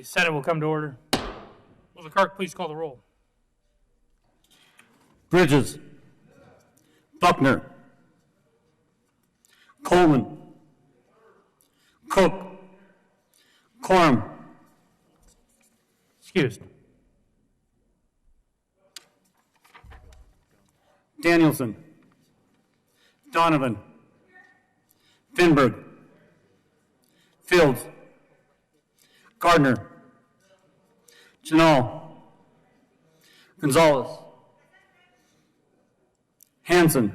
The Senate will come to order. Will the clerk please call the roll? Bridges, Buckner, Coleman, Cook, Quorum. Excused. Danielson, Donovan, Finberg, Fields, Gardner, Janal, Gonzalez, Hanson,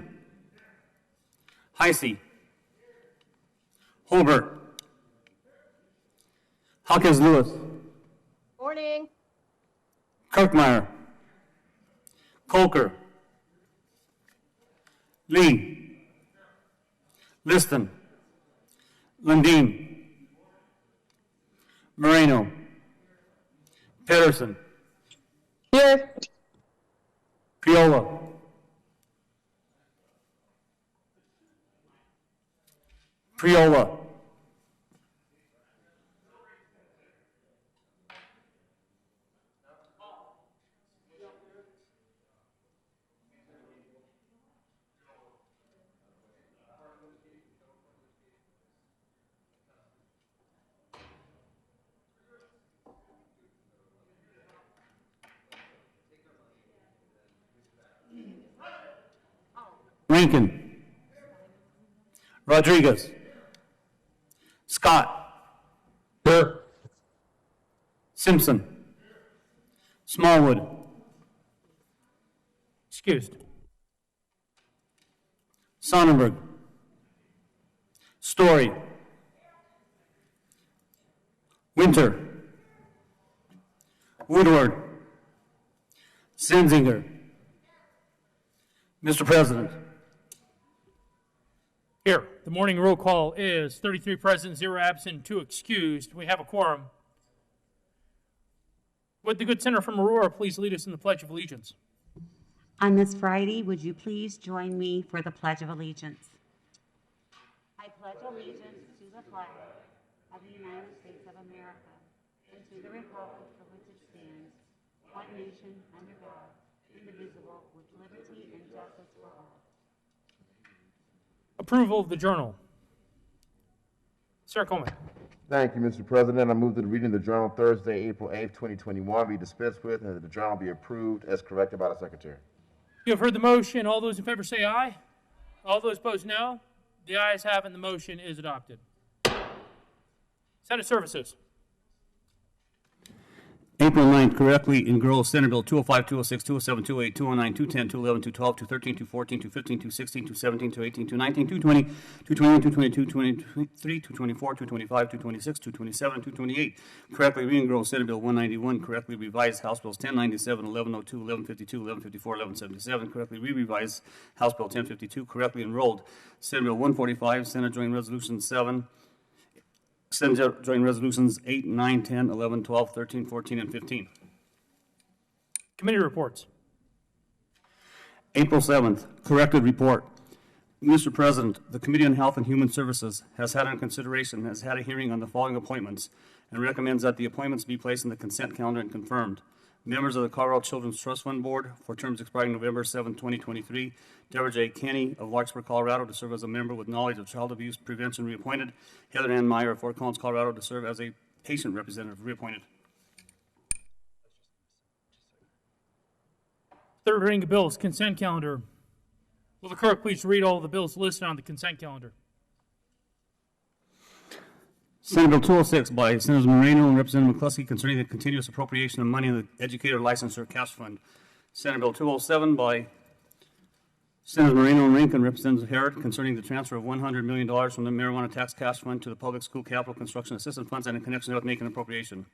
Heisey, Holbert, Hawkins Lewis, Morning. Kirkmeyer, Colker, Lee, Liston, Lundeen, Moreno. Pedersen. Here. Piola. Priola. Rankin. Rodriguez. Scott. Here. Simpson. Smallwood. Excused. Sonnenberg. Story. Winter. Woodward. Senzinger. Mr. President. Here. The morning roll call is 33 present, 0 absent, 2 excused. We have a quorum. Would the good senator from Aurora please lead us in the Pledge of Allegiance? On this Friday, would you please join me for the Pledge of Allegiance? I pledge allegiance to the flag of the United States of America and to the republic for which it stands, one nation under God, indivisible, with liberty and justice for all. Approval of the journal. Sir Coleman. Thank you, Mr. President. I move that the reading of the journal Thursday, April 8th, 2021 be dispensed with and that the journal be approved as corrected by the Secretary. You have heard the motion. All those in favor say aye. All those opposed, no. The ayes have it, and the motion is adopted. Senate Services. April 9th, correctly in girls, Senate Bill 205, 206, 207, 208, 209, 210, 211, 212, 213, 214, 215, 216, 217, 218, 219, 220, 221, 222, 223, 224, 225, 226, 227, 228. Correctly reading girls, Senate Bill 191, correctly revised House Bills 1097, 1102, 1152, 1154, 1177. Correctly re-revised House Bill 1052, correctly enrolled Senate Bill 145, Senate Joint Resolution 7. Senate Joint Resolutions 8, 9, 10, 11, 12, 13, 14, and 15. Committee reports. April 7th, corrected report. Mr. President, the Committee on Health and Human Services has had on consideration, has had a hearing on the following appointments, and recommends that the appointments be placed in the consent calendar and confirmed. Members of the Colorado Children's Trust Fund Board for terms expiring November 7, 2023. Deborah J. Kenny of Larkspur, Colorado, to serve as a member with knowledge of child abuse prevention, reappointed. Heather Ann Meyer of Fort Collins, Colorado, to serve as a patient representative, reappointed. Third reading of bills, consent calendar. Will the clerk please read all the bills listed on the consent calendar? Senate Bill 206 by Senators Moreno and Representative McCluskey concerning the continuous appropriation of money in the Educator Licensure Cash Fund. Senate Bill 207 by Senators Moreno and Rankin and Representative Herod concerning the transfer of $100 million from the Marijuana Tax Cash Fund to the Public School Capital Construction Assistance Funds and in connection with making an appropriation.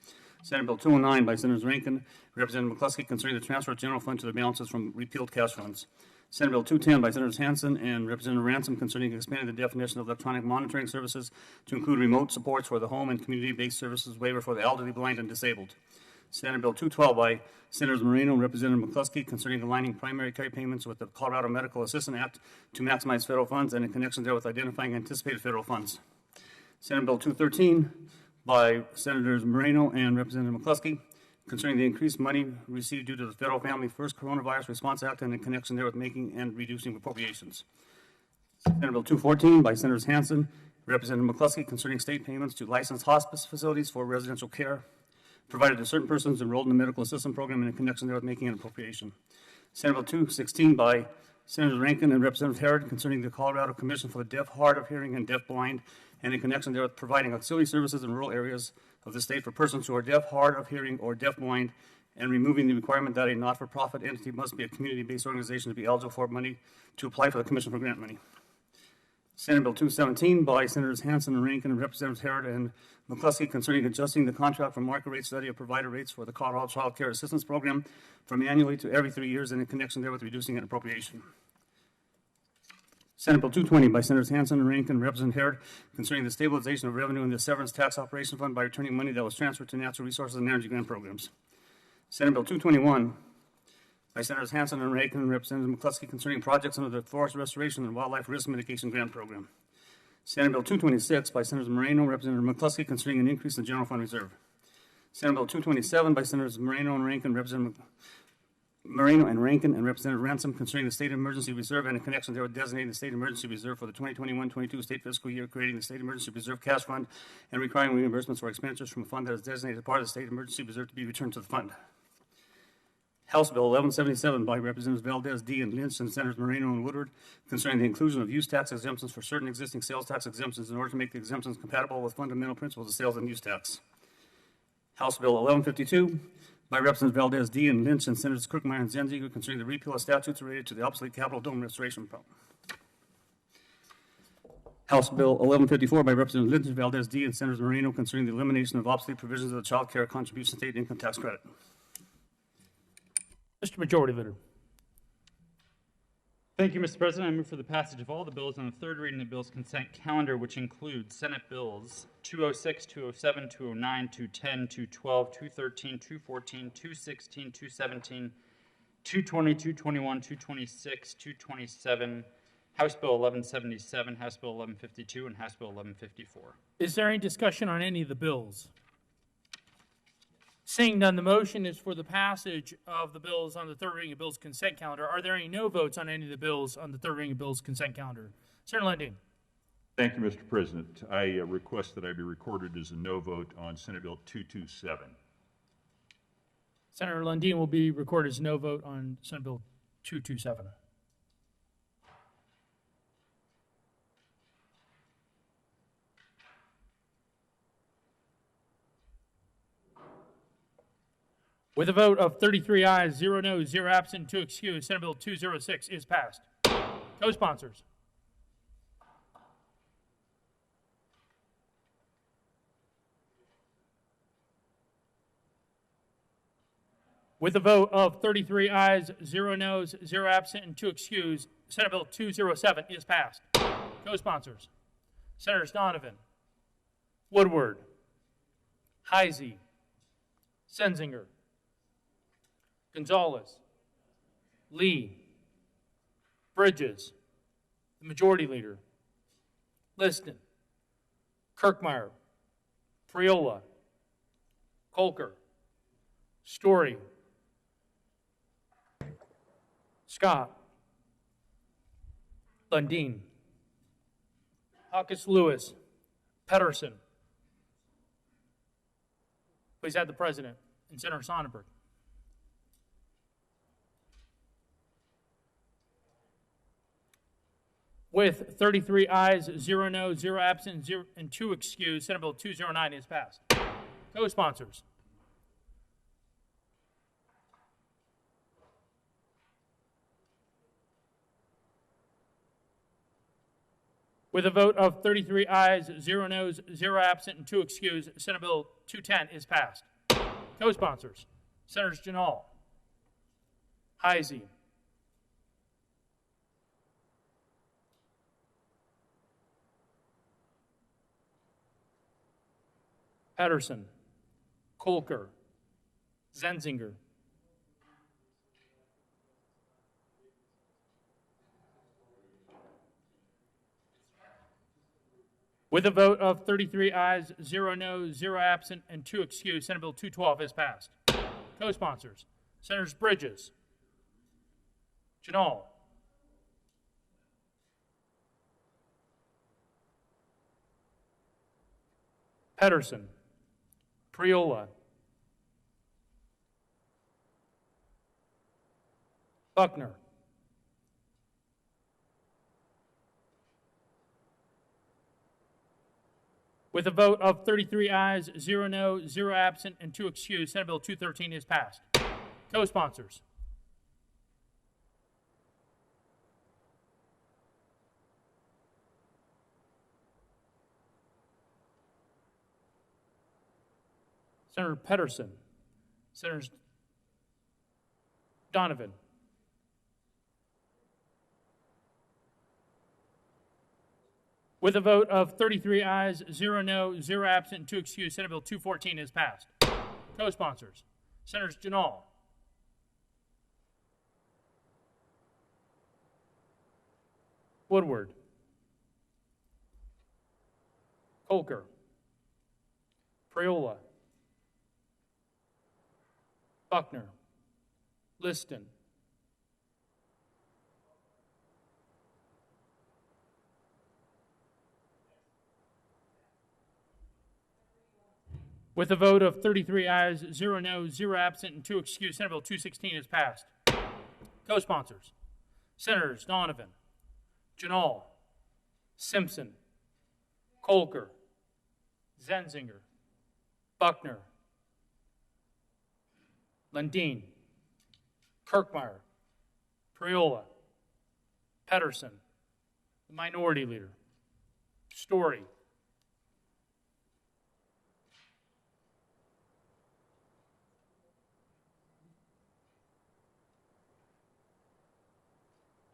Senate Bill 209 by Senators Rankin and Representative McCluskey concerning the transfer of general fund to the balances from repealed cash funds. Senate Bill 210 by Senators Hansen and Representative Ransom concerning expanding the definition of electronic monitoring services to include remote supports for the home and community-based services waiver for the elderly, blind, and disabled. Senate Bill 212 by Senators Moreno and Representative McCluskey concerning aligning primary care payments with the Colorado Medical Assistance Act to maximize federal funds and in connection therewith identifying anticipated federal funds. Senate Bill 213 by Senators Moreno and Representative McCluskey concerning the increased money received due to the Federal Family First Coronavirus Response Act and in connection therewith making and reducing appropriations. Senate Bill 214 by Senators Hansen, Representative McCluskey concerning state payments to licensed hospice facilities for residential care provided to certain persons enrolled in the medical assistance program and in connection therewith making an appropriation. Senate Bill 216 by Senators Rankin and Representative Herod concerning the Colorado Commission for the Deaf, Hard of Hearing, and Deaf Blind and in connection therewith providing auxiliary services in rural areas of the state for persons who are deaf, hard of hearing, or deaf-blind, and removing the requirement that a not-for-profit entity must be a community-based organization to be eligible for money to apply for the Commission for Grant money. Senate Bill 217 by Senators Hansen and Rankin and Representatives Herod and McCluskey concerning adjusting the contract for market rate study of provider rates for the Colorado Child Care Assistance Program from annually to every 3 years and in connection therewith reducing an appropriation. Senate Bill 220 by Senators Hansen and Rankin, Representative Harrod, concerning the stabilization of revenue in the severance tax operation fund by returning money that was transferred to natural resources and energy grant programs. Senate Bill 221 by Senators Hansen and Rankin and Representative McCluskey, concerning projects under the Forest Restoration and Wildlife Risk Mitigation Grant Program. Senate Bill 226 by Senators Moreno and Representative McCluskey, concerning an increase in the general fund reserve. Senate Bill 227 by Senators Moreno and Rankin, Representative Ransom, concerning the state emergency reserve and in connection therewith designating the state emergency reserve for the 2021-22 state fiscal year, creating the state emergency reserve cash fund and requiring reimbursements for expenditures from a fund that is designated as part of the state emergency reserve to be returned to the fund. House Bill 1177 by Representatives Valdez D. and Lynch and Senators Moreno and Woodward, concerning the inclusion of use tax exemptions for certain existing sales tax exemptions in order to make the exemptions compatible with fundamental principles of sales and use tax. House Bill 1152 by Representatives Valdez D. and Lynch and Senators Kirkmeyer and Zenziger, concerning the repeal of statutes related to the obsolete Capitol Dome restoration problem. House Bill 1154 by Representatives Lynch and Valdez D. and Senators Moreno, concerning the elimination of obsolete provisions of the Child Care Contribution State Income Tax Credit. Mr. Majority Leader. Thank you, Mr. President. I move for the passage of all the bills on the third reading of the bill's consent calendar, which includes Senate Bills 206, 207, 209, 210, 212, 213, 214, 216, 217, 220, 221, 226, 227, House Bill 1177, House Bill 1152, and House Bill 1154. Is there any discussion on any of the bills? Seeing none, the motion is for the passage of the bills on the third reading of Bill's consent calendar. Are there any no votes on any of the bills on the third reading of Bill's consent calendar? Senator Lundin. Thank you, Mr. President. I request that I be recorded as a no vote on Senate Bill 227. Senator Lundin will be recorded as no vote on Senate Bill 227. With a vote of 33 ayes, 0 noes, 0 absent, 2 excused, Senate Bill 206 is passed. Co-sponsors. With a vote of 33 ayes, 0 noes, 0 absent, and 2 excused, Senate Bill 207 is passed. Co-sponsors. Senators Donovan, Woodward, Heisey, Senzinger, Gonzalez, Lee, Bridges, the Majority Leader, Liston, Kirkmeyer, Priola, Kolker, Story, Scott, Lundin, Hawkins Lewis, Pedersen. Please add the President and Senator Sonnenberg. With 33 ayes, 0 noes, 0 absent, 0 and 2 excused, Senate Bill 209 is passed. Co-sponsors. With a vote of 33 ayes, 0 noes, 0 absent, and 2 excused, Senate Bill 210 is passed. Co-sponsors. Senators Janal, Heisey, Pedersen, Kolker, Zenzinger, with a vote of 33 ayes, 0 noes, 0 absent, and 2 excused, Senate Bill 212 is passed. Co-sponsors, Senators Bridges, Janal, Pedersen, Priola, Buckner, with a vote of 33 ayes, 0 no, 0 absent, and 2 excused, Senate Bill 213 is passed. Co-sponsors. Senator Pedersen, Senators Donovan, With a vote of 33 ayes, 0 no, 0 absent, and 2 excused, Senate Bill 214 is passed. Co-sponsors, Senators Janal, Woodward, Colker, Priola, Buckner, Liston, with a vote of 33 ayes, 0 no, 0 absent, and 2 excused, Senate Bill 216 is passed. Co-sponsors, Senators Donovan, Janal, Simpson, Colker, Zenzinger, Buckner, Lundin, Kirkmeyer, Priola, Pedersen, the Minority Leader, Story,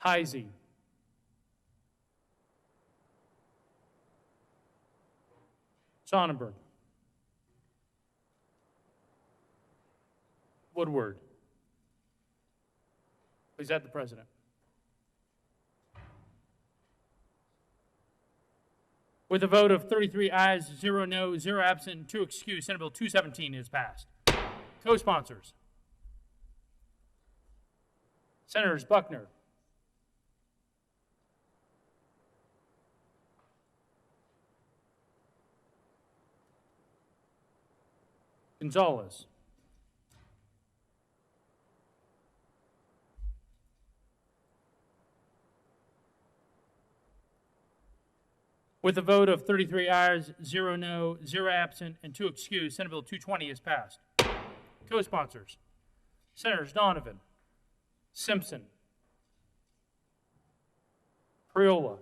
Heisey, Sonnenberg, Woodward. Please add the President. With a vote of 33 ayes, 0 no, 0 absent, and 2 excused, Senate Bill 217 is passed. Co-sponsors, Senators Buckner, Gonzalez, with a vote of 33 ayes, 0 no, 0 absent, and 2 excused, Senate Bill 220 is passed. Co-sponsors, Senators Donovan, Simpson, Priola,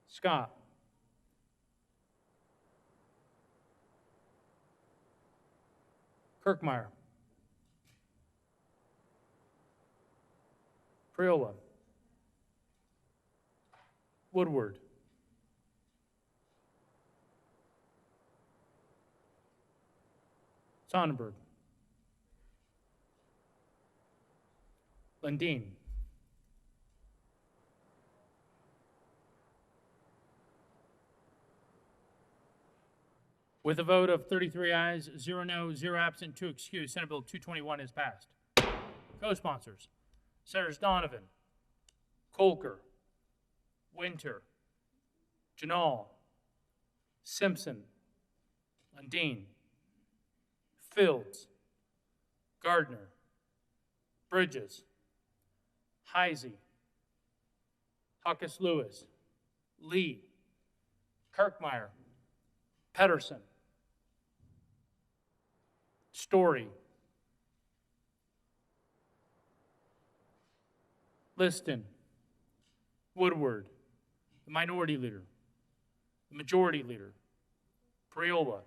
Scott, Kirkmeyer, Priola, Woodward, Sonnenberg, Lundin, with a vote of 33 ayes, 0 no, 0 absent, 2 excused, Senate Bill 221 is passed. Co-sponsors, Senators Donovan, Colker, Winter, Janal, Simpson, Lundin, Fields, Gardner, Bridges, Heisey, Huckus Lewis, Lee, Kirkmeyer, Pedersen, Story, Liston, Woodward, the Minority Leader, the Majority Leader, Priola,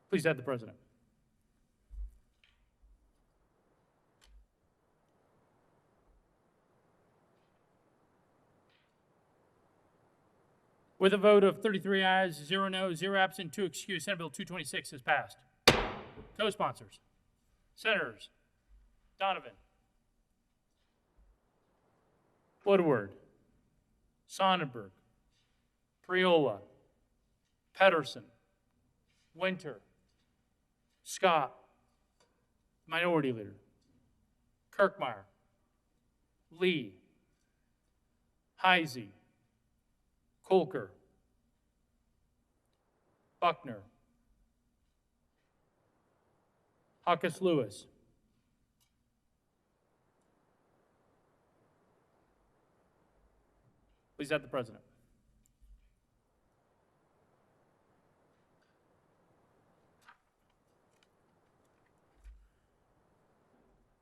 please add the President. With a vote of 33 ayes, 0 no, 0 absent, 2 excused, Senate Bill 226 is passed. Co-sponsors, Senators Donovan, Woodward, Sonnenberg, Priola, Pedersen, Winter, Scott, Minority Leader, Kirkmeyer, Lee, Heisey, Colker, Buckner, Huckus Lewis, please add the President.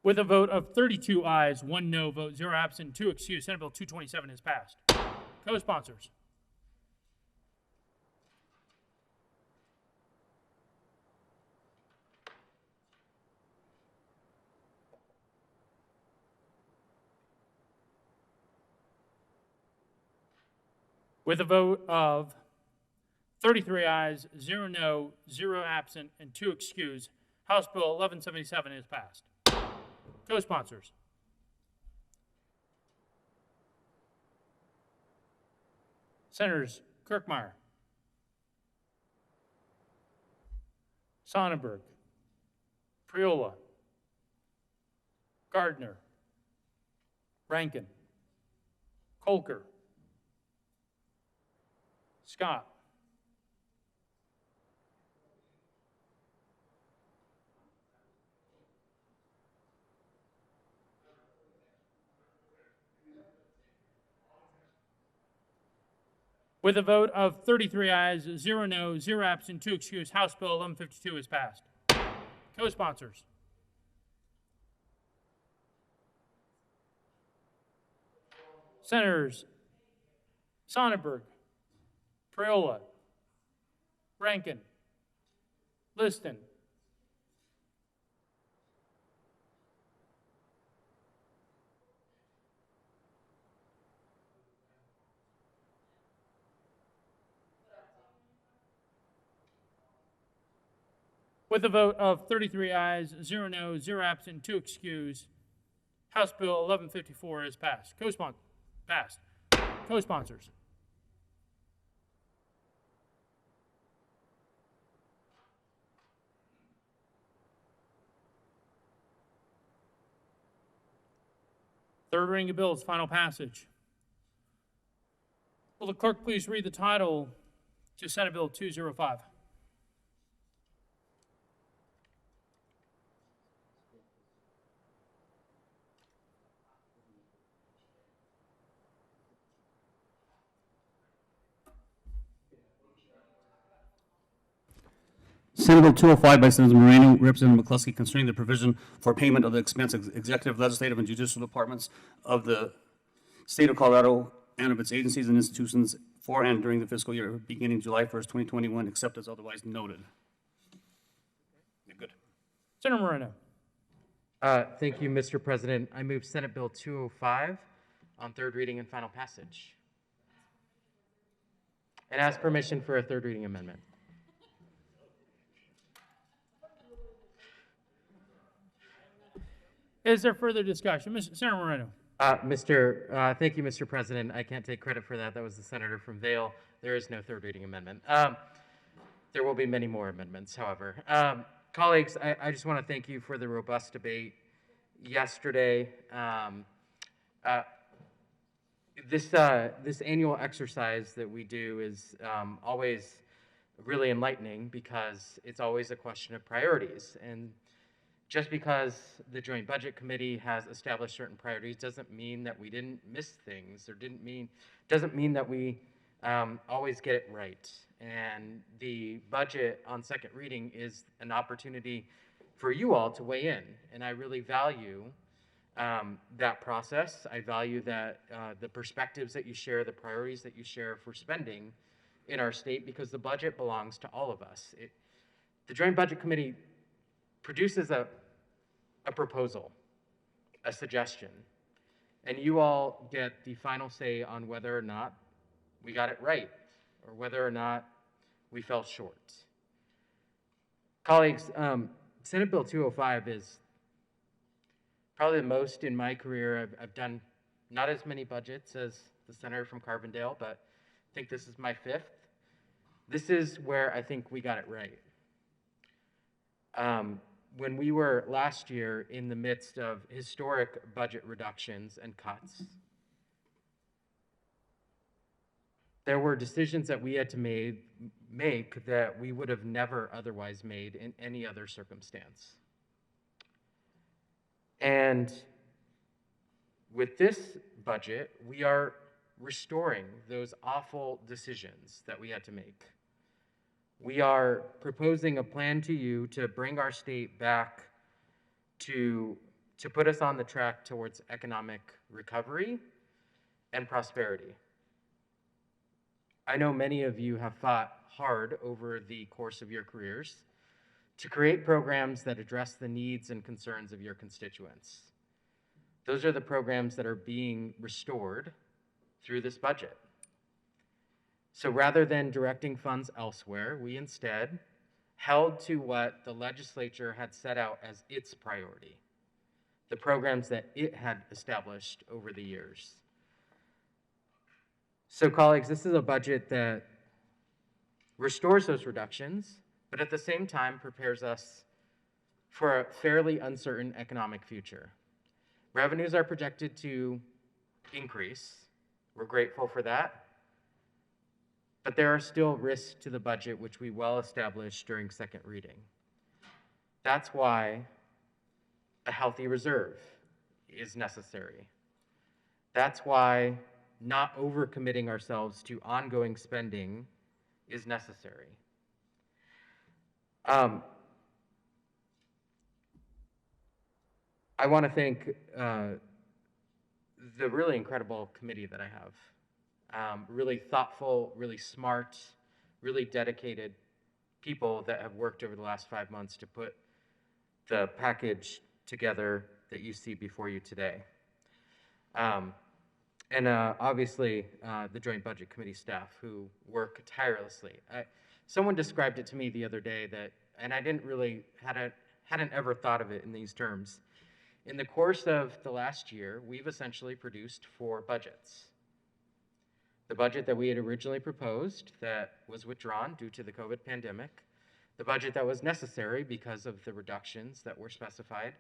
With a vote of 32 ayes, 1 no vote, 0 absent, 2 excused, Senate Bill 227 is passed. Co-sponsors, With a vote of 33 ayes, 0 no, 0 absent, and 2 excused, House Bill 1177 is passed. Co-sponsors. Senators Kirkmeyer, Sonnenberg, Priola, Gardner, Rankin, Colker, Scott, with a vote of 33 ayes, 0 no, 0 absent, 2 excused, House Bill 1152 is passed. Co-sponsors. Senators Sonnenberg, Priola, Rankin, Liston, with a vote of 33 ayes, 0 no, 0 absent, 2 excused, House Bill 1154 is passed. Passed. Co-sponsors. Third reading of bills, final passage. Will the clerk please read the title to Senate Bill 205? Senate Bill 205 by Senators Moreno, Representative McCluskey, concerning the provision for payment of the expense of executive, legislative, and judicial departments of the state of Colorado and of its agencies and institutions for and during the fiscal year beginning July 1st, 2021, except as otherwise noted. You're good. Senator Moreno. Thank you, Mr. President. I move Senate Bill 205 on third reading and final passage. And ask permission for a third reading amendment. Is there further discussion? Senator Moreno. Thank you, Mr. President. I can't take credit for that. That was the senator from Vail. There is no third reading amendment. There will be many more amendments, however. Colleagues, I just want to thank you for the robust debate yesterday. This annual exercise that we do is always really enlightening because it's always a question of priorities. And just because the Joint Budget Committee has established certain priorities doesn't mean that we didn't miss things, or doesn't mean that we always get it right. And the budget on second reading is an opportunity for you all to weigh in, and I really value that process. I value that the perspectives that you share, the priorities that you share for spending in our state, because the budget belongs to all of us. The Joint Budget Committee produces a proposal, a suggestion, and you all get the final say on whether or not we got it right or whether or not we fell short. Colleagues, Senate Bill 205 is probably the most in my career. I've done not as many budgets as the senator from Carbondale, but I think this is my fifth. This is where I think we got it right. When we were last year in the midst of historic budget reductions and cuts, there were decisions that we had to make that we would have never otherwise made in any other circumstance. And with this budget, we are restoring those awful decisions that we had to make. We are proposing a plan to you to bring our state back to put us on the track towards economic recovery and prosperity. I know many of you have fought hard over the course of your careers to create programs that address the needs and concerns of your constituents. Those are the programs that are being restored through this budget. So rather than directing funds elsewhere, we instead held to what the legislature had set out as its priority, the programs that it had established over the years. So colleagues, this is a budget that restores those reductions, but at the same time prepares us for a fairly uncertain economic future. Revenues are projected to increase. We're grateful for that. But there are still risks to the budget, which we well established during second reading. That's why a healthy reserve is necessary. That's why not overcommitting ourselves to ongoing spending is necessary. I want to thank the really incredible committee that I have. Really thoughtful, really smart, really dedicated people that have worked over the last 5 months to put the package together that you see before you today. And obviously, the Joint Budget Committee staff who work tirelessly. Someone described it to me the other day that, and I hadn't ever thought of it in these terms. In the course of the last year, we've essentially produced 4 budgets. The budget that we had originally proposed that was withdrawn due to the COVID pandemic, the budget that was necessary because of the reductions that were specified,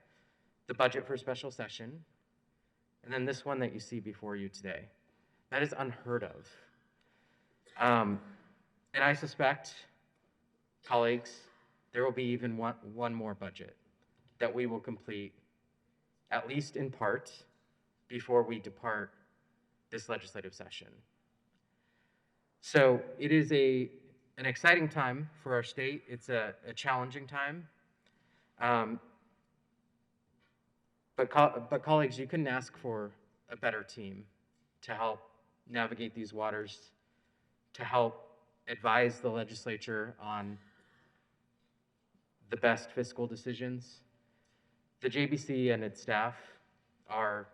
the budget for special session, and then this one that you see before you today. That is unheard of. And I suspect, colleagues, there will be even one more budget that we will complete, at least in part, before we depart this legislative session. So it is an exciting time for our state. It's a challenging time. But colleagues, you couldn't ask for a better team to help navigate these waters, to help advise the legislature on the best fiscal decisions. The JBC and its staff are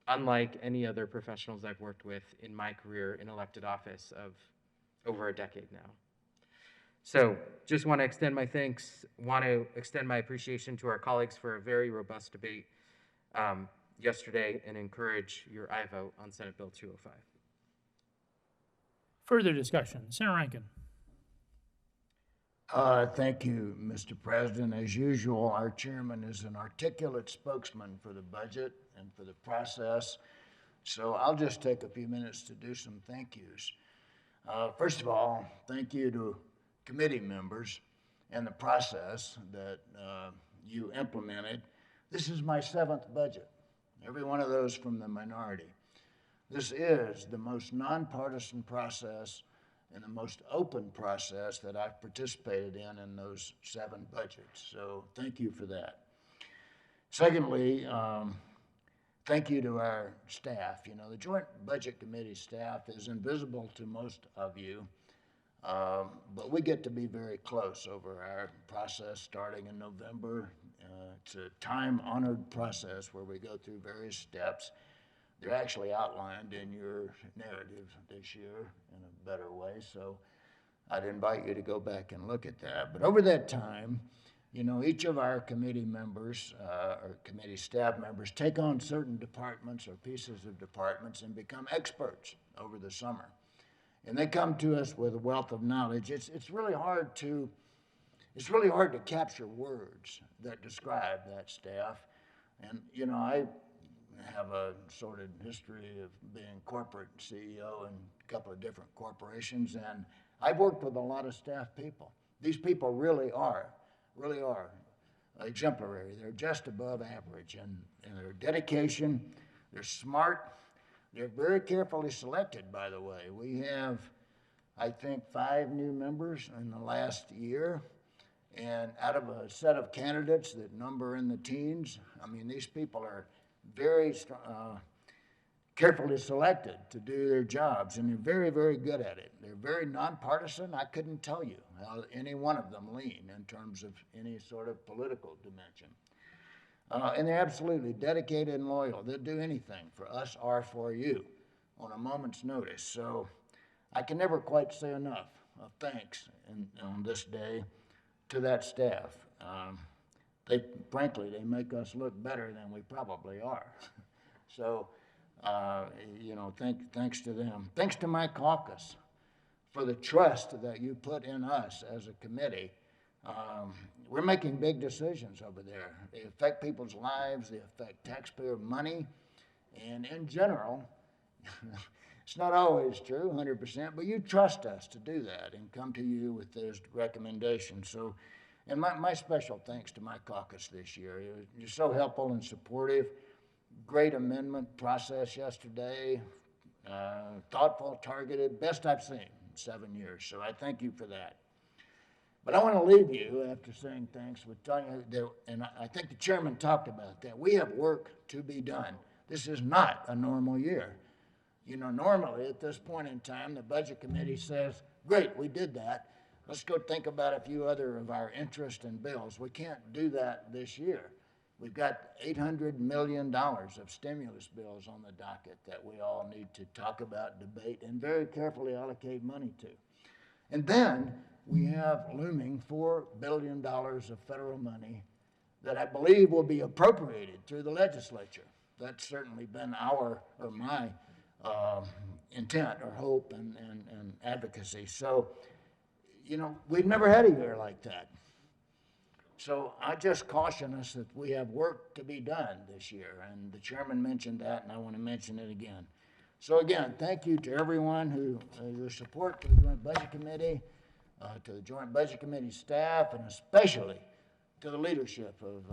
unlike any other professionals I've worked with in my career in elected office of over a decade now. So just want to extend my thanks, want to extend my appreciation to our colleagues for a very robust debate yesterday, and encourage your aye vote on Senate Bill 205. Further discussion. Senator Rankin. Thank you, Mr. President. As usual, our chairman is an articulate spokesman for the budget and for the process. So I'll just take a few minutes to do some thank yous. First of all, thank you to committee members and the process that you implemented. This is my 7th budget, every one of those from the minority. This is the most nonpartisan process and the most open process that I've participated in those 7 budgets. So thank you for that. Secondly, thank you to our staff. You know, the Joint Budget Committee staff is invisible to most of you, but we get to be very close over our process starting in November. It's a time-honored process where we go through various steps. They're actually outlined in your narrative this year in a better way, so I'd invite you to go back and look at that. But over that time, you know, each of our committee members or committee staff members take on certain departments or pieces of departments and become experts over the summer. And they come to us with a wealth of knowledge. It's really hard to capture words that describe that staff. And, you know, I have a sordid history of being corporate CEO in a couple of different corporations, and I've worked with a lot of staff people. These people really are exemplary. They're just above average in their dedication. They're smart. They're very carefully selected, by the way. We have, I think, 5 new members in the last year, and out of a set of candidates that number in the teens, I mean, these people are very carefully selected to do their jobs, and they're very, very good at it. They're very nonpartisan. I couldn't tell you how any one of them lean in terms of any sort of political dimension. And they're absolutely dedicated and loyal. They'll do anything for us or for you on a moment's notice. So I can never quite say enough of thanks on this day to that staff. Frankly, they make us look better than we probably are. So, thanks to them. Thanks to my caucus for the trust that you put in us as a committee. We're making big decisions over there. They affect people's lives, they affect taxpayer money, and in general, it's not always true, 100%, but you trust us to do that and come to you with those recommendations. So, and my special thanks to my caucus this year. You're so helpful and supportive. Great amendment process yesterday. Thoughtful, targeted, best I've seen in 7 years. So I thank you for that. But I want to leave you after saying thanks with telling you that, and I think the chairman talked about that. We have work to be done. This is not a normal year. Normally at this point in time, the budget committee says, great, we did that. Let's go think about a few other of our interest and bills. We can't do that this year. We've got $800 million of stimulus bills on the docket that we all need to talk about, debate, and very carefully allocate money to. And then we have looming $4 billion of federal money that I believe will be appropriated through the legislature. That's certainly been my intent or hope and advocacy. So, we've never had a year like that. So I just caution us that we have work to be done this year, and the chairman mentioned that, and I want to mention it again. So again, thank you to everyone your support to the Joint Budget Committee, to the Joint Budget Committee staff, and especially to the leadership of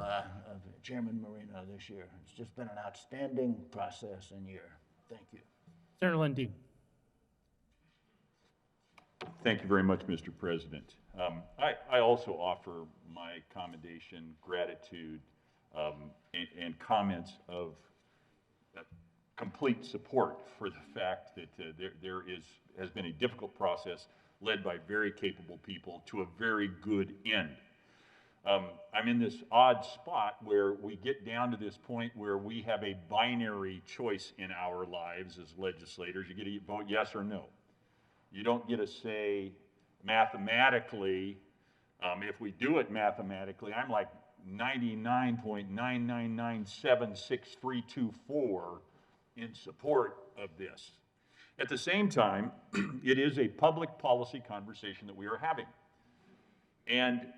Chairman Marino this year. It's just been an outstanding process and year. Thank you. Senator Lundin. Thank you very much, Mr. President. I also offer my commendation, gratitude, and comments of complete support for the fact that there has been a difficult process led by very capable people to a very good end. I'm in this odd spot where we get down to this point where we have a binary choice in our lives as legislators. You get to vote yes or no. You don't get to say mathematically, if we do it mathematically, I'm like 99.999763324 in support of this. At the same time, it is a public policy conversation that we are having. And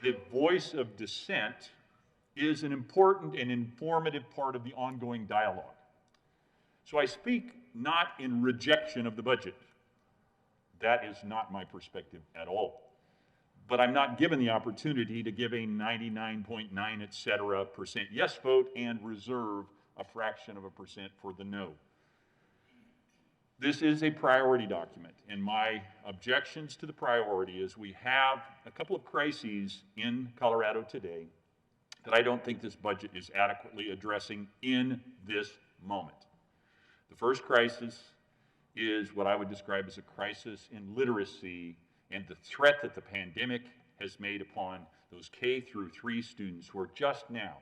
the voice of dissent is an important and informative part of the ongoing dialogue. So I speak not in rejection of the budget. That is not my perspective at all. But I'm not given the opportunity to give a 99.9, et cetera, % yes vote and reserve a fraction of a % for the no. This is a priority document, and my objections to the priority is we have a couple of crises in Colorado today that I don't think this budget is adequately addressing in this moment. The first crisis is what I would describe as a crisis in literacy and the threat that the pandemic has made upon those K-3 students who are just now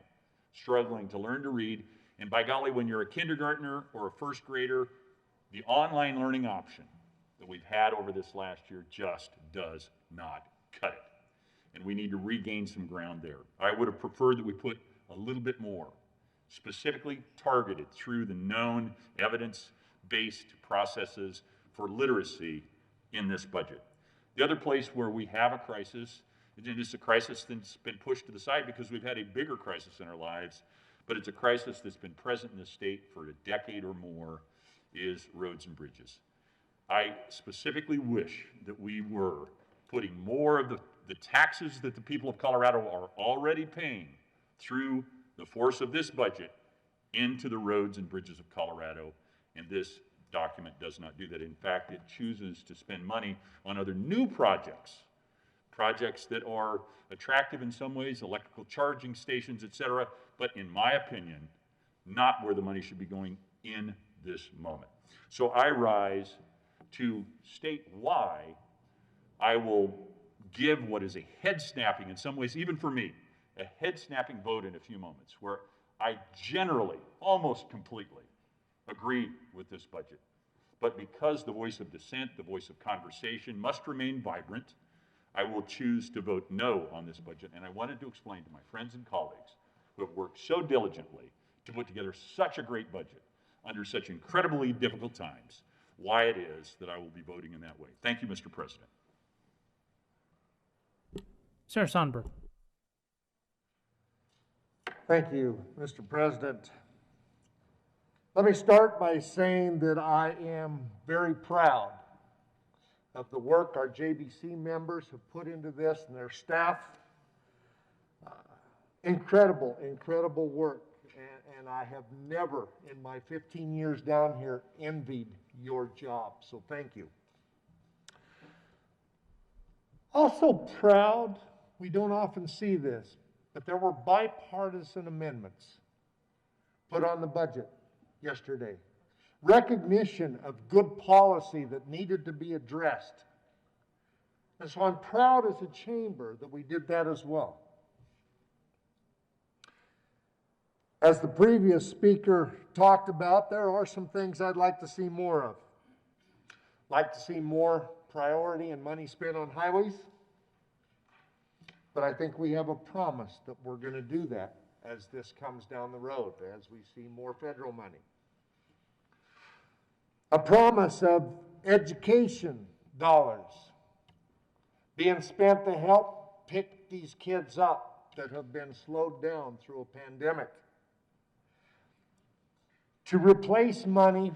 struggling to learn to read. And by golly, when you're a kindergartner or a first grader, the online learning option that we've had over this last year just does not cut it. And we need to regain some ground there. I would have preferred that we put a little bit more, specifically targeted through the known evidence-based processes for literacy in this budget. The other place where we have a crisis, and it's a crisis that's been pushed to the side because we've had a bigger crisis in our lives, but it's a crisis that's been present in the state for a decade or more, is roads and bridges. I specifically wish that we were putting more of the taxes that the people of Colorado are already paying through the force of this budget into the roads and bridges of Colorado, and this document does not do that. In fact, it chooses to spend money on other new projects that are attractive in some ways, electrical charging stations, et cetera, but in my opinion, not where the money should be going in this moment. So I rise to state why I will give what is a head-snapping, in some ways, even for me, a head-snapping vote in a few moments, where I generally, almost completely, agree with this budget. But because the voice of dissent, the voice of conversation must remain vibrant, I will choose to vote no on this budget. And I wanted to explain to my friends and colleagues who have worked so diligently to put together such a great budget under such incredibly difficult times why it is that I will be voting in that way. Thank you, Mr. President. Senator Sonberg. Thank you, Mr. President. Let me start by saying that I am very proud of the work our JBC members have put into this and their staff. Incredible, incredible work. And I have never, in my 15 years down here, envied your job. So thank you. Also proud, we don't often see this, but there were bipartisan amendments put on the budget yesterday. Recognition of good policy that needed to be addressed. And so I'm proud as a chamber that we did that as well. As the previous speaker talked about, there are some things I'd like to see more of. Like to see more priority and money spent on highways. But I think we have a promise that we're going to do that as this comes down the road, as we see more federal money. A promise of education dollars being spent to help pick these kids up that have been slowed down through a pandemic. To replace money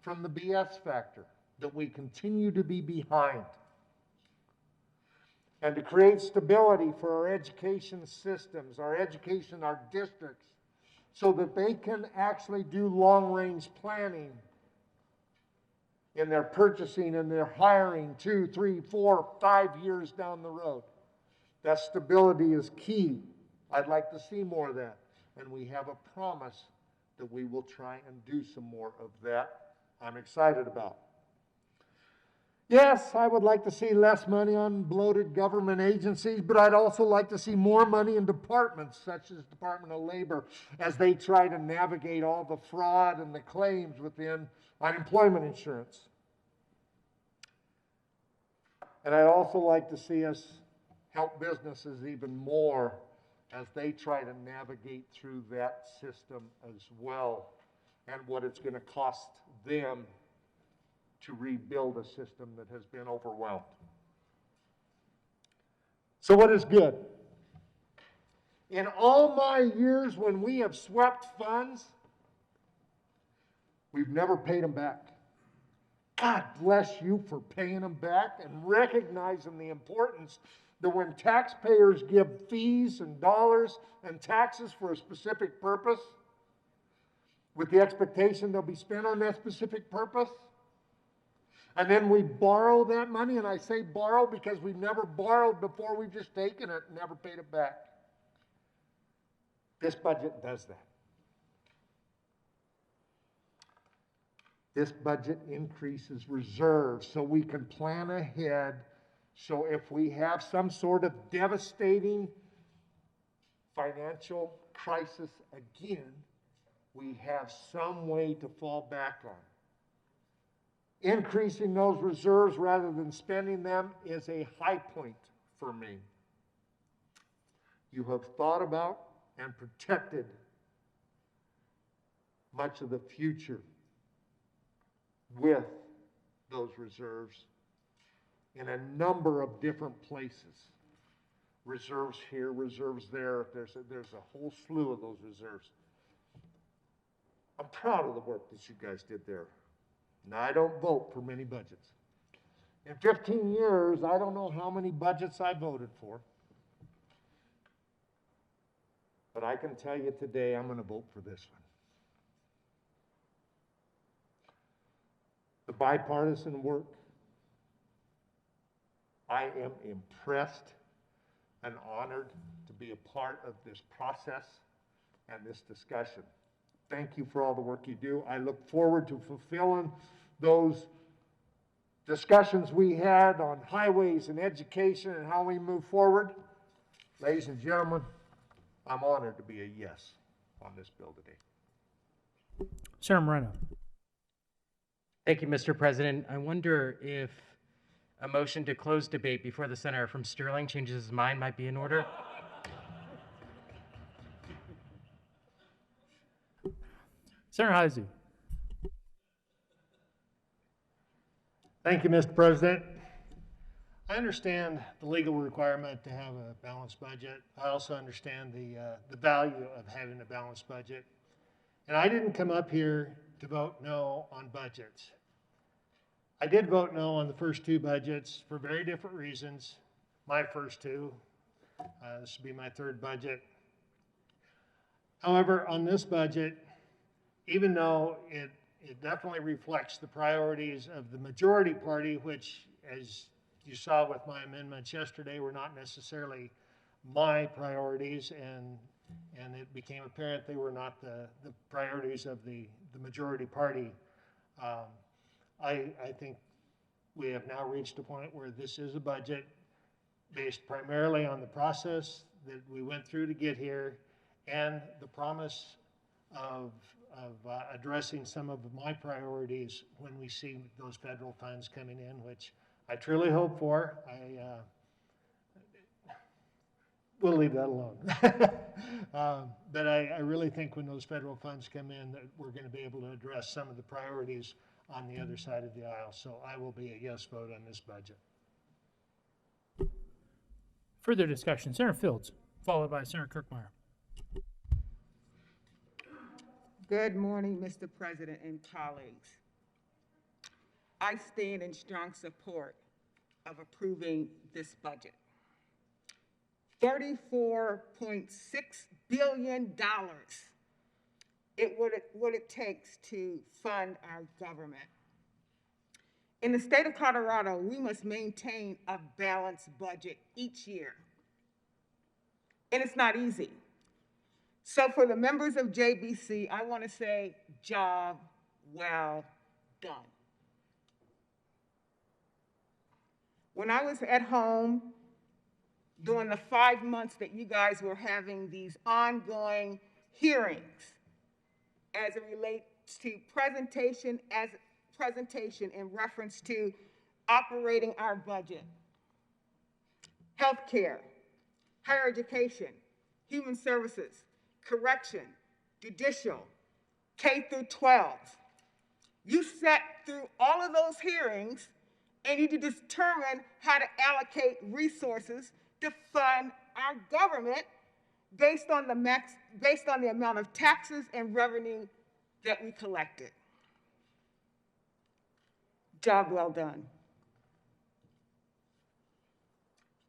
from the BS factor that we continue to be behind. And to create stability for our education systems, our districts, so that they can actually do long-range planning in their purchasing and their hiring 2, 3, 4, 5 years down the road. That stability is key. I'd like to see more of that. And we have a promise that we will try and do some more of that. I'm excited about. Yes, I would like to see less money on bloated government agencies, but I'd also like to see more money in departments such as Department of Labor as they try to navigate all the fraud and the claims within unemployment insurance. And I'd also like to see us help businesses even more as they try to navigate through that system as well, and what it's going to cost them to rebuild a system that has been overwhelmed. So what is good? In all my years when we have swept funds, we've never paid them back. God bless you for paying them back and recognizing the importance that when taxpayers give fees and dollars and taxes for a specific purpose, with the expectation they'll be spent on that specific purpose, and then we borrow that money, and I say borrow because we've never borrowed before, we've just taken it and never paid it back. This budget does that. This budget increases reserves so we can plan ahead. So if we have some sort of devastating financial crisis again, we have some way to fall back on. Increasing those reserves rather than spending them is a high point for me. You have thought about and protected much of the future with those reserves in a number of different places. Reserves here, reserves there. There's a whole slew of those reserves. I'm proud of the work that you guys did there. Now, I don't vote for many budgets. In 15 years, I don't know how many budgets I voted for. But I can tell you today, I'm going to vote for this one. The bipartisan work, I am impressed and honored to be a part of this process and this discussion. Thank you for all the work you do. I look forward to fulfilling those discussions we had on highways and education and how we move forward. Ladies and gentlemen, I'm honored to be a yes on this bill today. Senator Moreno. Thank you, Mr. President. I wonder if a motion to close debate before the senator from Sterling changes his mind might be in order. Senator Heisey. Thank you, Mr. President. I understand the legal requirement to have a balanced budget. I also understand the value of having a balanced budget. And I didn't come up here to vote no on budgets. I did vote no on the first two budgets for very different reasons. My first two. This will be my third budget. However, on this budget, even though it definitely reflects the priorities of the majority party, which, as you saw with my amendments yesterday, were not necessarily my priorities, and it became apparent they were not the priorities of the majority party. I think we have now reached a point where this is a budget based primarily on the process that we went through to get here and the promise of addressing some of my priorities when we see those federal funds coming in, which I truly hope for. We'll leave that alone. But I really think when those federal funds come in that we're going to be able to address some of the priorities on the other side of the aisle. So I will be a yes vote on this budget. Further discussion, Senator Fields, followed by Senator Kirkmeyer. Good morning, Mr. President and colleagues. I stand in strong support of approving this budget. $34.6 billion what it takes to fund our government. In the state of Colorado, we must maintain a balanced budget each year. And it's not easy. So for the members of JBC, I want to say, job well done. When I was at home during the 5 months that you guys were having these ongoing hearings as it relates to presentation in reference to operating our budget, healthcare, higher education, human services, correction, judicial, K through 12. You sat through all of those hearings and you determine how to allocate resources to fund our government based on the amount of taxes and revenue that we collected. Job well done.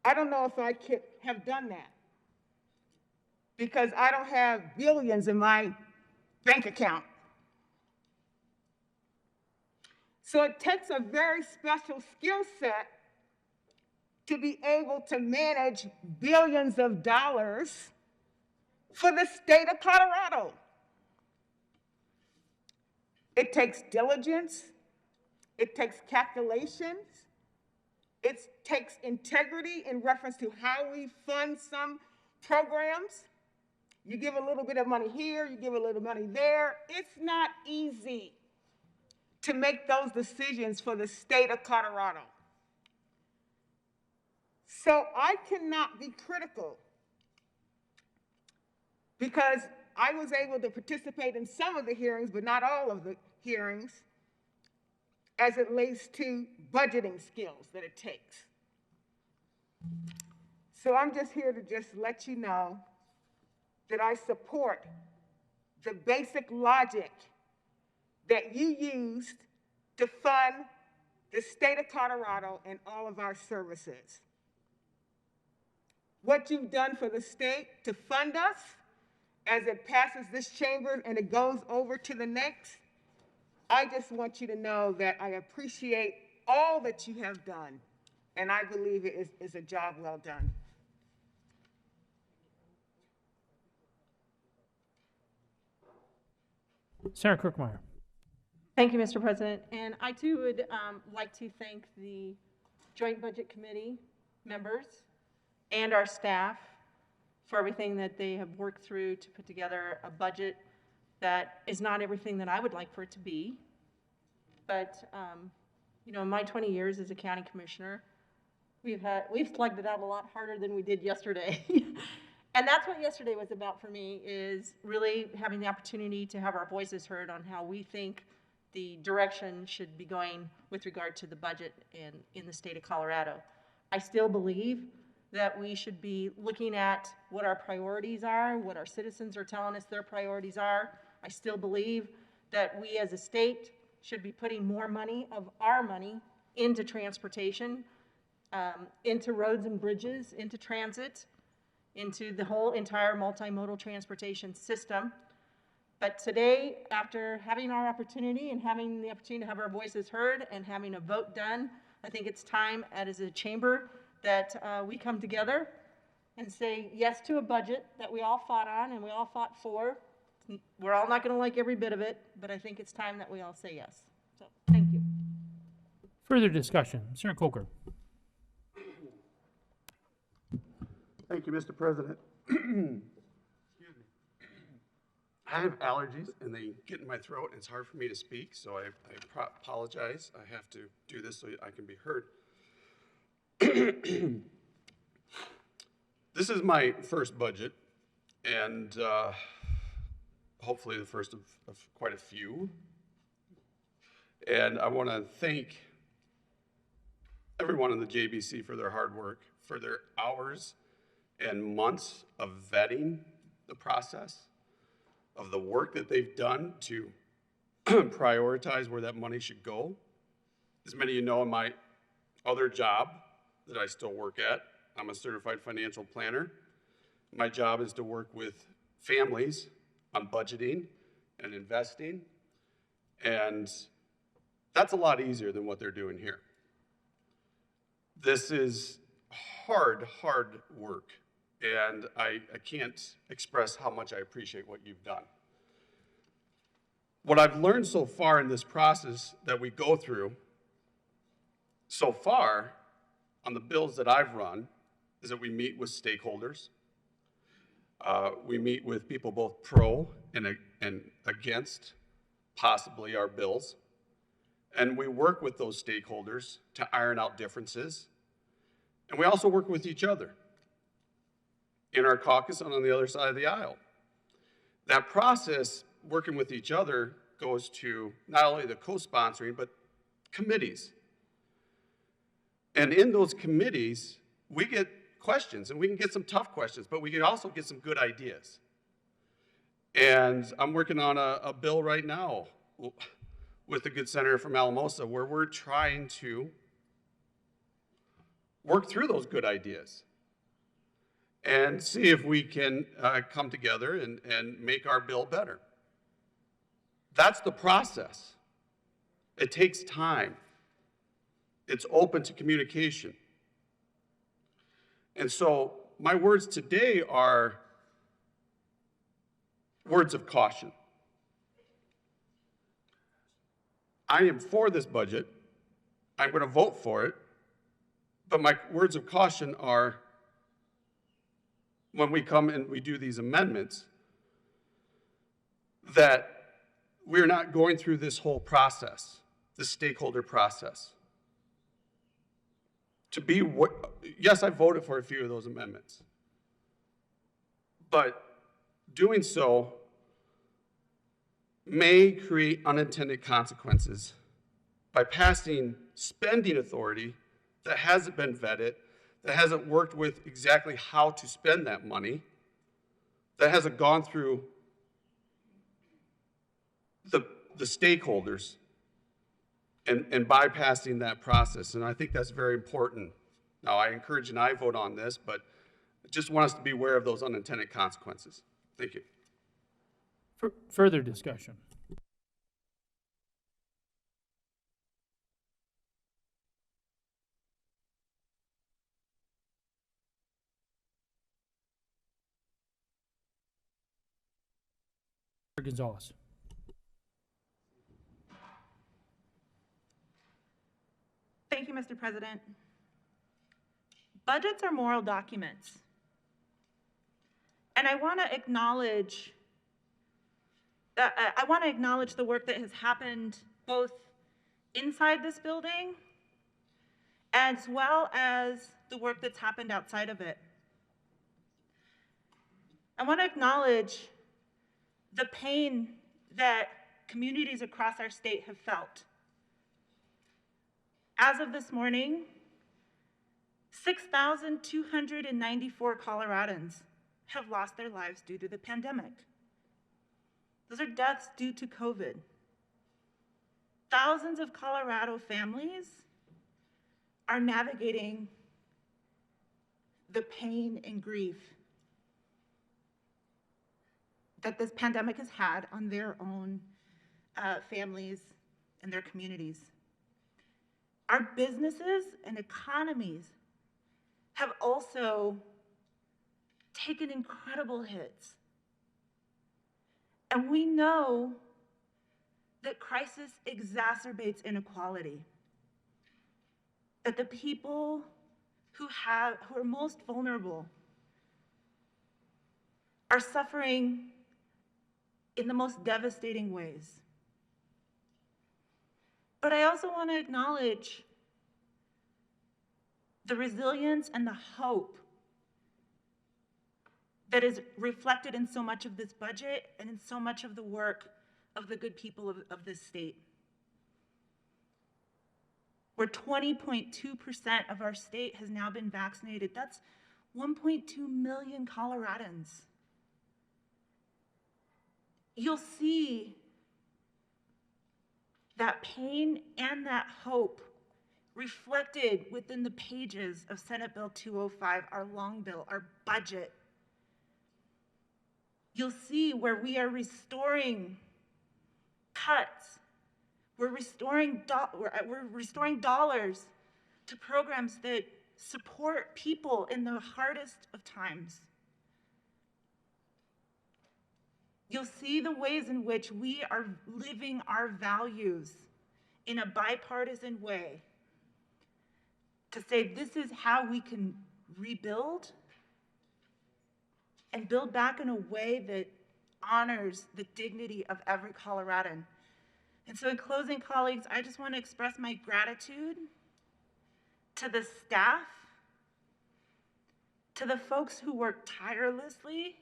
I don't know if I could have done that because I don't have billions in my bank account. So it takes a very special skill set to be able to manage billions of dollars for the state of Colorado. It takes diligence, it takes calculations, it takes integrity in reference to how we fund some programs. You give a little bit of money here, you give a little money there. It's not easy to make those decisions for the state of Colorado. So I cannot be critical because I was able to participate in some of the hearings, but not all of the hearings, as it relates to budgeting skills that it takes. So I'm just here to just let you know that I support the basic logic that you used to fund the state of Colorado and all of our services. What you've done for the state to fund us as it passes this chamber and it goes over to the next, I just want you to know that I appreciate all that you have done, and I believe it is a job well done. Senator Kirkmeyer. Thank you, Mr. President. And I too would like to thank the Joint Budget Committee members and our staff for everything that they have worked through to put together a budget that is not everything that I would like for it to be, But, in my 20 years as a county commissioner, we've slugged it out a lot harder than we did yesterday. And that's what yesterday was about for me, is really having the opportunity to have our voices heard on how we think the direction should be going with regard to the budget in the state of Colorado. I still believe that we should be looking at what our priorities are, what our citizens are telling us their priorities are. I still believe that we as a state should be putting more money of our money into transportation, into roads and bridges, into transit, into the whole entire multimodal transportation system. But today, after having our opportunity and having the opportunity to have our voices heard and having a vote done, I think it's time as a chamber that we come together and say yes to a budget that we all fought on and we all fought for. We're all not going to like every bit of it, but I think it's time that we all say yes. So, thank you. Further discussion. Senator Coker. Thank you, Mr. President. I have allergies and they get in my throat and it's hard for me to speak, so I apologize. I have to do this so I can be heard. This is my first budget and hopefully the first of quite a few. And I want to thank everyone in the JBC for their hard work, for their hours and months of vetting the process, of the work that they've done to prioritize where that money should go. As many of you know, in my other job that I still work at, I'm a certified financial planner. My job is to work with families on budgeting and investing, and that's a lot easier than what they're doing here. This is hard work, and I can't express how much I appreciate what you've done. What I've learned so far in this process that we go through, so far on the bills that I've run, is that we meet with stakeholders. We meet with people both pro and against possibly our bills. And we work with those stakeholders to iron out differences. And we also work with each other in our caucus and on the other side of the aisle. That process, working with each other, goes to not only the co-sponsoring, but committees. And in those committees, we get questions, and we can get some tough questions, but we can also get some good ideas. And I'm working on a bill right now with a good senator from Alamosa where we're trying to work through those good ideas and see if we can come together and make our bill better. That's the process. It takes time. It's open to communication. And so my words today are words of caution. I am for this budget. I'm going to vote for it. But my words of caution are, when we come and we do these amendments, that we're not going through this whole process, this stakeholder process. Yes, I voted for a few of those amendments, but doing so may create unintended consequences by passing spending authority that hasn't been vetted, that hasn't worked with exactly how to spend that money, that hasn't gone through the stakeholders and bypassing that process. And I think that's very important. Now, I encourage an aye vote on this, but I just want us to be aware of those unintended consequences. Thank you. Further discussion. Gonzalez. Thank you, Mr. President. Budgets are moral documents. And I want to acknowledge the work that has happened both inside this building, as well as the work that's happened outside of it. I want to acknowledge the pain that communities across our state have felt. As of this morning, 6,294 Coloradans have lost their lives due to the pandemic. Those are deaths due to COVID. Thousands of Colorado families are navigating the pain and grief that this pandemic has had on their own families and their communities. Our businesses and economies have also taken incredible hits. And we know that crisis exacerbates inequality, that the people who are most vulnerable are suffering in the most devastating ways. But I also want to acknowledge the resilience and the hope that is reflected in so much of this budget and in so much of the work of the good people of this state. Where 20.2% of our state has now been vaccinated. That's 1.2 million Coloradans. You'll see that pain and that hope reflected within the pages of Senate Bill 205, our long bill, our budget. You'll see where we are restoring cuts. We're restoring dollars to programs that support people in the hardest of times. You'll see the ways in which we are living our values in a bipartisan way to say this is how we can rebuild and build back in a way that honors the dignity of every Coloradan. And so in closing, colleagues, I just want to express my gratitude to the staff, to the folks who worked tirelessly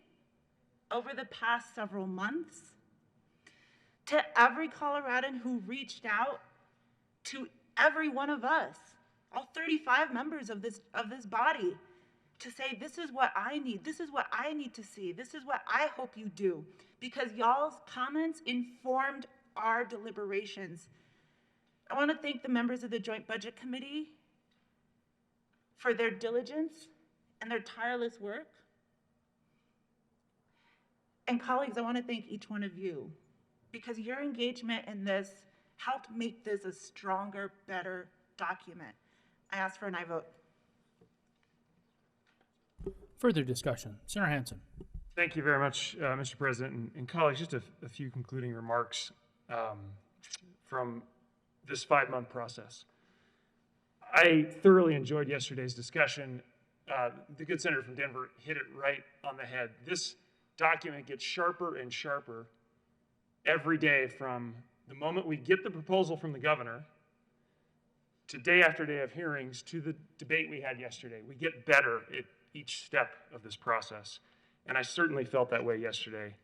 over the past several months, to every Coloradan who reached out to every one of us, all 35 members of this body, to say, this is what I need, this is what I need to see, this is what I hope you do, because y'all's comments informed our deliberations. I want to thank the members of the Joint Budget Committee for their diligence and their tireless work. And colleagues, I want to thank each one of you because your engagement in this helped make this a stronger, better document. I ask for an aye vote. Further discussion. Senator Hansen. Thank you very much, Mr. President. And colleagues, just a few concluding remarks from this 5-month process. I thoroughly enjoyed yesterday's discussion. The good senator from Denver hit it right on the head. This document gets sharper and sharper every day from the moment we get the proposal from the governor to day after day of hearings to the debate we had yesterday. We get better at each step of this process. And I certainly felt that way yesterday.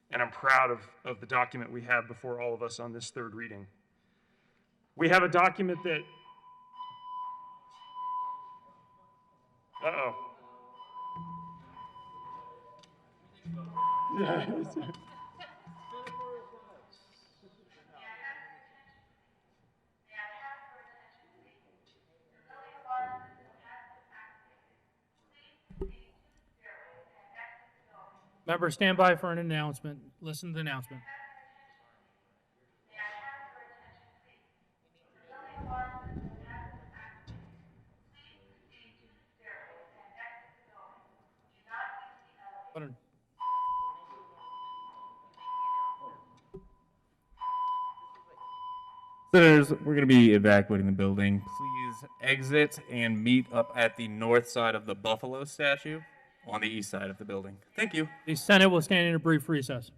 And I'm proud of the document we have before all of us on this 3rd reading. We have a document that, Members, stand by for an announcement. Listen to the announcement. Senators, we're going to be evacuating the building. Please exit and meet up at the north side of the Buffalo statue on the east side of the building. Thank you. The Senate will stand in a brief recess.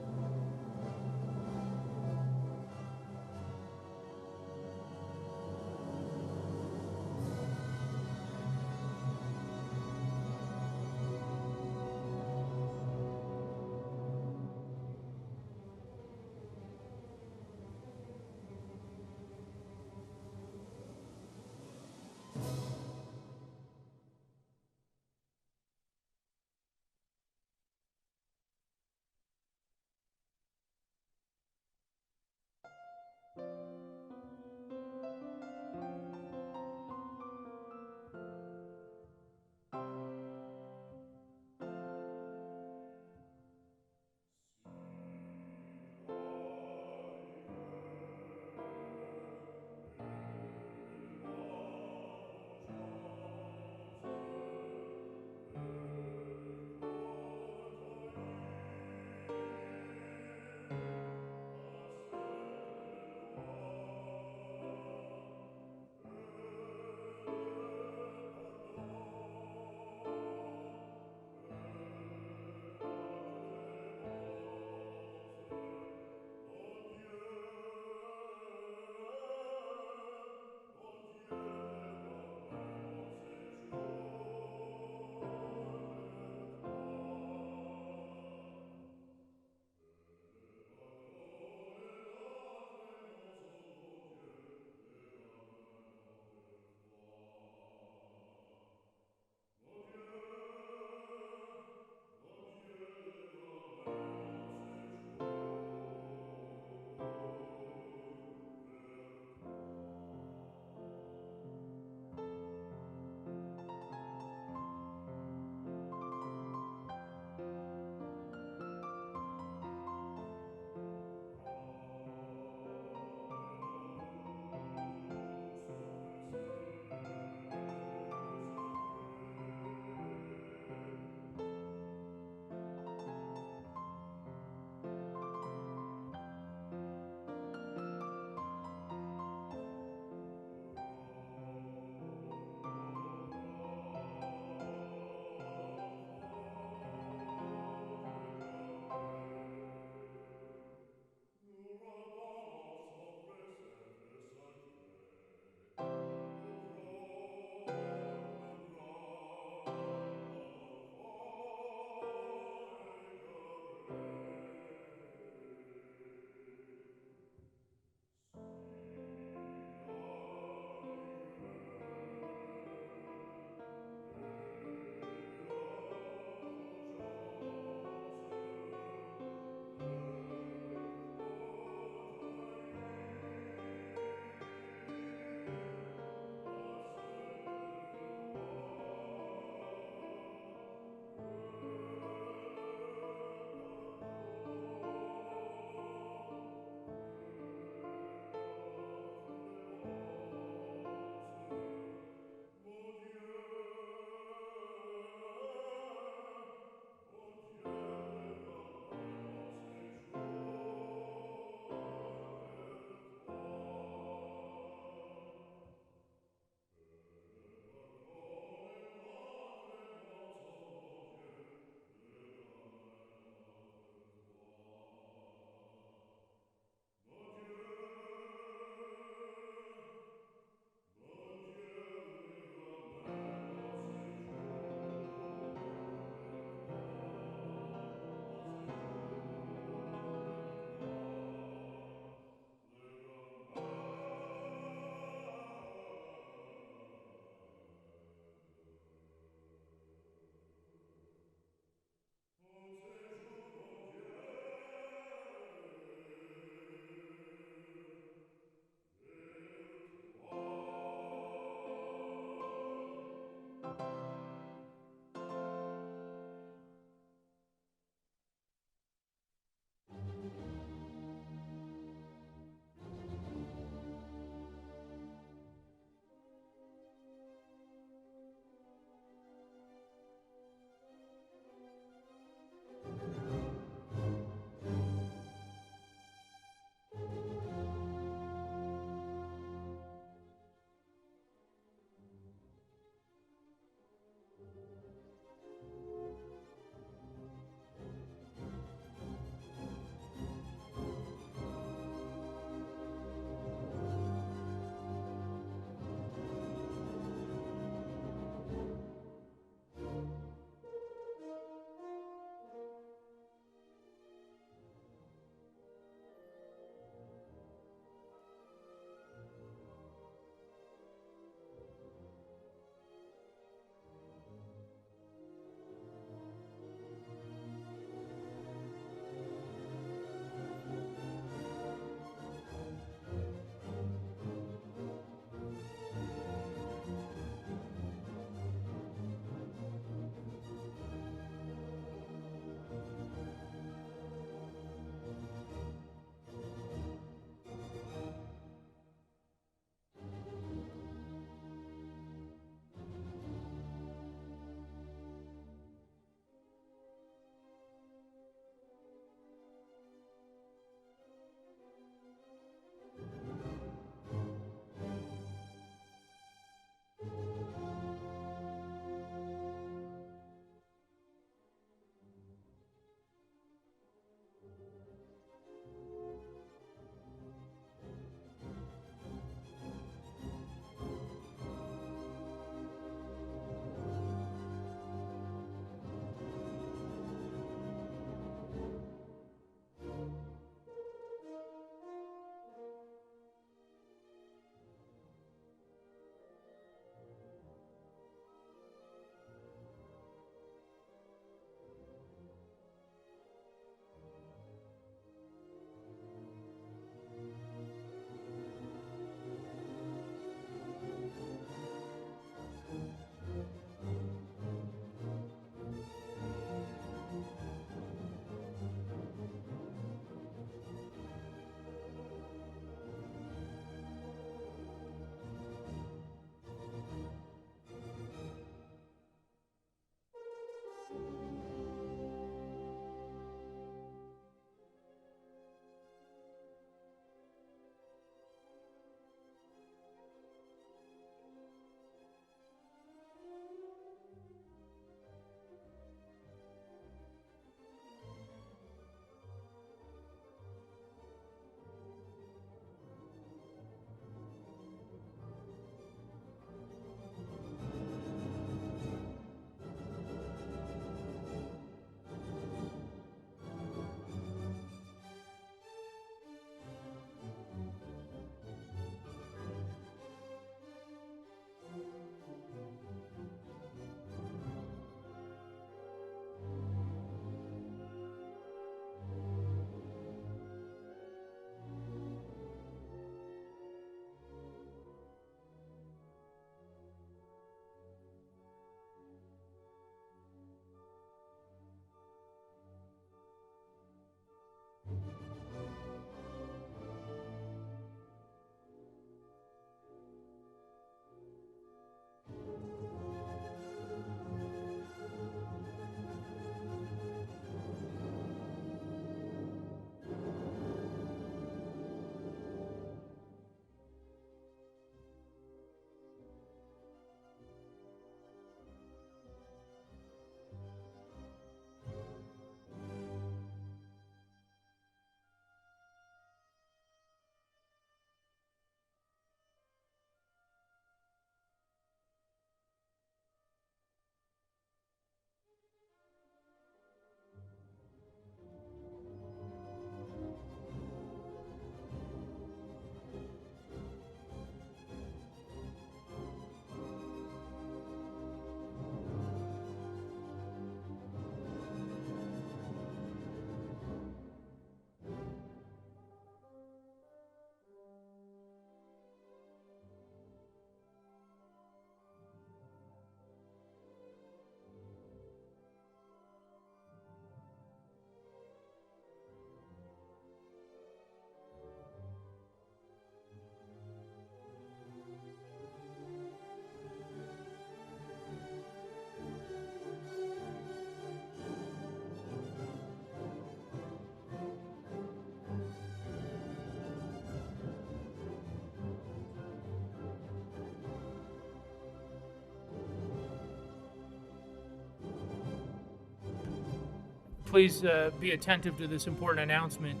please be attentive to this important announcement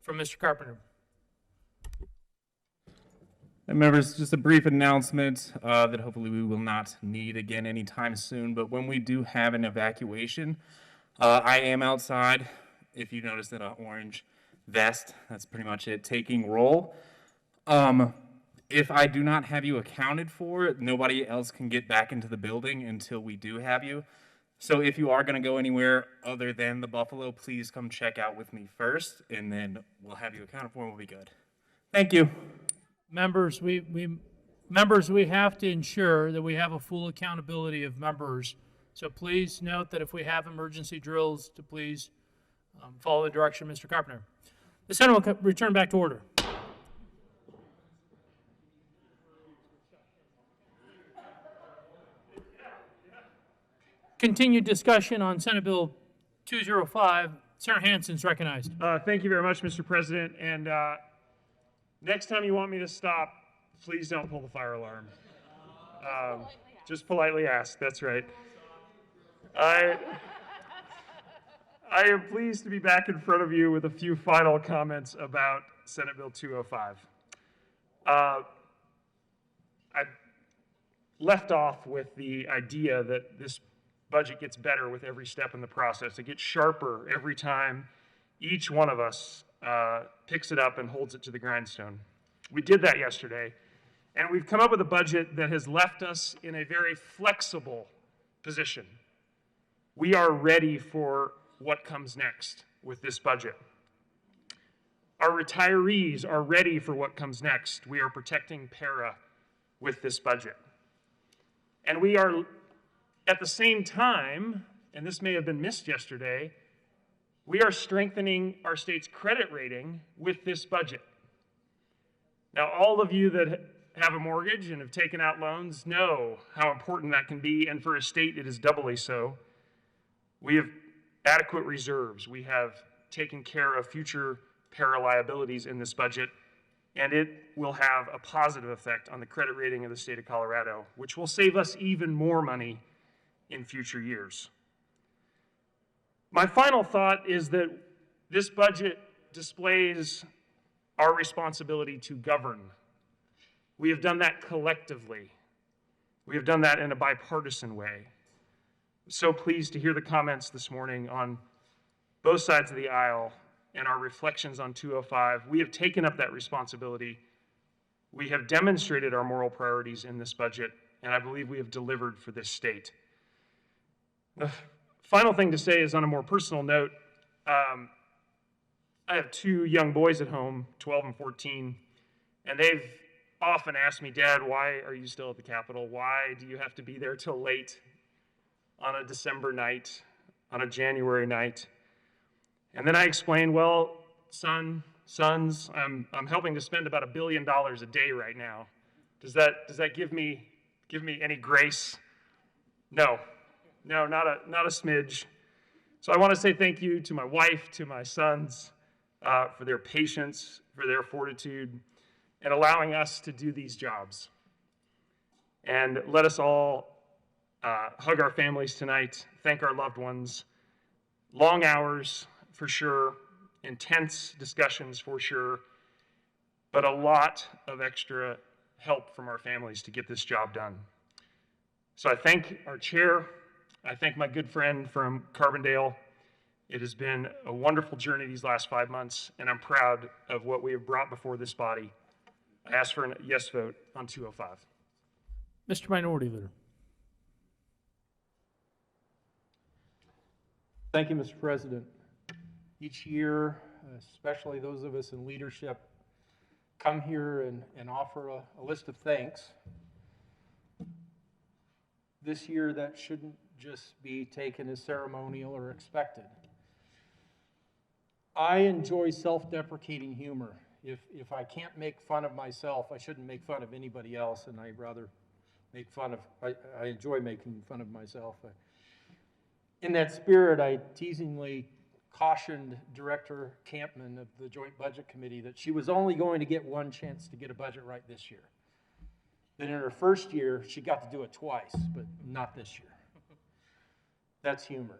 from Mr. Carpenter. And members, just a brief announcement that hopefully we will not need again anytime soon, but when we do have an evacuation, I am outside. If you notice that orange vest, that's pretty much it, taking roll. If I do not have you accounted for, nobody else can get back into the building until we do have you. So if you are going to go anywhere other than the Buffalo, please come check out with me first, and then we'll have you accounted for and we'll be good. Thank you. Members, we have to ensure that we have a full accountability of members. So please note that if we have emergency drills, to please follow the direction of Mr. Carpenter. The Senate will return back to order. Continued discussion on Senate Bill 205. Senator Hansen's recognized. Thank you very much, Mr. President. And next time you want me to stop, please don't pull the fire alarm. Just politely ask. That's right. I am pleased to be back in front of you with a few final comments about Senate Bill 205. I left off with the idea that this budget gets better with every step in the process. It gets sharper every time each one of us picks it up and holds it to the grindstone. We did that yesterday, and we've come up with a budget that has left us in a very flexible position. We are ready for what comes next with this budget. Our retirees are ready for what comes next. We are protecting para with this budget. And we are, at the same time, and this may have been missed yesterday, we are strengthening our state's credit rating with this budget. Now, all of you that have a mortgage and have taken out loans know how important that can be, and for a state it is doubly so. We have adequate reserves. We have taken care of future para liabilities in this budget, and it will have a positive effect on the credit rating of the state of Colorado, which will save us even more money in future years. My final thought is that this budget displays our responsibility to govern. We have done that collectively. We have done that in a bipartisan way. So pleased to hear the comments this morning on both sides of the aisle and our reflections on 205. We have taken up that responsibility. We have demonstrated our moral priorities in this budget, and I believe we have delivered for this state. The final thing to say is on a more personal note. I have two young boys at home, 12 and 14, and they've often asked me, Dad, why are you still at the Capitol? Why do you have to be there till late on a December night, on a January night? And then I explained, well, sons, I'm helping to spend about $1 billion a day right now. Does that give me any grace? No, not a smidge. So I want to say thank you to my wife, to my sons, for their patience, for their fortitude, and allowing us to do these jobs. And let us all hug our families tonight, thank our loved ones. Long hours, for sure, intense discussions, for sure, but a lot of extra help from our families to get this job done. So I thank our chair. I thank my good friend from Carbondale. It has been a wonderful journey these last 5 months, and I'm proud of what we have brought before this body. I ask for a yes vote on 205. Mr. Minority Leader. Thank you, Mr. President. Each year, especially those of us in leadership, come here and offer a list of thanks. This year, that shouldn't just be taken as ceremonial or expected. I enjoy self-deprecating humor. If I can't make fun of myself, I shouldn't make fun of anybody else, and I'd rather make fun of, I enjoy making fun of myself. In that spirit, I teasingly cautioned Director Campman of the Joint Budget Committee that she was only going to get one chance to get a budget right this year. Then in her first year, she got to do it twice, but not this year. That's humor.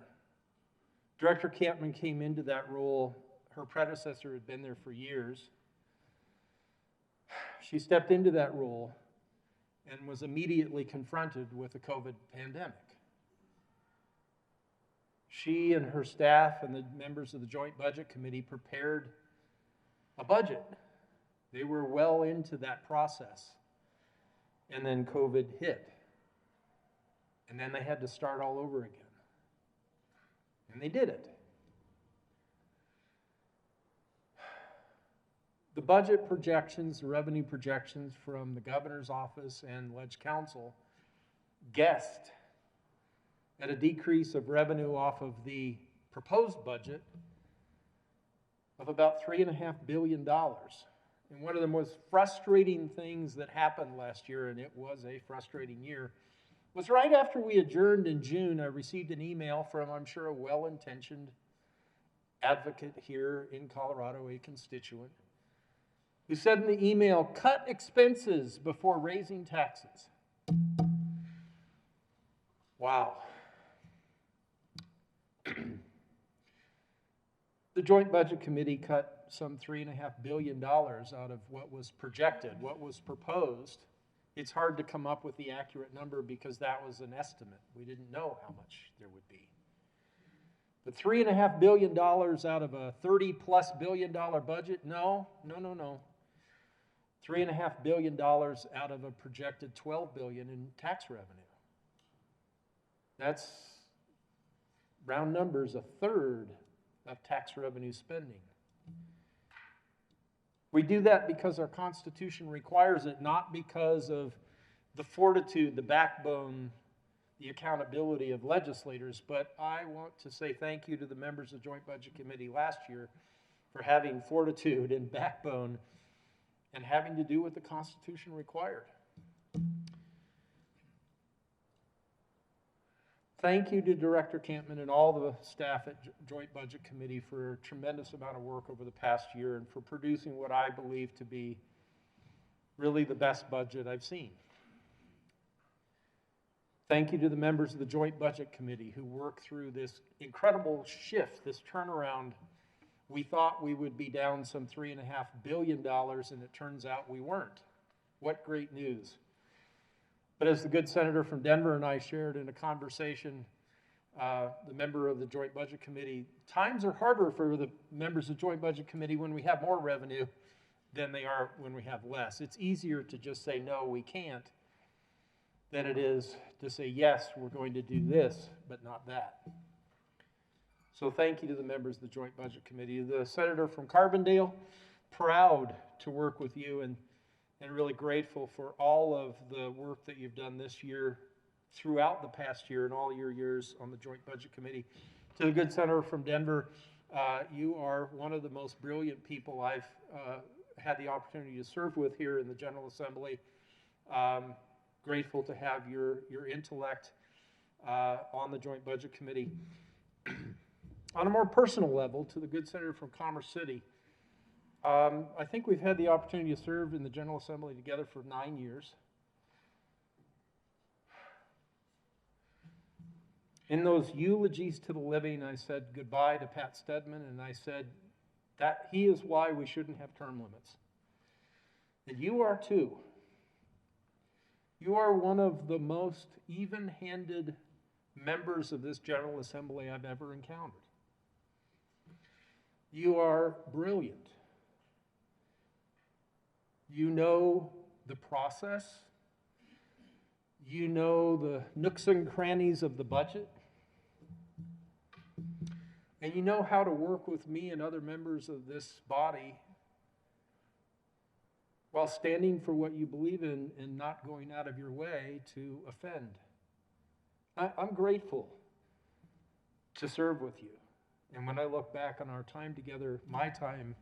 Director Campman came into that role. Her predecessor had been there for years. She stepped into that role and was immediately confronted with the COVID pandemic. She and her staff and the members of the Joint Budget Committee prepared a budget. They were well into that process. And then COVID hit. And then they had to start all over again. And they did it. The budget projections, the revenue projections from the governor's office and Ledge Council guessed at a decrease of revenue off of the proposed budget of about $3.5 billion. And one of the most frustrating things that happened last year, and it was a frustrating year, was right after we adjourned in June, I received an email from, I'm sure, a well-intentioned advocate here in Colorado, a constituent, who said in the email, cut expenses before raising taxes. Wow. The Joint Budget Committee cut some $3.5 billion out of what was projected, what was proposed. It's hard to come up with the accurate number because that was an estimate. We didn't know how much there would be. But $3.5 billion out of a $30+ billion budget? No. $3.5 billion out of a projected $12 billion in tax revenue. That's, round numbers, a third of tax revenue spending. We do that because our Constitution requires it, not because of the fortitude, the backbone, the accountability of legislators. But I want to say thank you to the members of the Joint Budget Committee last year for having fortitude and backbone and having to do what the Constitution required. Thank you to Director Campman and all the staff at Joint Budget Committee for a tremendous amount of work over the past year and for producing what I believe to be really the best budget I've seen. Thank you to the members of the Joint Budget Committee who worked through this incredible shift, this turnaround. We thought we would be down some $3.5 billion, and it turns out we weren't. What great news. But as the good senator from Denver and I shared in a conversation, the member of the Joint Budget Committee, times are harder for the members of the Joint Budget Committee when we have more revenue than they are when we have less. It's easier to just say, no, we can't, than it is to say, yes, we're going to do this, but not that. So thank you to the members of the Joint Budget Committee. The senator from Carbondale, proud to work with you and really grateful for all of the work that you've done this year, throughout the past year and all your years on the Joint Budget Committee. To the good senator from Denver, you are one of the most brilliant people I've had the opportunity to serve with here in the General Assembly. Grateful to have your intellect on the Joint Budget Committee. On a more personal level, to the good senator from Commerce City, I think we've had the opportunity to serve in the General Assembly together for 9 years. In those eulogies to the living, I said goodbye to Pat Stedman, and I said that he is why we shouldn't have term limits. And you are too. You are one of the most even-handed members of this General Assembly I've ever encountered. You are brilliant. You know the process. You know the nooks and crannies of the budget. And you know how to work with me and other members of this body while standing for what you believe in and not going out of your way to offend. I'm grateful to serve with you. And when I look back on our time together, my time,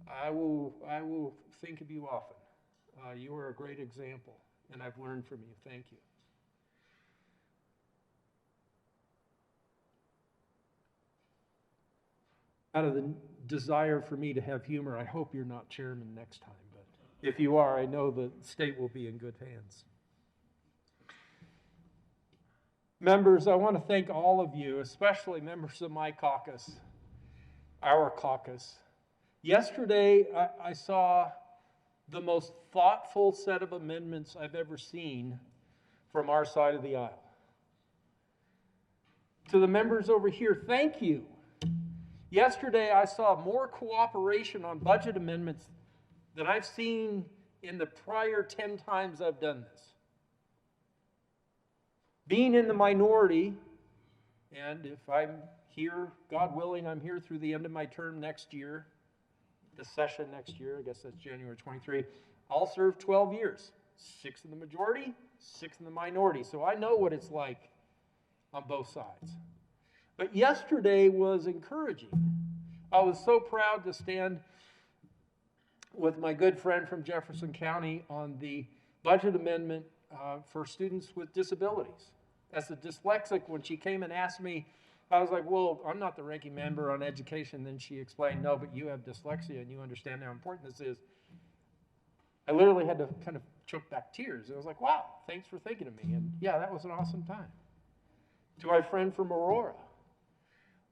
I will think of you often. You are a great example, and I've learned from you. Thank you. Out of the desire for me to have humor, I hope you're not chairman next time, but if you are, I know the state will be in good hands. Members, I want to thank all of you, especially members of my caucus, our caucus. Yesterday, I saw the most thoughtful set of amendments I've ever seen from our side of the aisle. To the members over here, thank you. Yesterday, I saw more cooperation on budget amendments than I've seen in the prior 10 times I've done this. Being in the minority, and if I'm here, God willing, I'm here through the end of my term next year, the session next year, I guess that's January 23, I'll serve 12 years. 6 in the majority, 6 in the minority. So I know what it's like on both sides. But yesterday was encouraging. I was so proud to stand with my good friend from Jefferson County on the budget amendment for students with disabilities. As a dyslexic, when she came and asked me, I was like, well, I'm not the ranking member on education. Then she explained, no, but you have dyslexia and you understand how important this is. I literally had to kind of choke back tears. I was like, wow, thanks for thinking of me. And yeah, that was an awesome time. To my friend from Aurora,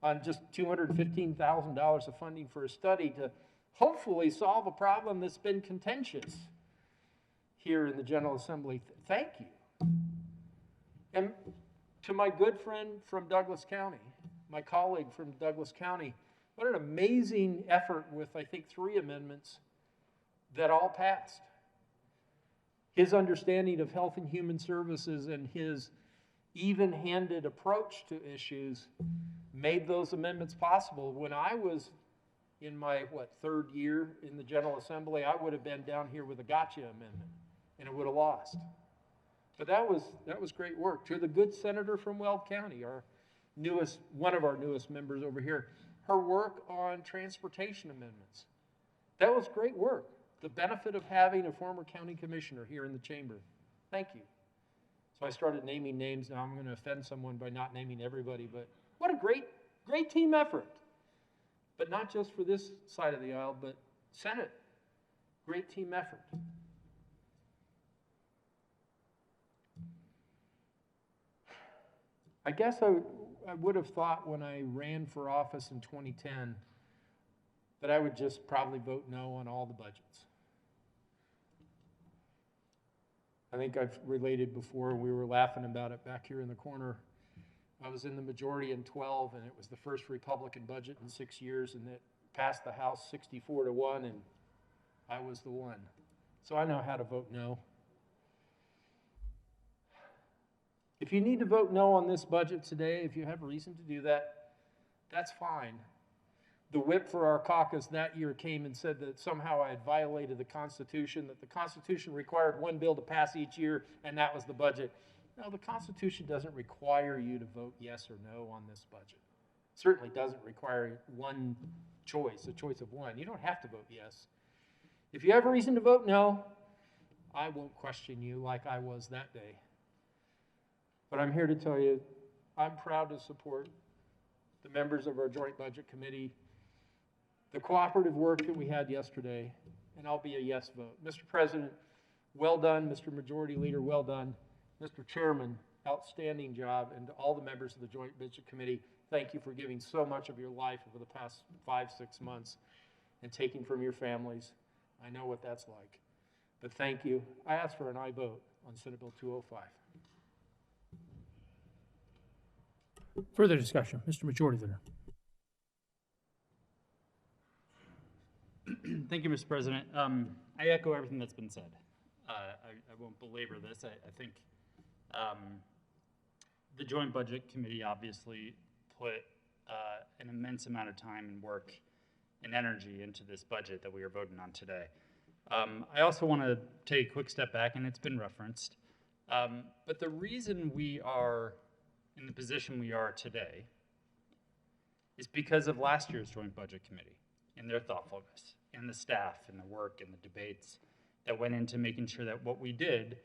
on just $215,000 of funding for a study to hopefully solve a problem that's been contentious here in the General Assembly. Thank you. And to my good friend from Douglas County, my colleague from Douglas County, what an amazing effort with, I think, 3 amendments that all passed. His understanding of health and human services and his even-handed approach to issues made those amendments possible. When I was in my, 3rd year in the General Assembly, I would have been down here with a gotcha amendment, and it would have lost. But that was great work. To the good senator from Weld County, one of our newest members over here, her work on transportation amendments. That was great work. The benefit of having a former county commissioner here in the chamber. Thank you. So I started naming names. Now I'm going to offend someone by not naming everybody, but what a great team effort. But not just for this side of the aisle, but Senate. Great team effort. I guess I would have thought when I ran for office in 2010 that I would just probably vote no on all the budgets. I think I've related before, we were laughing about it back here in the corner. I was in the majority in 12, and it was the first Republican budget in 6 years, and it passed the House 64-1, and I was the one. So I know how to vote no. If you need to vote no on this budget today, if you have a reason to do that, that's fine. The whip for our caucus that year came and said that somehow I had violated the Constitution, that the Constitution required 1 bill to pass each year, and that was the budget. No, the Constitution doesn't require you to vote yes or no on this budget. It certainly doesn't require one choice, a choice of one. You don't have to vote yes. If you have a reason to vote no, I won't question you like I was that day. But I'm here to tell you, I'm proud to support the members of our Joint Budget Committee, the cooperative work that we had yesterday, and I'll be a yes vote. Mr. President, well done. Mr. Majority Leader, well done. Mr. Chairman, outstanding job. And to all the members of the Joint Budget Committee, thank you for giving so much of your life over the past 5-6 months and taking from your families. I know what that's like. But thank you. I ask for an aye vote on Senate Bill 205. Further discussion, Mr. Majority Leader. Thank you, Mr. President. I echo everything that's been said. I won't belabor this. I think the Joint Budget Committee obviously put an immense amount of time and work and energy into this budget that we are voting on today. I also want to take a quick step back, and it's been referenced, but the reason we are in the position we are today is because of last year's Joint Budget Committee and their thoughtfulness, and the staff and the work and the debates that went into making sure that what we did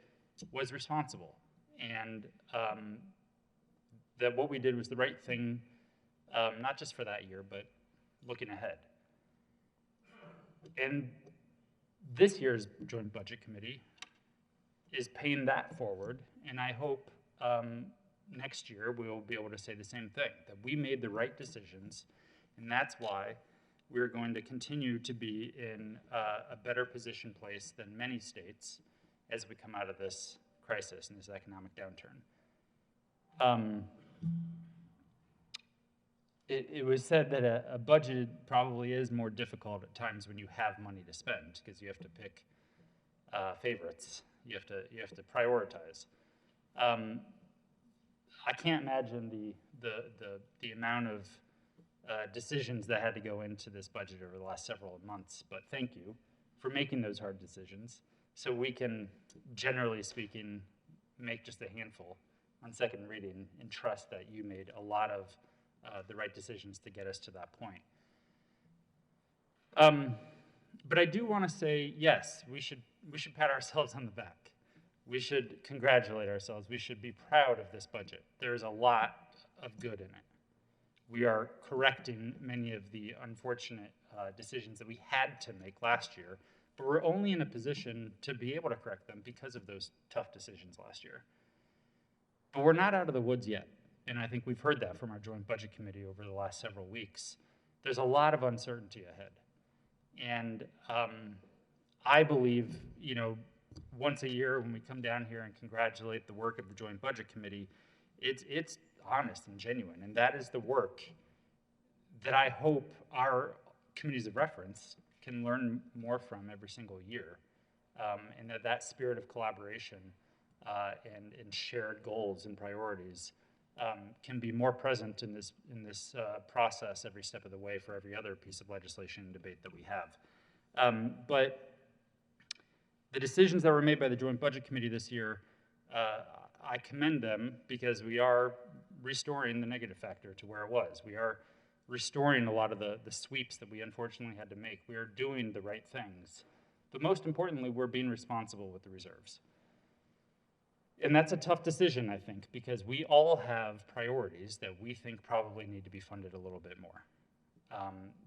was responsible, and that what we did was the right thing, not just for that year, but looking ahead. And this year's Joint Budget Committee is paying that forward, and I hope next year, we will be able to say the same thing, that we made the right decisions, and that's why we're going to continue to be in a better position place than many states as we come out of this crisis and this economic downturn. It was said that a budget probably is more difficult at times when you have money to spend, because you have to pick favorites. You have to prioritize. I can't imagine the amount of decisions that had to go into this budget over the last several months, but thank you for making those hard decisions so we can, generally speaking, make just a handful on second reading and trust that you made a lot of the right decisions to get us to that point. But I do want to say, yes, we should pat ourselves on the back. We should congratulate ourselves. We should be proud of this budget. There's a lot of good in it. We are correcting many of the unfortunate decisions that we had to make last year, but we're only in a position to be able to correct them because of those tough decisions last year. But we're not out of the woods yet, and I think we've heard that from our Joint Budget Committee over the last several weeks. There's a lot of uncertainty ahead, and I believe, once a year when we come down here and congratulate the work of the Joint Budget Committee, it's honest and genuine, and that is the work that I hope our committees of reference can learn more from every single year, and that spirit of collaboration and shared goals and priorities can be more present in this process every step of the way for every other piece of legislation and debate that we have. But the decisions that were made by the Joint Budget Committee this year, I commend them because we are restoring the negative factor to where it was. We are restoring a lot of the sweeps that we unfortunately had to make. We are doing the right things. But most importantly, we're being responsible with the reserves. And that's a tough decision, I think, because we all have priorities that we think probably need to be funded a little bit more.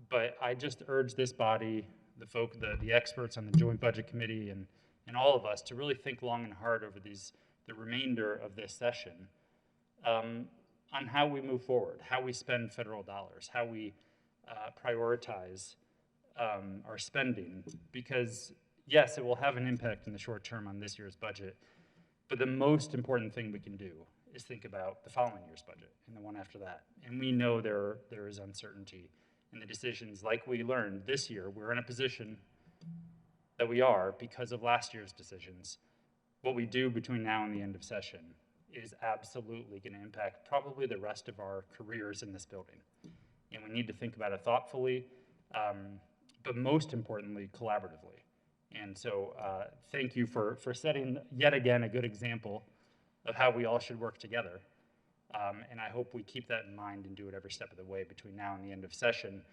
But I just urge this body, the experts on the Joint Budget Committee, and all of us to really think long and hard over the remainder of this session on how we move forward, how we spend federal dollars, how we prioritize our spending. Because yes, it will have an impact in the short term on this year's budget, but the most important thing we can do is think about the following year's budget and the one after that. And we know there is uncertainty in the decisions. Like we learned this year, we're in a position that we are because of last year's decisions. What we do between now and the end of session is absolutely going to impact probably the rest of our careers in this building. And we need to think about it thoughtfully, but most importantly, collaboratively. And so thank you for setting, yet again, a good example of how we all should work together. And I hope we keep that in mind and do it every step of the way between now and the end of session,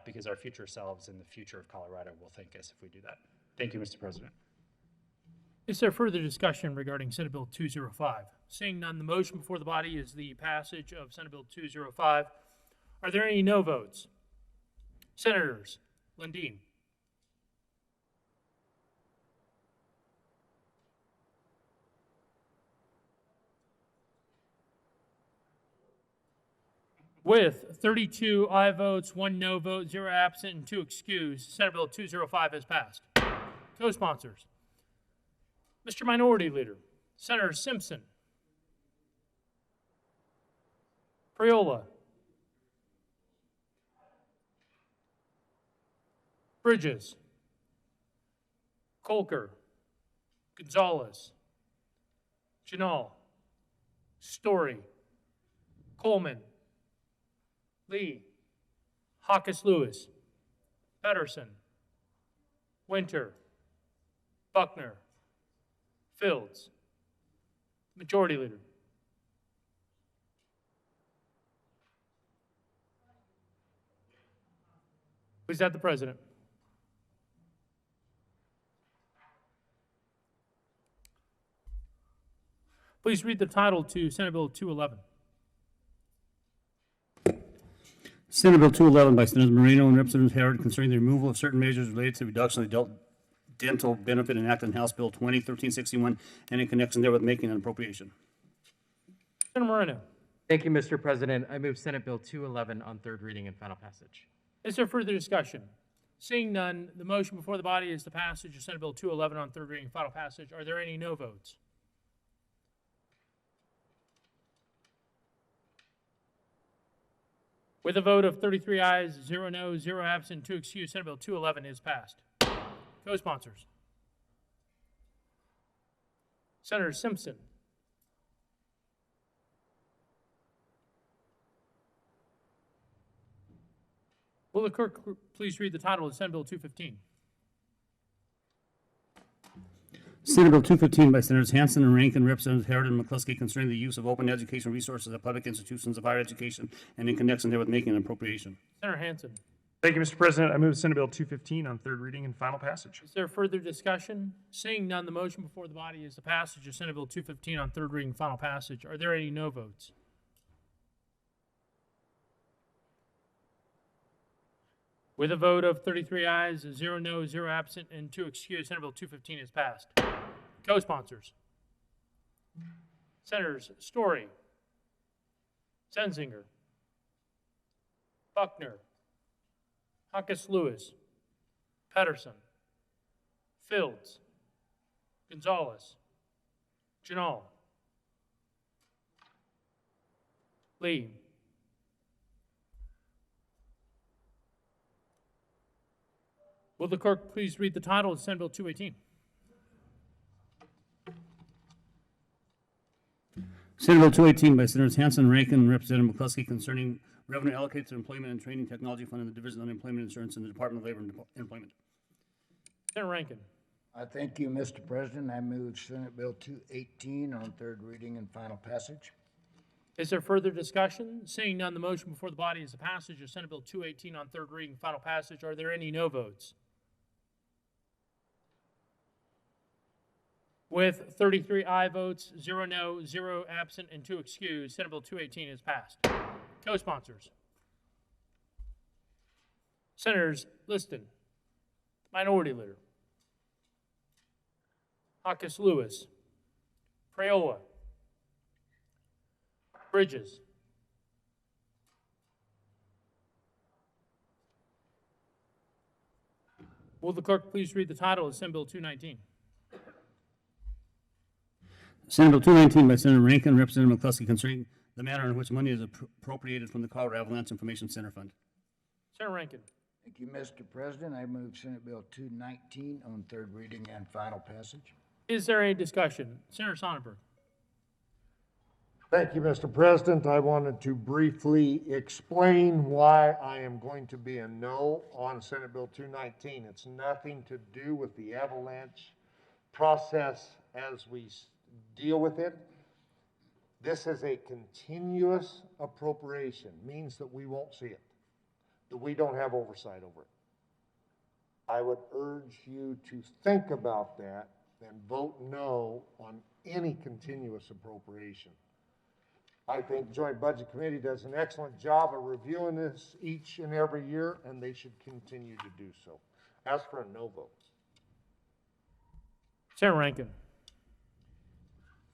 because our future selves and the future of Colorado will thank us if we do that. Thank you, Mr. President. Is there further discussion regarding Senate Bill 205? Seeing none, the motion before the body is the passage of Senate Bill 205. Are there any no votes? Senators Lundin, with 32 aye votes, 1 no vote, 0 absent, and 2 excused, Senate Bill 205 has passed. Co-sponsors. Mr. Minority Leader, Senator Simpson, Priola, Bridges, Colker, Gonzalez, Janal, Story, Coleman, Lee, Hawkes Lewis, Pedersen, Winter, Buckner, Fields. Majority Leader. Please have the President. Please read the title to Senate Bill 211. Senate Bill 211 by Senators Moreno and Representative Herod concerning the removal of certain measures related to reduction of adult dental benefit enacted in House Bill 2013-61 and in connection therewith making an appropriation. Senator Moreno. Thank you, Mr. President. I move Senate Bill 211 on third reading and final passage. Is there further discussion? Seeing none, the motion before the body is the passage of Senate Bill 211 on third reading and final passage. Are there any no votes? With a vote of 33 ayes, 0 noes, 0 absent, 2 excused, Senate Bill 211 is passed. Co-sponsors. Senator Simpson. Will the clerk please read the title of Senate Bill 215? Senate Bill 215 by Senators Hansen and Rankin, Representatives Harrod and McCluskey, concerning the use of open educational resources at public institutions of higher education and in connection therewith making an appropriation. Senator Hansen. Thank you, Mr. President. I move Senate Bill 215 on third reading and final passage. Is there further discussion? Seeing none, the motion before the body is the passage of Senate Bill 215 on third reading and final passage. Are there any no votes? With a vote of 33 ayes, 0 noes, 0 absent, and 2 excused, Senate Bill 215 is passed. Co-sponsors. Senators Story, Senzinger, Buckner, Huckes Lewis, Pedersen, Fields, Gonzalez, Janal, Lee. Will the clerk please read the title of Senate Bill 218? Senate Bill 218 by Senators Hansen and Rankin and Representative McCluskey, concerning revenue allocated to Employment and Training Technology Fund in the Division of Unemployment Insurance in the Department of Labor and Employment. Senator Rankin. I thank you, Mr. President. I move Senate Bill 218 on third reading and final passage. Is there further discussion? Seeing none, the motion before the body is the passage of Senate Bill 218 on third reading and final passage. Are there any no votes? With 33 aye votes, 0 no, 0 absent, and 2 excused, Senate Bill 218 is passed. Co-sponsors. Senators Liston, Minority Leader, Huckes Lewis, Crayola, Bridges, will the clerk please read the title of Senate Bill 219? Senate Bill 219 by Senator Rankin, Representative McCluskey, concerning the manner in which money is appropriated from the Colorado Avalanche Information Center Fund. Senator Rankin. Thank you, Mr. President. I move Senate Bill 219 on third reading and final passage. Is there any discussion? Senator Sonnenberg. Thank you, Mr. President. I wanted to briefly explain why I am going to be a no on Senate Bill 219. It's nothing to do with the avalanche process as we deal with it. This is a continuous appropriation, means that we won't see it, that we don't have oversight over it. I would urge you to think about that and vote no on any continuous appropriation. I think Joint Budget Committee does an excellent job of reviewing this each and every year, and they should continue to do so. Ask for a no vote. Senator Rankin.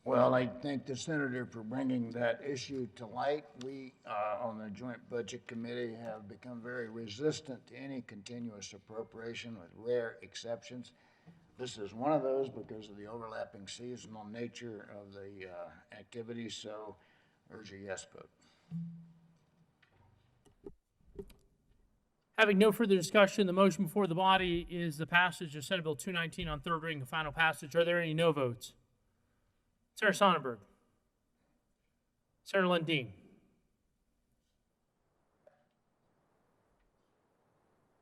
Well, I thank the senator for bringing that issue to light. We, on the Joint Budget Committee, have become very resistant to any continuous appropriation with rare exceptions. This is one of those because of the overlapping seasonal nature of the activities, so urge a yes vote. Having no further discussion, the motion before the body is the passage of Senate Bill 219 on third reading and final passage. Are there any no votes? Senator Sonnenberg. Senator Lundeen.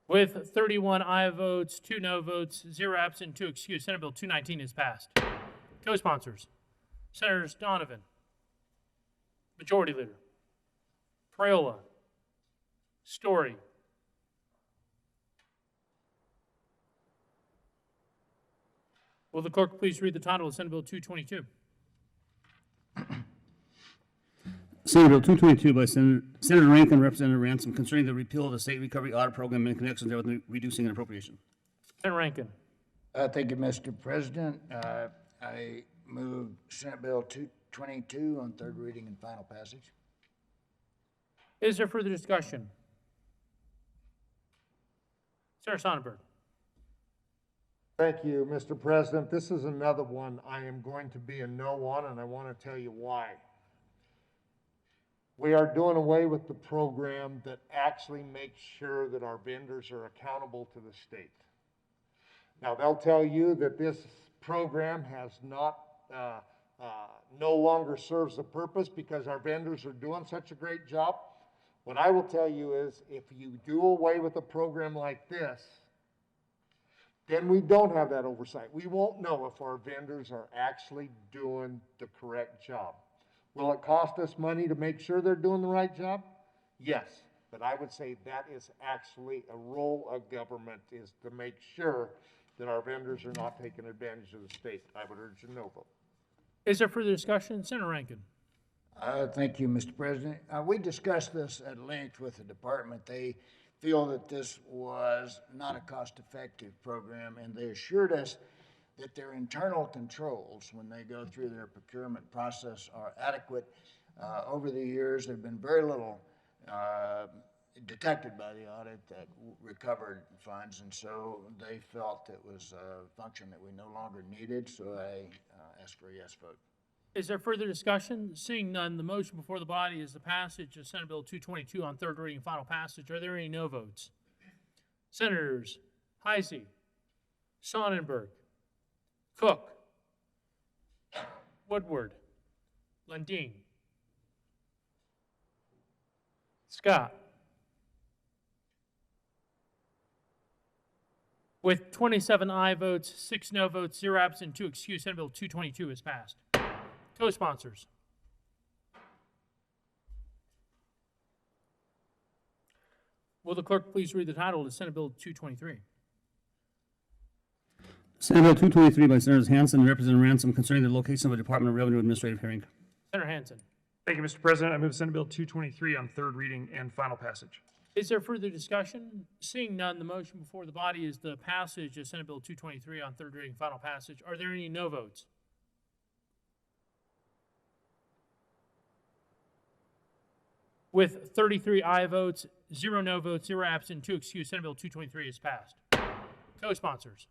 With 31 aye votes, 2 no votes, 0 absent, 2 excused, Senate Bill 219 is passed. Co-sponsors. Senators Donovan, Majority Leader, Crayola, Story, will the clerk please read the title of Senate Bill 222? Senate Bill 222 by Senator Rankin, Representative Ransom, concerning the repeal of the state recovery audit program in connection therewith reducing an appropriation. Senator Rankin. Thank you, Mr. President. I move Senate Bill 222 on third reading and final passage. Is there further discussion? Senator Sonnenberg. Thank you, Mr. President. This is another one I am going to be a no on, and I want to tell you why. We are doing away with the program that actually makes sure that our vendors are accountable to the state. Now, they'll tell you that this program has not, no longer serves the purpose because our vendors are doing such a great job. What I will tell you is if you do away with a program like this, then we don't have that oversight. We won't know if our vendors are actually doing the correct job. Will it cost us money to make sure they're doing the right job? Yes, but I would say that is actually a role of government, is to make sure that our vendors are not taking advantage of the state. I would urge a no vote. Is there further discussion? Senator Rankin. Thank you, Mr. President. We discussed this at length with the department. They feel that this was not a cost-effective program, and they assured us that their internal controls, when they go through their procurement process, are adequate. Over the years, there have been very little detected by the audit that recovered funds, and so they felt it was a function that we no longer needed, so I ask for a yes vote. Is there further discussion? Seeing none, the motion before the body is the passage of Senate Bill 222 on third reading and final passage. Are there any no votes? Senators Heisey, Sonnenberg, Cook, Woodward, Lundin, Scott. With 27 aye votes, 6 no votes, 0 absent, 2 excused, Senate Bill 222 is passed. Co-sponsors. Will the clerk please read the title to Senate Bill 223? Senate Bill 223 by Senators Hansen and Representative Ransom concerning the location of a Department of Revenue administrative hearing. Senator Hansen. Thank you, Mr. President. I move Senate Bill 223 on third reading and final passage. Is there further discussion? Seeing none, the motion before the body is the passage of Senate Bill 223 on third reading and final passage. Are there any no votes? With 33 aye votes, 0 no votes, 0 absent, 2 excused, Senate Bill 223 is passed. Co-sponsors.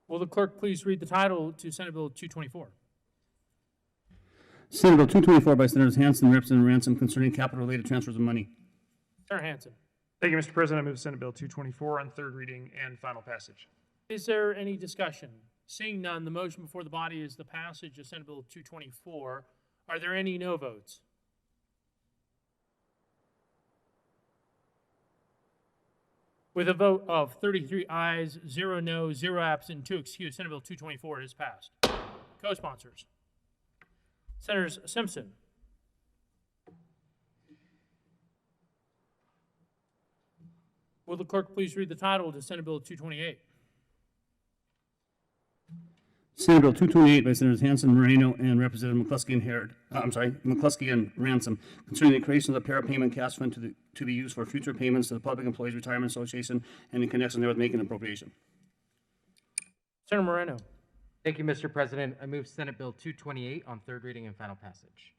Will the clerk please read the title to Senate Bill 224? Senate Bill 224 by Senators Hansen and Representative Ransom concerning capital-related transfers of money. Senator Hansen. Thank you, Mr. President. I move Senate Bill 224 on third reading and final passage. Is there any discussion? Seeing none, the motion before the body is the passage of Senate Bill 224. Are there any no votes? With a vote of 33 ayes, 0 no, 0 absent, 2 excused, Senate Bill 224 is passed. Co-sponsors. Senators Simpson, will the clerk please read the title to Senate Bill 228? Senate Bill 228 by Senators Hansen, Moreno, and Representative McCluskey and Ransom concerning the creation of the parapayment cash fund to be used for future payments to the Public Employees Retirement Association and in connection therewith making an appropriation. Senator Moreno. Thank you, Mr. President. I move Senate Bill 228 on third reading and final passage.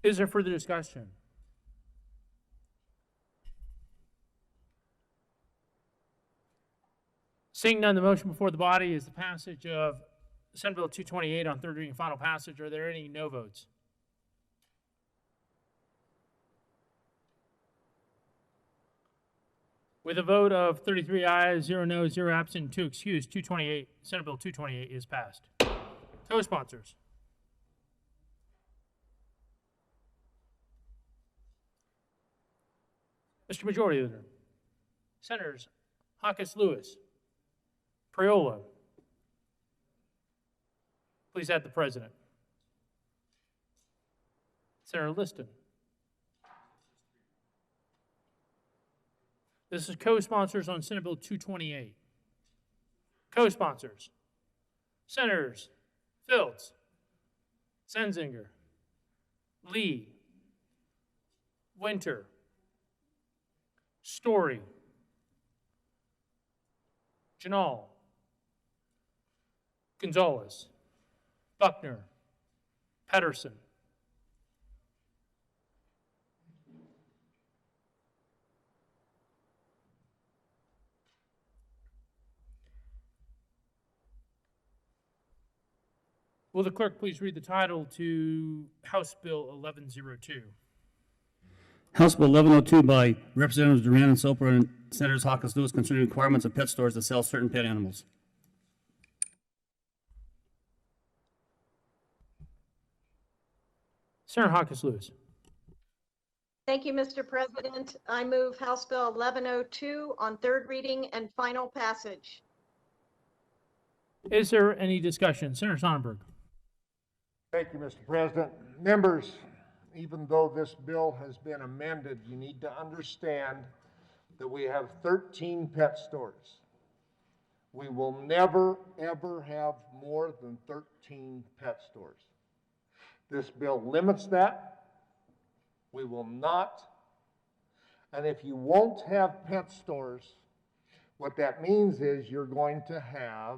Is there further discussion? Seeing none, the motion before the body is the passage of Senate Bill 228 on third reading and final passage. Are there any no votes? With a vote of 33 ayes, 0 no, 0 absent, 2 excused, Senate Bill 228 is passed. Co-sponsors. Mr. Majority Leader, Senators Hawkins Lewis, Priola, please add the President. Senator Liston. This is co-sponsors on Senate Bill 228. Co-sponsors. Senators Fields, Senzinger, Lee, Winter, Story, Janal, Gonzalez, Buckner, Pedersen. Will the clerk please read the title to House Bill 1102? House Bill 1102 by Representatives Duran and Soper and Senators Hawkins Lewis concerning requirements of pet stores to sell certain pet animals. Senator Hawkins Lewis. Thank you, Mr. President. I move House Bill 1102 on third reading and final passage. Is there any discussion? Senator Sonnenberg. Thank you, Mr. President. Members, even though this bill has been amended, you need to understand that we have 13 pet stores. We will never, ever have more than 13 pet stores. This bill limits that. We will not. And if you won't have pet stores, what that means is you're going to have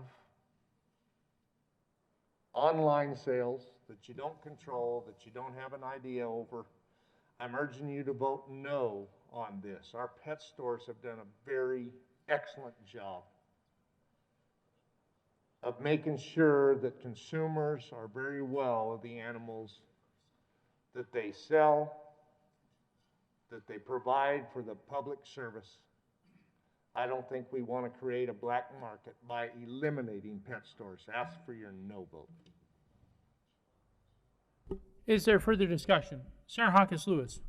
online sales that you don't control, that you don't have an idea over. I'm urging you to vote no on this. Our pet stores have done a very excellent job of making sure that consumers are very well of the animals that they sell, that they provide for the public service. I don't think we want to create a black market by eliminating pet stores. Ask for your no vote. Is there further discussion? Senator Hawkins Lewis.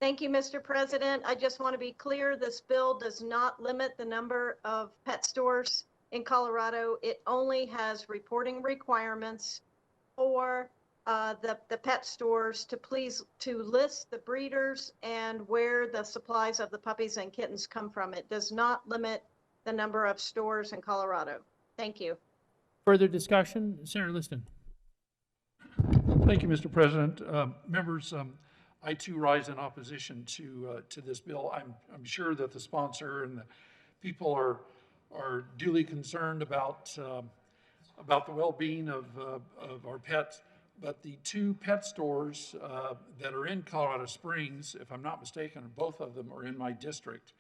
Thank you, Mr. President. I just want to be clear, this bill does not limit the number of pet stores in Colorado. It only has reporting requirements for the pet stores to list the breeders and where the supplies of the puppies and kittens come from. It does not limit the number of stores in Colorado. Thank you. Further discussion? Senator Liston. Thank you, Mr. President. Members, I too rise in opposition to this bill. I'm sure that the sponsor and the people are duly concerned about the well-being of our pets. But the two pet stores that are in Colorado Springs, if I'm not mistaken, both of them are in my district.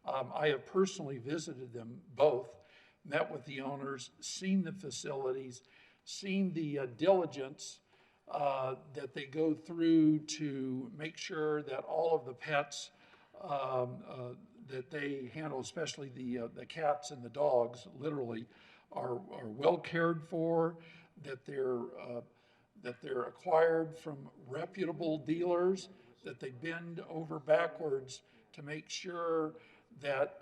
I have personally visited them both, met with the owners, seen the facilities, seen the diligence that they go through to make sure that all of the pets that they handle, especially the cats and the dogs, literally, are well cared for, that they're acquired from reputable dealers, that they bend over backwards to make sure that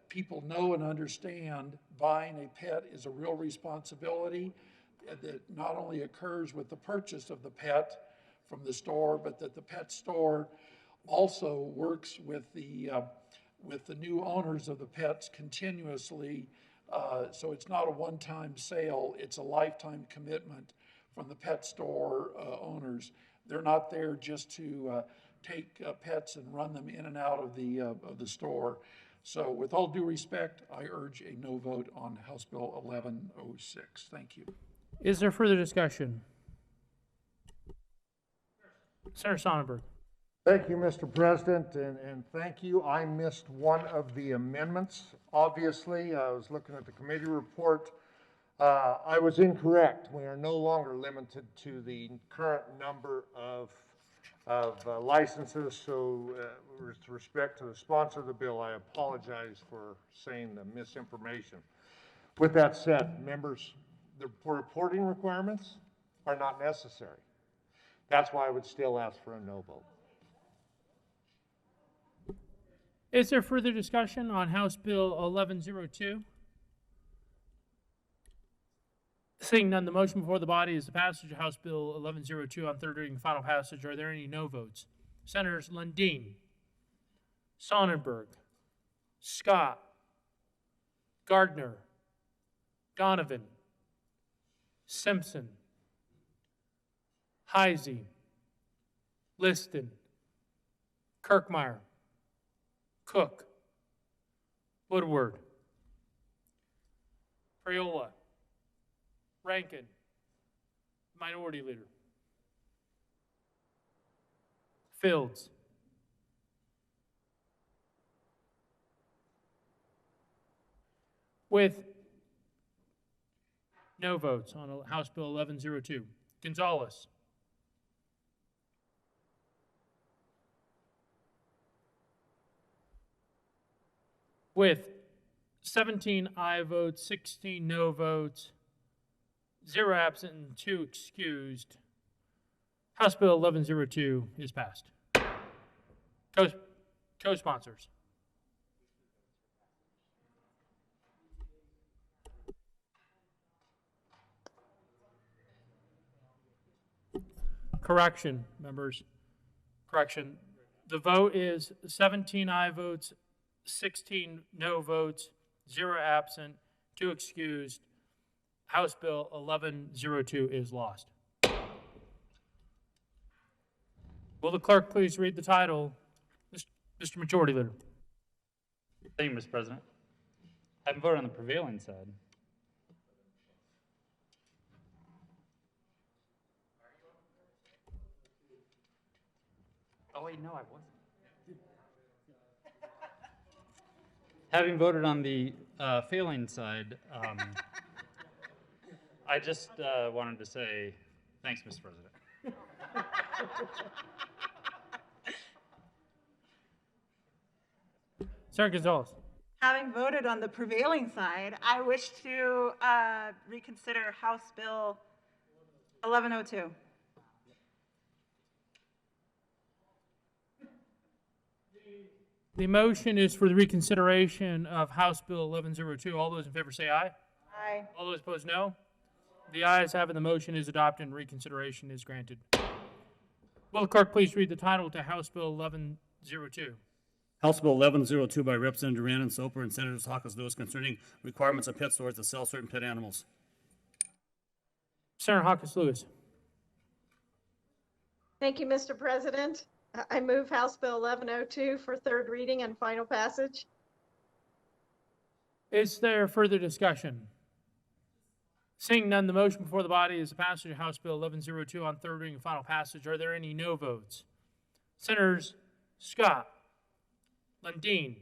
people know and understand buying a pet is a real responsibility that not only occurs with the purchase of the pet from the store, but that the pet store also works with the new owners of the pets continuously. So it's not a one-time sale, it's a lifetime commitment from the pet store owners. They're not there just to take pets and run them in and out of the store. So with all due respect, I urge a no vote on House Bill 1106. Thank you. Is there further discussion? Senator Sonnenberg. Thank you, Mr. President, and thank you. I missed one of the amendments. Obviously, I was looking at the committee report. I was incorrect. We are no longer limited to the current number of licenses. So with respect to the sponsor of the bill, I apologize for saying the misinformation. With that said, members, the reporting requirements are not necessary. That's why I would still ask for a no vote. Is there further discussion on House Bill 1102? Seeing none, the motion before the body is the passage of House Bill 1102 on third reading and final passage. Are there any no votes? Senators Lundin, Sonnenberg, Scott, Gardner, Donovan, Simpson, Heisey, Liston, Kirkmeyer, Cook, Woodward, Priola, Rankin, Minority Leader. Fields. With no votes on House Bill 1102. Gonzalez. With 17 aye votes, 16 no votes, 0 absent, and 2 excused, House Bill 1102 is passed. Co-sponsors. Correction, members. Correction. The vote is 17 aye votes, 16 no votes, 0 absent, 2 excused. House Bill 1102 is lost. Will the clerk please read the title? Mr. Majority Leader. Thank you, Mr. President. Having voted on the prevailing side. Oh, wait, no, I wasn't. Having voted on the failing side, I just wanted to say thanks, Mr. President. Senator Gonzalez. Having voted on the prevailing side, I wish to reconsider House Bill 1102. The motion is for the reconsideration of House Bill 1102. All those in favor say aye. Aye. All those opposed, no. The ayes have it. The motion is adopted and reconsideration is granted. Will the clerk please read the title to House Bill 1102? House Bill 1102 by Representative Duran and Soper and Senators Hawkins Lewis concerning requirements of pet stores to sell certain pet animals. Senator Hawkins Lewis. Thank you, Mr. President. I move House Bill 1102 for third reading and final passage. Is there further discussion? Seeing none, the motion before the body is the passage of House Bill 1102 on third reading and final passage. Are there any no votes? Senators Scott, Lundeen,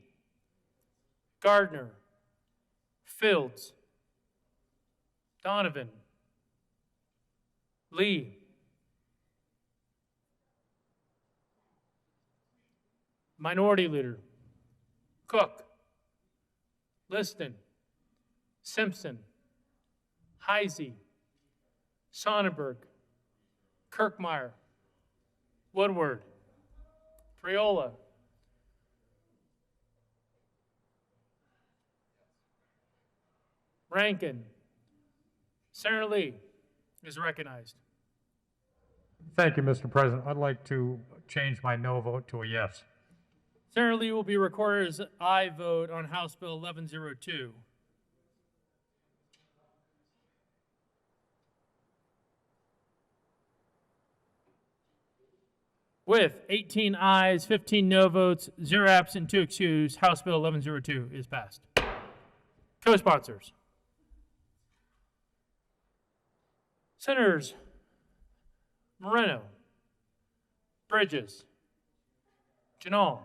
Gardner, Fields, Donovan, Lee, Minority Leader, Cook, Liston, Simpson, Heisey, Sonnenberg, Kirkmeyer, Woodward, Priola, Rankin. Senator Lee is recognized. Thank you, Mr. President. I'd like to change my no vote to a yes. Senator Lee will be recorded as aye vote on House Bill 1102. With 18 ayes, 15 no votes, 0 absent, 2 excused, House Bill 1102 is passed. Co-sponsors. Senators Moreno, Bridges, Janal,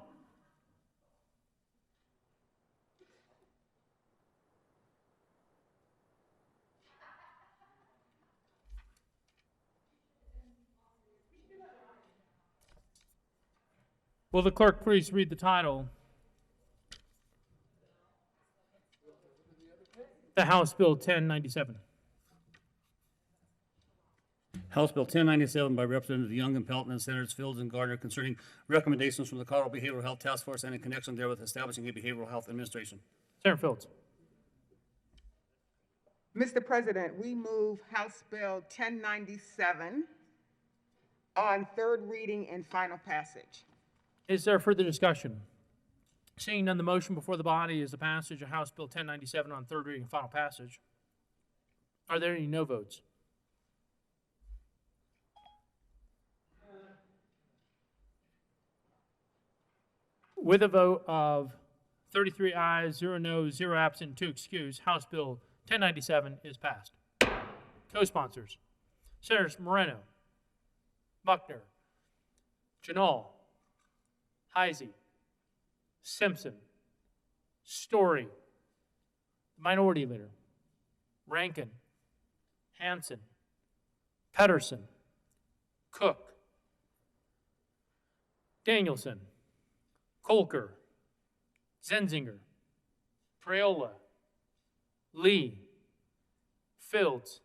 will the clerk please read the title? The House Bill 1097. House Bill 1097 by Representative Young and Pelton and Senators Fields and Gardner concerning recommendations from the Colorado Behavioral Health Task Force and in connection therewith establishing a behavioral health administration. Senator Fields. Mr. President, we move House Bill 1097 on third reading and final passage. Is there further discussion? Seeing none, the motion before the body is the passage of House Bill 1097 on third reading and final passage. Are there any no votes? With a vote of 33 ayes, 0 noes, 0 absent, 2 excused, House Bill 1097 is passed. Co-sponsors, Senators Moreno, Buckner, Janal, Heisey, Simpson, Story, Minority Leader, Rankin, Hanson, Pedersen, Cook, Danielson, Kolker, Zenzinger, Priola, Lee, Fields,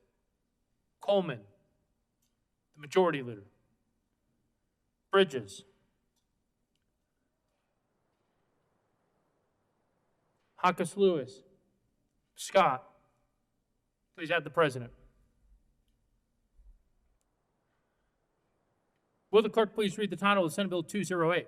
Coleman, the Majority Leader, Bridges, Hawkins Lewis, Scott. Please add the President. Will the clerk please read the title of Senate Bill 208?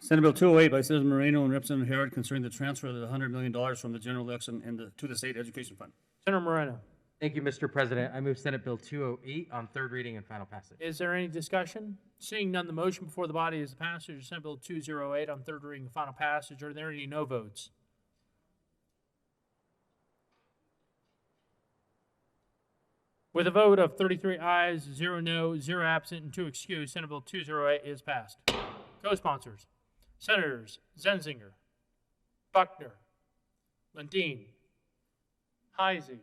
Senate Bill 208 by Senators Moreno and Representative Herod concerning the transfer of the $100 million from the general election to the state education fund. Senator Moreno. Thank you, Mr. President. I move Senate Bill 208 on third reading and final passage. Is there any discussion? Seeing none, the motion before the body is the passage of Senate Bill 208 on third reading and final passage. Are there any no votes? With a vote of 33 ayes, 0 no, 0 absent, and 2 excused, Senate Bill 208 is passed. Co-sponsors, Senators Zenzinger, Buckner, Lundin, Heisey,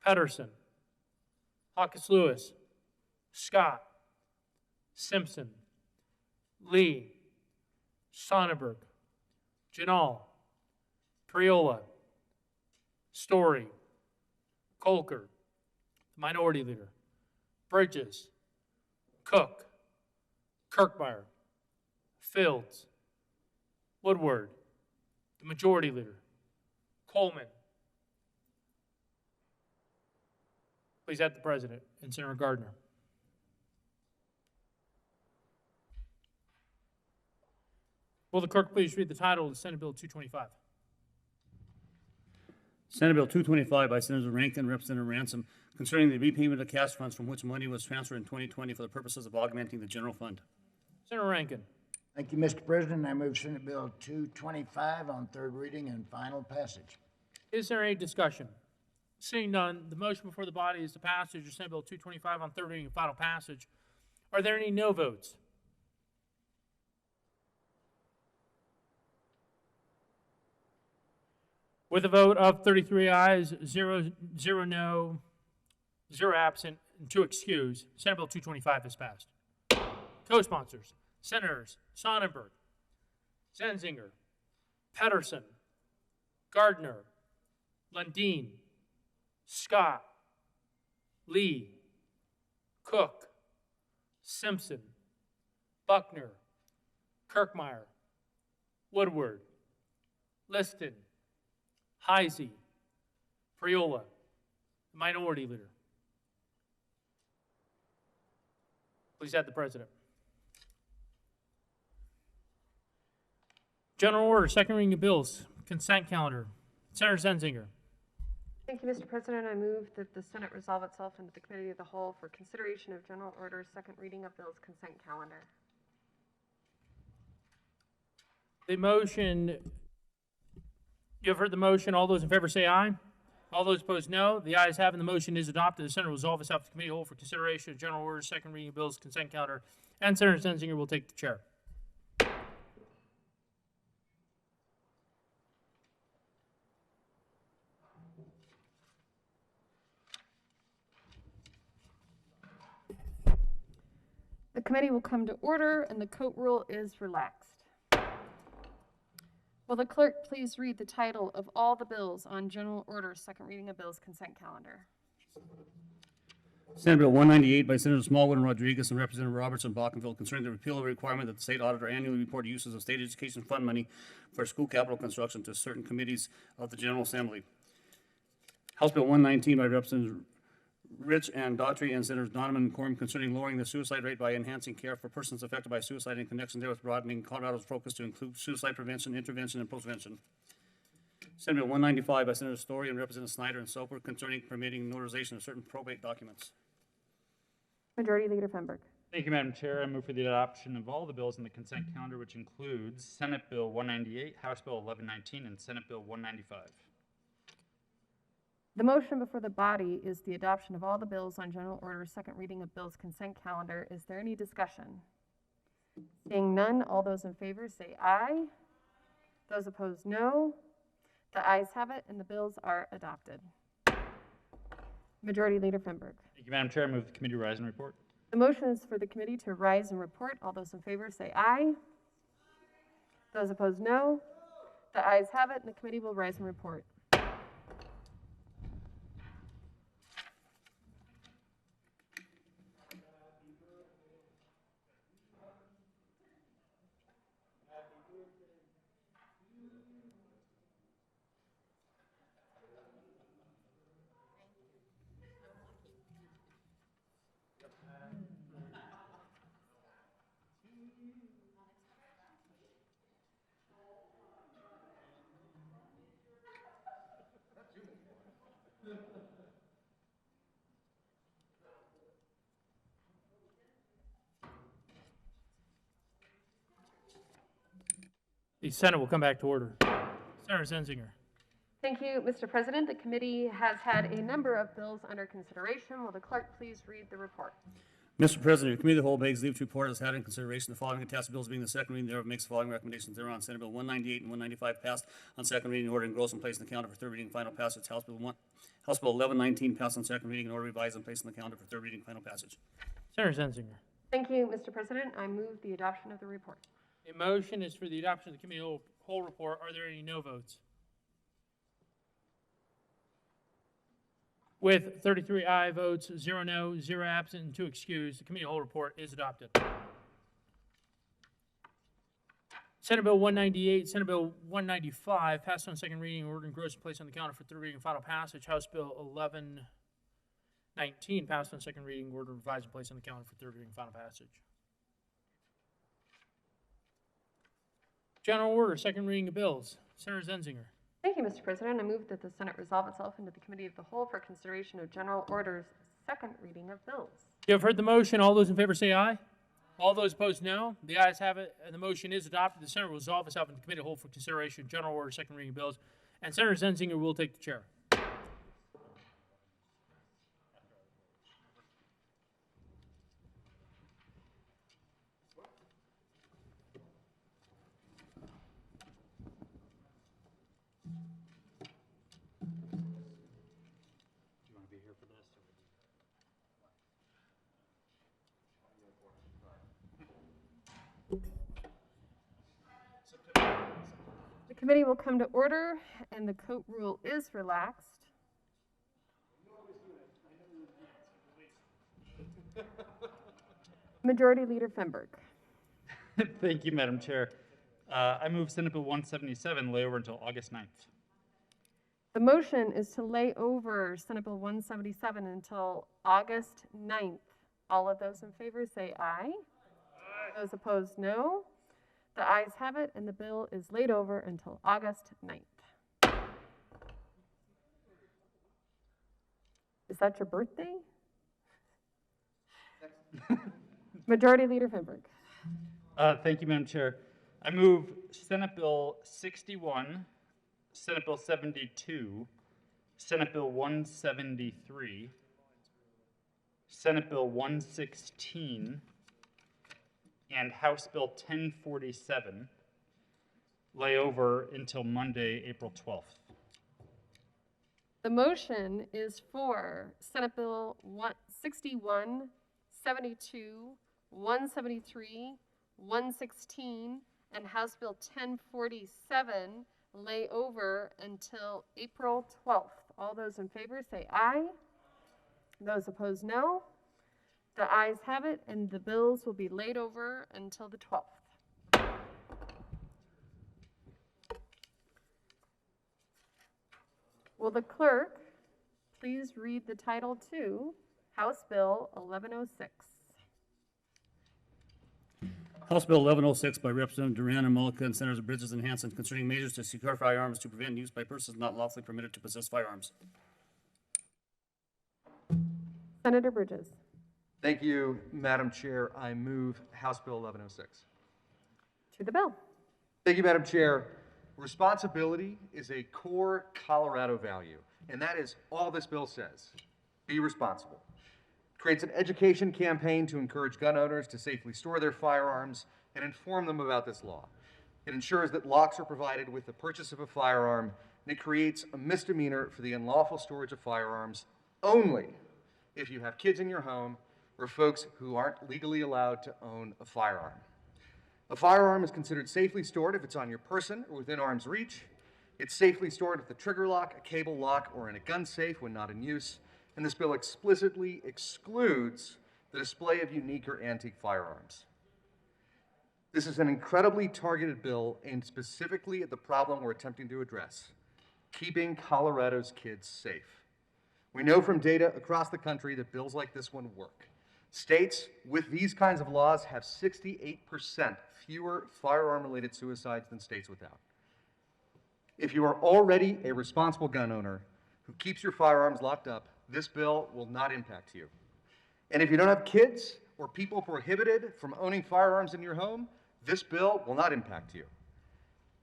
Pedersen, Hawkins Lewis, Scott, Simpson, Lee, Sonnenberg, Janal, Priola, Story, Kolker, the Minority Leader, Bridges, Cook, Kirkmeyer, Fields, Woodward, the Majority Leader, Coleman. Please add the President and Senator Gardner. Will the clerk please read the title of Senate Bill 225? Senate Bill 225 by Senators Rankin and Representative Ransom concerning the repayment of cash funds from which money was transferred in 2020 for the purposes of augmenting the general fund. Senator Rankin. Thank you, Mr. President. I move Senate Bill 225 on third reading and final passage. Is there any discussion? Seeing none, the motion before the body is the passage of Senate Bill 225 on third reading and final passage. Are there any no votes? With a vote of 33 ayes, 0 no, 0 absent, and 2 excused, Senate Bill 225 is passed. Co-sponsors, Senators Sonnenberg, Zenzinger, Pedersen, Gardner, Lundin, Scott, Lee, Cook, Simpson, Buckner, Kirkmeyer, Woodward, Liston, Heisey, Priola, Minority Leader. Please add the President. General order, second reading of bills, consent calendar. Senator Zenzinger. Thank you, Mr. President. I move that the Senate resolve itself into the Committee of the Whole for consideration of general order, second reading of bills, consent calendar. The motion, you have heard the motion. All those in favor say aye. All those opposed, no. The ayes have it. The motion is adopted. The Senate will resolve itself to the Committee of the Whole for consideration of general order, second reading of bills, consent calendar, and Senator Zenzinger will take the chair. The committee will come to order and the coat rule is relaxed. Will the clerk please read the title of all the bills on general order, second reading of bills, consent calendar? Senate Bill 198 by Senators Smallwood and Rodriguez and Representative Robertson Balkenville concerning the repeal of the requirement that the state auditor annually report uses of state education fund money for school capital construction to certain committees of the General Assembly. House Bill 119 by Representatives Rich and Daughtry and Senators Donovan and Corm concerning lowering the suicide rate by enhancing care for persons affected by suicide in connection therewith broadening Colorado's focus to include suicide prevention, intervention, and postvention. Senate Bill 195 by Senator Story and Representative Snyder and Soper concerning permitting notarization of certain probate documents. Majority Leader Fenberg. Thank you, Madam Chair. I move for the adoption of all the bills in the consent calendar, which includes Senate Bill 198, House Bill 1119, and Senate Bill 195. The motion before the body is the adoption of all the bills on general order, second reading of bills consent calendar. Is there any discussion? Seeing none, all those in favor say aye. Those opposed, no. The ayes have it, and the bills are adopted. Majority Leader Fenberg. Thank you, Madam Chair. I move the committee rise and report. The motion is for the committee to rise and report. All those in favor say aye. Those opposed, no. The ayes have it, and the committee will rise and report. The Senate will come back to order. Senator Zenzinger. Thank you, Mr. President. The committee has had a number of bills under consideration. Will the clerk please read the report? Mr. President, the Committee of the Whole begs leave to report as had in consideration the following attached bills being the second reading thereof makes the following recommendations thereon. Senate Bill 198 and 195 passed on second reading in order engrossed and placed in the calendar for third reading and final passage. House Bill 1119 passed on second reading in order revised and placed in the calendar for third reading and final passage. Senator Zenzinger. Thank you, Mr. President. I move the adoption of the report. A motion is for the adoption of the committee whole report. Are there any no votes? With 33 aye votes, 0 no, 0 absent, and 2 excused, the committee whole report is adopted. Senate Bill 198, Senate Bill 195 passed on second reading, ordered engrossed and placed on the calendar for third reading and final passage. House Bill 1119 passed on second reading, ordered revised and placed on the calendar for third reading and final passage. General order, second reading of bills. Senator Zenzinger. Thank you, Mr. President. I move that the Senate resolve itself into the Committee of the Whole for consideration of general orders, second reading of bills. You have heard the motion. All those in favor say aye. All those opposed, no. The ayes have it, and the motion is adopted. The Senate will resolve itself into the Committee of the Whole for consideration of general order, second reading of bills. And Senator Zenzinger will take the chair. The committee will come to order, and the coat rule is relaxed. Majority Leader Fenberg. Thank you, Madam Chair. I move Senate Bill 177 lay over until August 9th. The motion is to lay over Senate Bill 177 until August 9th. All of those in favor say aye. Those opposed, no. The ayes have it, and the bill is laid over until August 9th. Is that your birthday? Majority Leader Fenberg. Thank you, Madam Chair. I move Senate Bill 61, Senate Bill 72, Senate Bill 173, Senate Bill 116, and House Bill 1047 lay over until Monday, April 12th. The motion is for Senate Bill 61, 72, 173, 116, and House Bill 1047 lay over until April 12th. All those in favor say aye. Those opposed, no. The ayes have it, and the bills will be laid over until the 12th. Will the clerk please read the title to House Bill 1106? House Bill 1106 by Representative Duran and Mullica and Senators Bridges and Hansen concerning measures to secure firearms to prevent use by persons not lawfully permitted to possess firearms. Senator Bridges. Thank you, Madam Chair. I move House Bill 1106. To the bill. Thank you, Madam Chair. Responsibility is a core Colorado value, and that is all this bill says. Be responsible. It creates an education campaign to encourage gun owners to safely store their firearms and inform them about this law. It ensures that locks are provided with the purchase of a firearm, and it creates a misdemeanor for the unlawful storage of firearms only if you have kids in your home or folks who aren't legally allowed to own a firearm. A firearm is considered safely stored if it's on your person or within arm's reach. It's safely stored with a trigger lock, a cable lock, or in a gun safe when not in use. And this bill explicitly excludes the display of unique or antique firearms. This is an incredibly targeted bill aimed specifically at the problem we're attempting to address: keeping Colorado's kids safe. We know from data across the country that bills like this one work. States with these kinds of laws have 68% fewer firearm-related suicides than states without. If you are already a responsible gun owner who keeps your firearms locked up, this bill will not impact you. And if you don't have kids or people prohibited from owning firearms in your home, this bill will not impact you.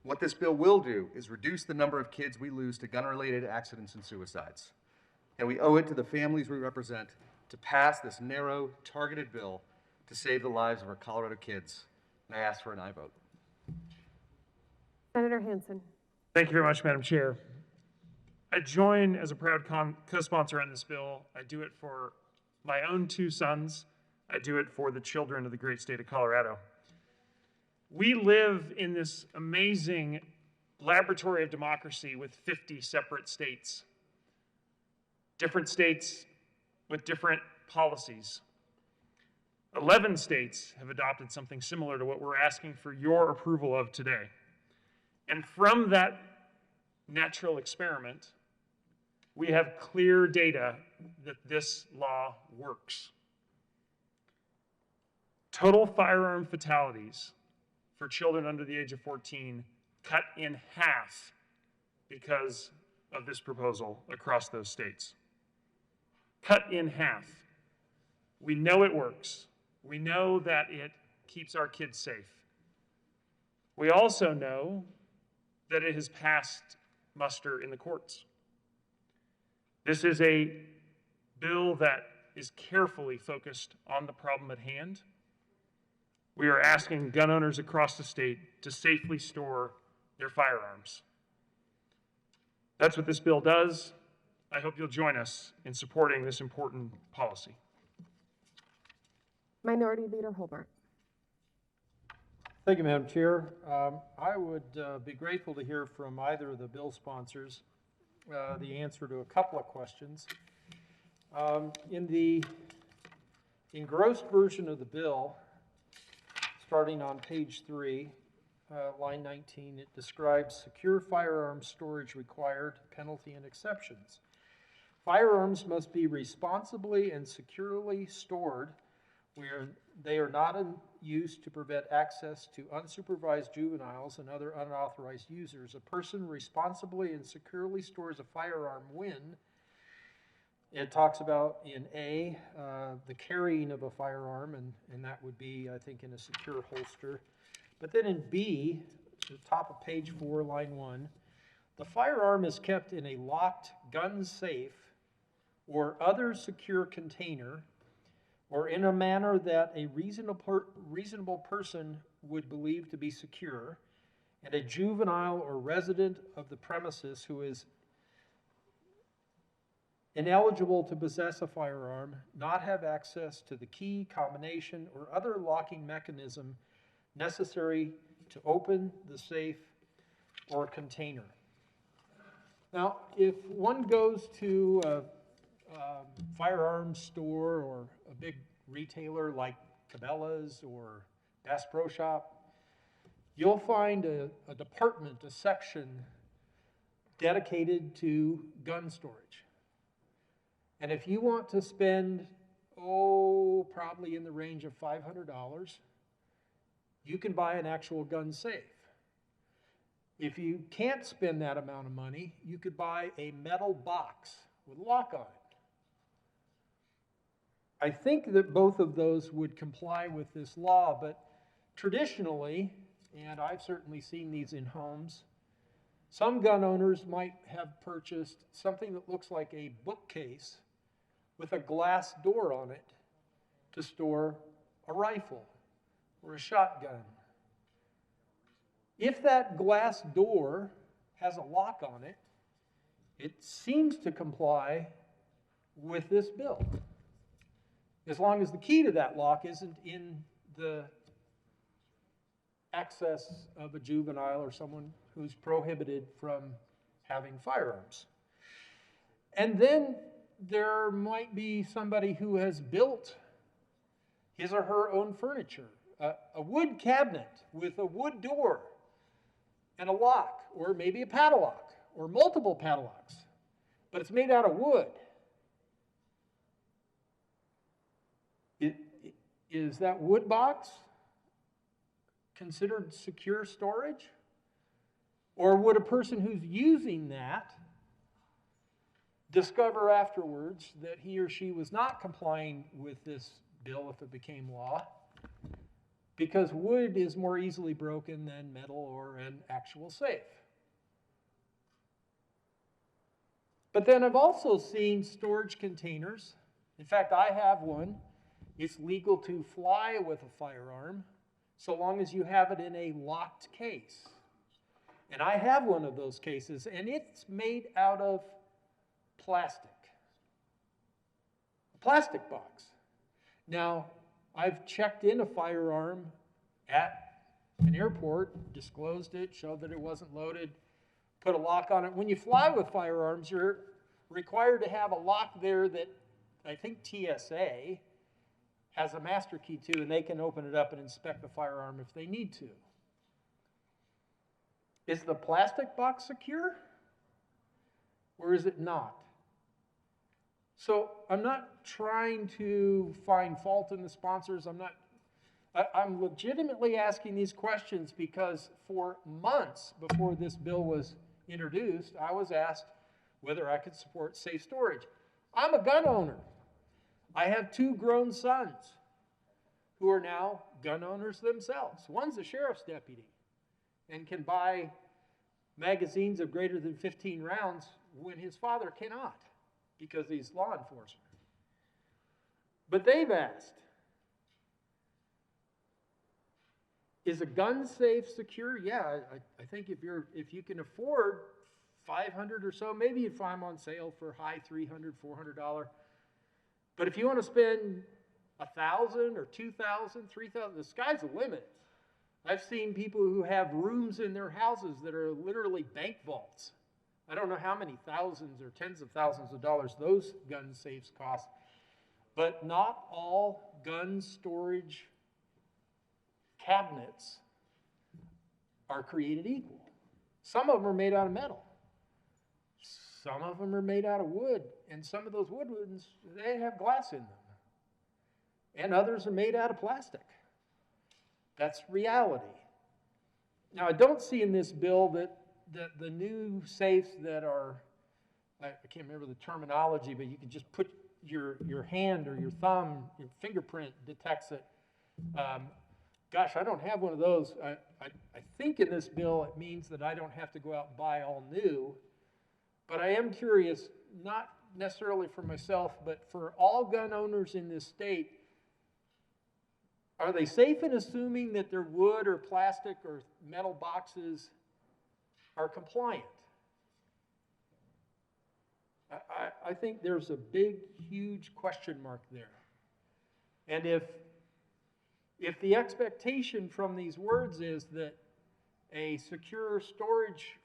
What this bill will do is reduce the number of kids we lose to gun-related accidents and suicides. And we owe it to the families we represent to pass this narrow, targeted bill to save the lives of our Colorado kids. And I ask for an aye vote. Senator Hansen. Thank you very much, Madam Chair. I join as a proud co-sponsor on this bill. I do it for my own two sons. I do it for the children of the great state of Colorado. We live in this amazing laboratory of democracy with 50 separate states. Different states with different policies. 11 states have adopted something similar to what we're asking for your approval of today. And from that natural experiment, we have clear data that this law works. Total firearm fatalities for children under the age of 14 cut in half because of this proposal across those states. Cut in half. We know it works. We know that it keeps our kids safe. We also know that it has passed muster in the courts. This is a bill that is carefully focused on the problem at hand. We are asking gun owners across the state to safely store their firearms. That's what this bill does. I hope you'll join us in supporting this important policy. Minority Leader Holbert. Thank you, Madam Chair. I would be grateful to hear from either of the bill sponsors the answer to a couple of questions. In the engrossed version of the bill, starting on page 3, line 19, it describes secure firearm storage required, penalty, and exceptions. Firearms must be responsibly and securely stored where they are not in use to prevent access to unsupervised juveniles and other unauthorized users. A person responsibly and securely stores a firearm when it talks about in A, the carrying of a firearm, and that would be, I think, in a secure holster. But then in B, the top of page 4, line 1, the firearm is kept in a locked gun safe or other secure container, or in a manner that a reasonable person would believe to be secure, and a juvenile or resident of the premises who is ineligible to possess a firearm not have access to the key, combination, or other locking mechanism necessary to open the safe or container. Now, if one goes to a firearms store or a big retailer like Cabela's or Bass Pro Shop, you'll find a department, a section dedicated to gun storage. And if you want to spend, probably in the range of $500, you can buy an actual gun safe. If you can't spend that amount of money, you could buy a metal box with a lock on it. I think that both of those would comply with this law, but traditionally, and I've certainly seen these in homes, some gun owners might have purchased something that looks like a bookcase with a glass door on it to store a rifle or a shotgun. If that glass door has a lock on it, it seems to comply with this bill, as long as the key to that lock isn't in the access of a juvenile or someone who's prohibited from having firearms. And then there might be somebody who has built his or her own furniture, a wood cabinet with a wood door and a lock, or maybe a padlock, or multiple padlocks, but it's made out of wood. Is that wood box considered secure storage? Or would a person who's using that discover afterwards that he or she was not complying with this bill if it became law, because wood is more easily broken than metal or an actual safe? But then I've also seen storage containers. In fact, I have one. It's legal to fly with a firearm so long as you have it in a locked case. And I have one of those cases, and it's made out of plastic. A plastic box. Now, I've checked in a firearm at an airport, disclosed it, showed that it wasn't loaded, put a lock on it. When you fly with firearms, you're required to have a lock there that I think TSA has a master key to, and they can open it up and inspect the firearm if they need to. Is the plastic box secure, or is it not? So I'm not trying to find fault in the sponsors. I'm legitimately asking these questions because for months before this bill was introduced, I was asked whether I could support safe storage. I'm a gun owner. I have 2 grown sons who are now gun owners themselves. One's a sheriff's deputy and can buy magazines of greater than 15 rounds when his father cannot because he's law enforcement. But they've asked, is a gun safe secure? Yeah, I think if you can afford $500 or so, maybe you'd find them on sale for high $300, $400. But if you want to spend $1,000 or $2,000, $3,000, the sky's the limit. I've seen people who have rooms in their houses that are literally bank vaults. I don't know how many thousands or tens of thousands of dollars those gun safes cost. But not all gun storage cabinets are created equal. Some of them are made out of metal. Some of them are made out of wood, and some of those wood ones, they have glass in them. And others are made out of plastic. That's reality. Now, I don't see in this bill that the new safes that are, I can't remember the terminology, but you can just put your hand or your thumb, your fingerprint detects it. Gosh, I don't have one of those. I think in this bill it means that I don't have to go out and buy all new. But I am curious, not necessarily for myself, but for all gun owners in this state, are they safe in assuming that their wood or plastic or metal boxes are compliant? I think there's a big, huge question mark there. And if the expectation from these words is that a secure storage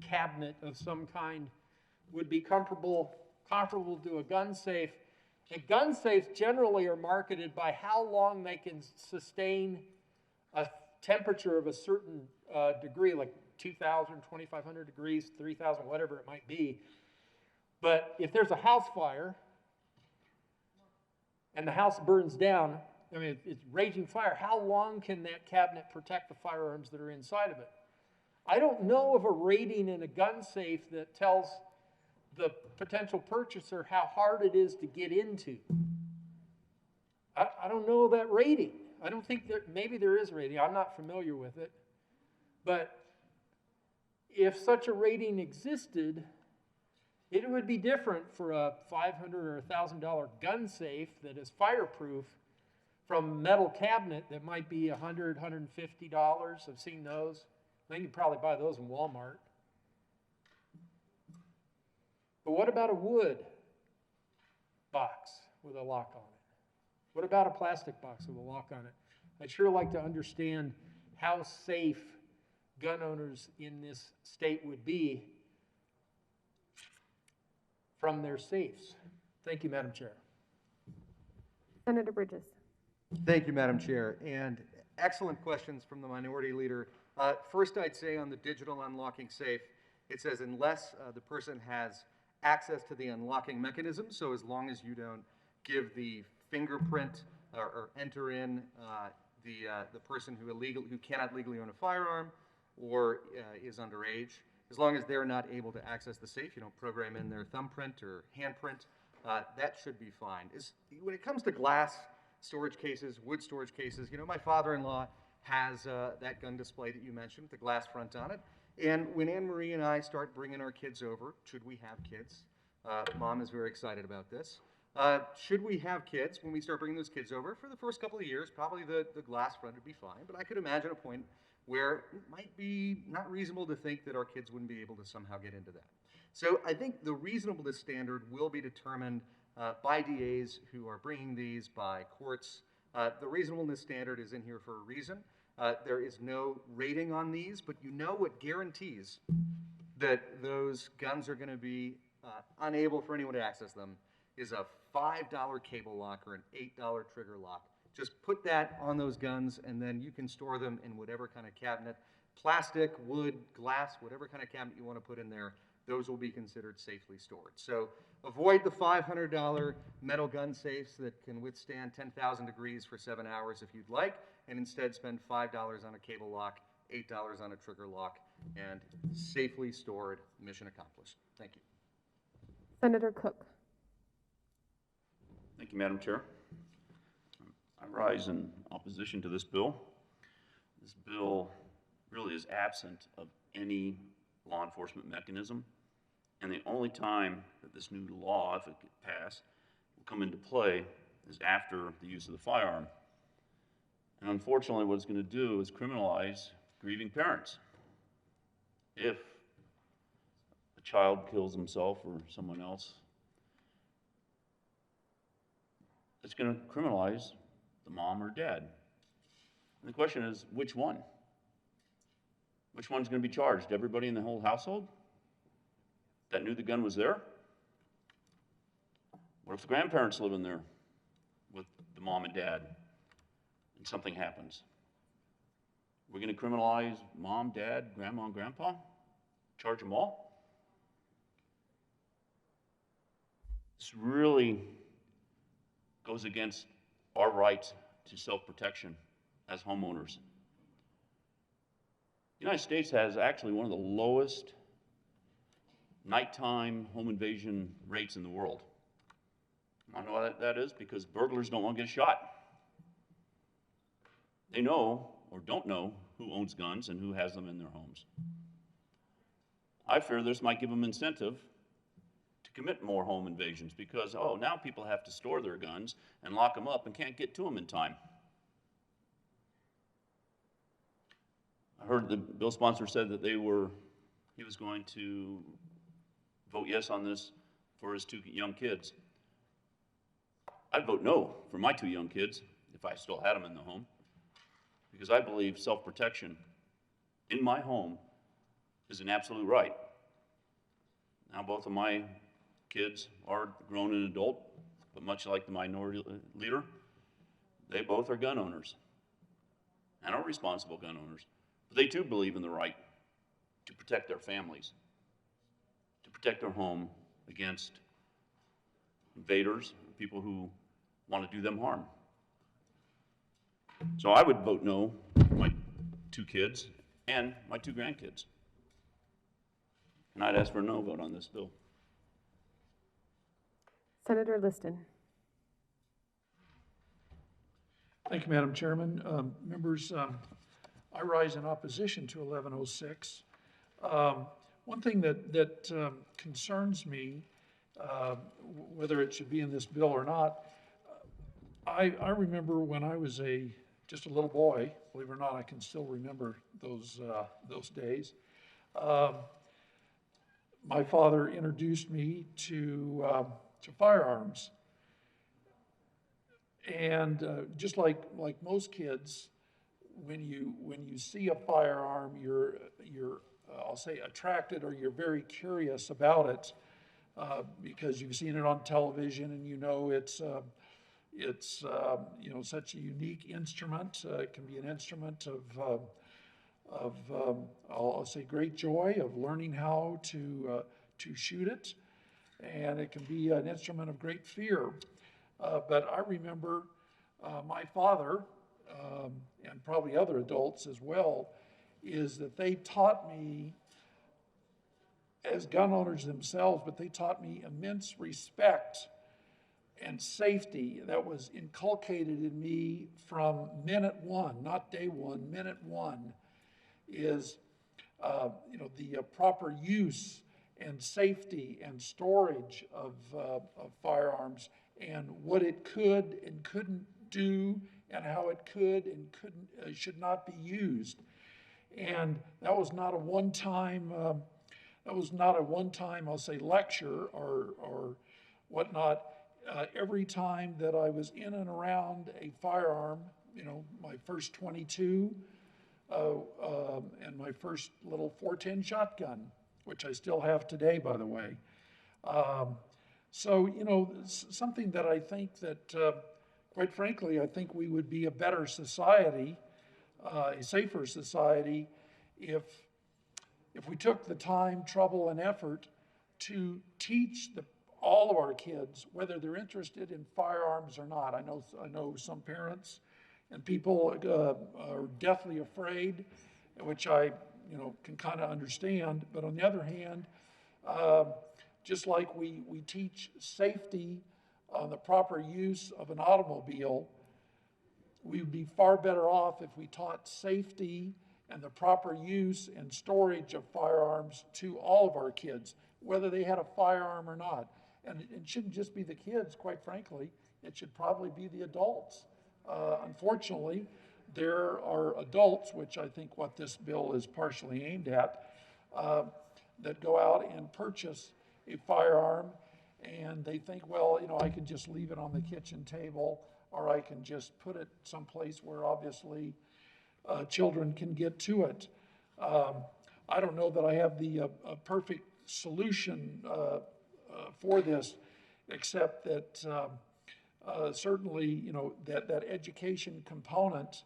cabinet of some kind would be comparable to a gun safe, and gun safes generally are marketed by how long they can sustain a temperature of a certain degree, like 2,000, 2,500 degrees, 3,000, whatever it might be. But if there's a house fire and the house burns down, I mean, it's raging fire, how long can that cabinet protect the firearms that are inside of it? I don't know of a rating in a gun safe that tells the potential purchaser how hard it is to get into. I don't know that rating. I don't think maybe there is rating. I'm not familiar with it. But if such a rating existed, it would be different for a $500 or $1,000 gun safe that is fireproof from a metal cabinet that might be $100, $150. I've seen those. I think you can probably buy those in Walmart. But what about a wood box with a lock on it? What about a plastic box with a lock on it? I'd sure like to understand how safe gun owners in this state would be from their safes. Thank you, Madam Chair. Senator Bridges. Thank you, Madam Chair. And excellent questions from the minority leader. First, I'd say on the digital unlocking safe, it says unless the person has access to the unlocking mechanism, so as long as you don't give the fingerprint or enter in the person who cannot legally own a firearm or is underage, as long as they're not able to access the safe, you don't program in their thumbprint or handprint, that should be fine. When it comes to glass storage cases, wood storage cases, my father-in-law has that gun display that you mentioned with the glass front on it. And when Anne Marie and I start bringing our kids over, should we have kids? Mom is very excited about this. Should we have kids, when we start bringing those kids over, for the first couple of years, probably the glass front would be fine, but I could imagine a point where it might be not reasonable to think that our kids wouldn't be able to somehow get into that. So I think the reasonableness standard will be determined by DAs who are bringing these, by courts. The reasonableness standard is in here for a reason. There is no rating on these, but what guarantees that those guns are going to be unable for anyone to access them is a $5 cable lock or an $8 trigger lock. Just put that on those guns, and then you can store them in whatever kind of cabinet, plastic, wood, glass, whatever kind of cabinet you want to put in there, those will be considered safely stored. So avoid the $500 metal gun safes that can withstand 10,000 degrees for 7 hours if you'd like, and instead spend $5 on a cable lock, $8 on a trigger lock, and safely stored, mission accomplished. Thank you. Senator Cook. Thank you, Madam Chair. I rise in opposition to this bill. This bill really is absent of any law enforcement mechanism, and the only time that this new law, if it gets passed, will come into play is after the use of the firearm. And unfortunately, what it's going to do is criminalize grieving parents. If a child kills himself or someone else, it's going to criminalize the mom or dad. And the question is, which one? Which one's going to be charged? Everybody in the whole household that knew the gun was there? What if the grandparents live in there with the mom and dad and something happens? We're going to criminalize mom, dad, grandma, and grandpa? Charge them all? This really goes against our right to self-protection as homeowners. The United States has actually one of the lowest nighttime home invasion rates in the world. I know why that is, because burglars don't want to get shot. They know or don't know who owns guns and who has them in their homes. I fear this might give them incentive to commit more home invasions because, now people have to store their guns and lock them up and can't get to them in time. I heard the bill sponsor said that he was going to vote yes on this for his 2 young kids. I'd vote no for my 2 young kids if I still had them in the home, because I believe self-protection in my home is an absolute right. Now both of my kids are grown and adult, but much like the minority leader, they both are gun owners and are responsible gun owners. But they too believe in the right to protect their families, to protect their home against invaders, people who want to do them harm. So I would vote no for my 2 kids and my 2 grandkids. And I'd ask for a no vote on this bill. Senator Liston. Thank you, Madam Chairman. Members, I rise in opposition to 1106. One thing that concerns me, whether it should be in this bill or not, I remember when I was just a little boy, believe it or not, I can still remember those days. My father introduced me to firearms. And just like most kids, when you see a firearm, you're I'll say attracted, or you're very curious about it because you've seen it on television and you know it's you know, such a unique instrument. It can be an instrument of I'll say great joy of learning how to shoot it, and it can be an instrument of great fear. But I remember my father, and probably other adults as well, is that they taught me, as gun owners themselves, but they taught me immense respect and safety that was inculcated in me from minute one, not day one, minute one, is you know, the proper use and safety and storage of firearms, and what it could and couldn't do, and how it could and couldn't should not be used. And that was not a one-time. I'll say, lecture or whatnot. Every time that I was in and around a firearm, you know, my first 22 and my first little 410 shotgun, which I still have today, by the way. So, you know, something that I think that, quite frankly, I think we would be a better society, a safer society, if we took the time, trouble, and effort to teach all of our kids, whether they're interested in firearms or not. I know some parents and people are deathly afraid, which I, you know, can kind of understand. But on the other hand, just like we teach safety on the proper use of an automobile, we would be far better off if we taught safety and the proper use and storage of firearms to all of our kids, whether they had a firearm or not. And it shouldn't just be the kids, quite frankly. It should probably be the adults. Unfortunately, there are adults, which I think what this bill is partially aimed at, that go out and purchase a firearm and they think, well, you know, I can just leave it on the kitchen table, or I can just put it someplace where obviously children can get to it. I don't know that I have the perfect solution for this, except that certainly, you know, that education component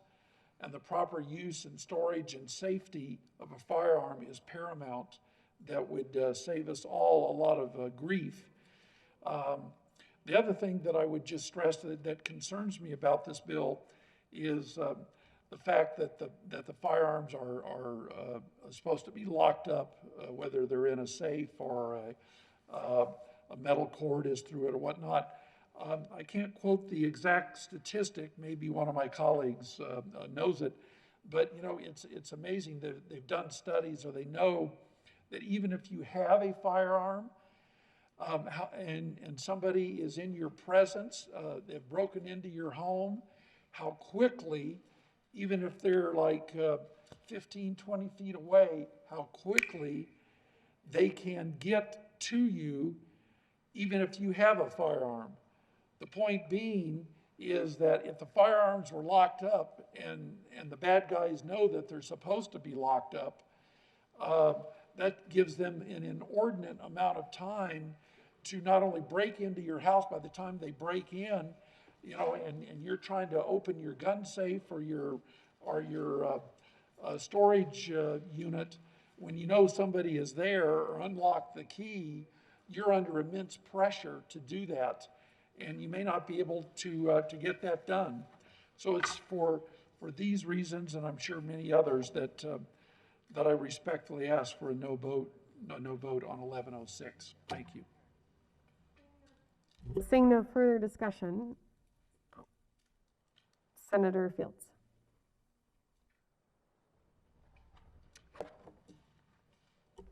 and the proper use and storage and safety of a firearm is paramount. That would save us all a lot of grief. The other thing that I would just stress that concerns me about this bill is the fact that the firearms are supposed to be locked up, whether they're in a safe or a metal cord is through it or whatnot. I can't quote the exact statistic. Maybe one of my colleagues knows it, but you know, it's amazing that they've done studies, or they know that even if you have a firearm and somebody is in your presence, they've broken into your home, how quickly, even if they're like 15, 20 feet away, how quickly they can get to you, even if you have a firearm. The point being is that if the firearms were locked up and the bad guys know that they're supposed to be locked up, that gives them an inordinate amount of time to not only break into your house. By the time they break in, you know, and you're trying to open your gun safe or your storage unit, when you know somebody is there, or unlock the key, you're under immense pressure to do that, and you may not be able to get that done. So it's for these reasons, and I'm sure many others, that I respectfully ask for a no vote on 1106. Thank you. Seeing no further discussion, Senator Fields.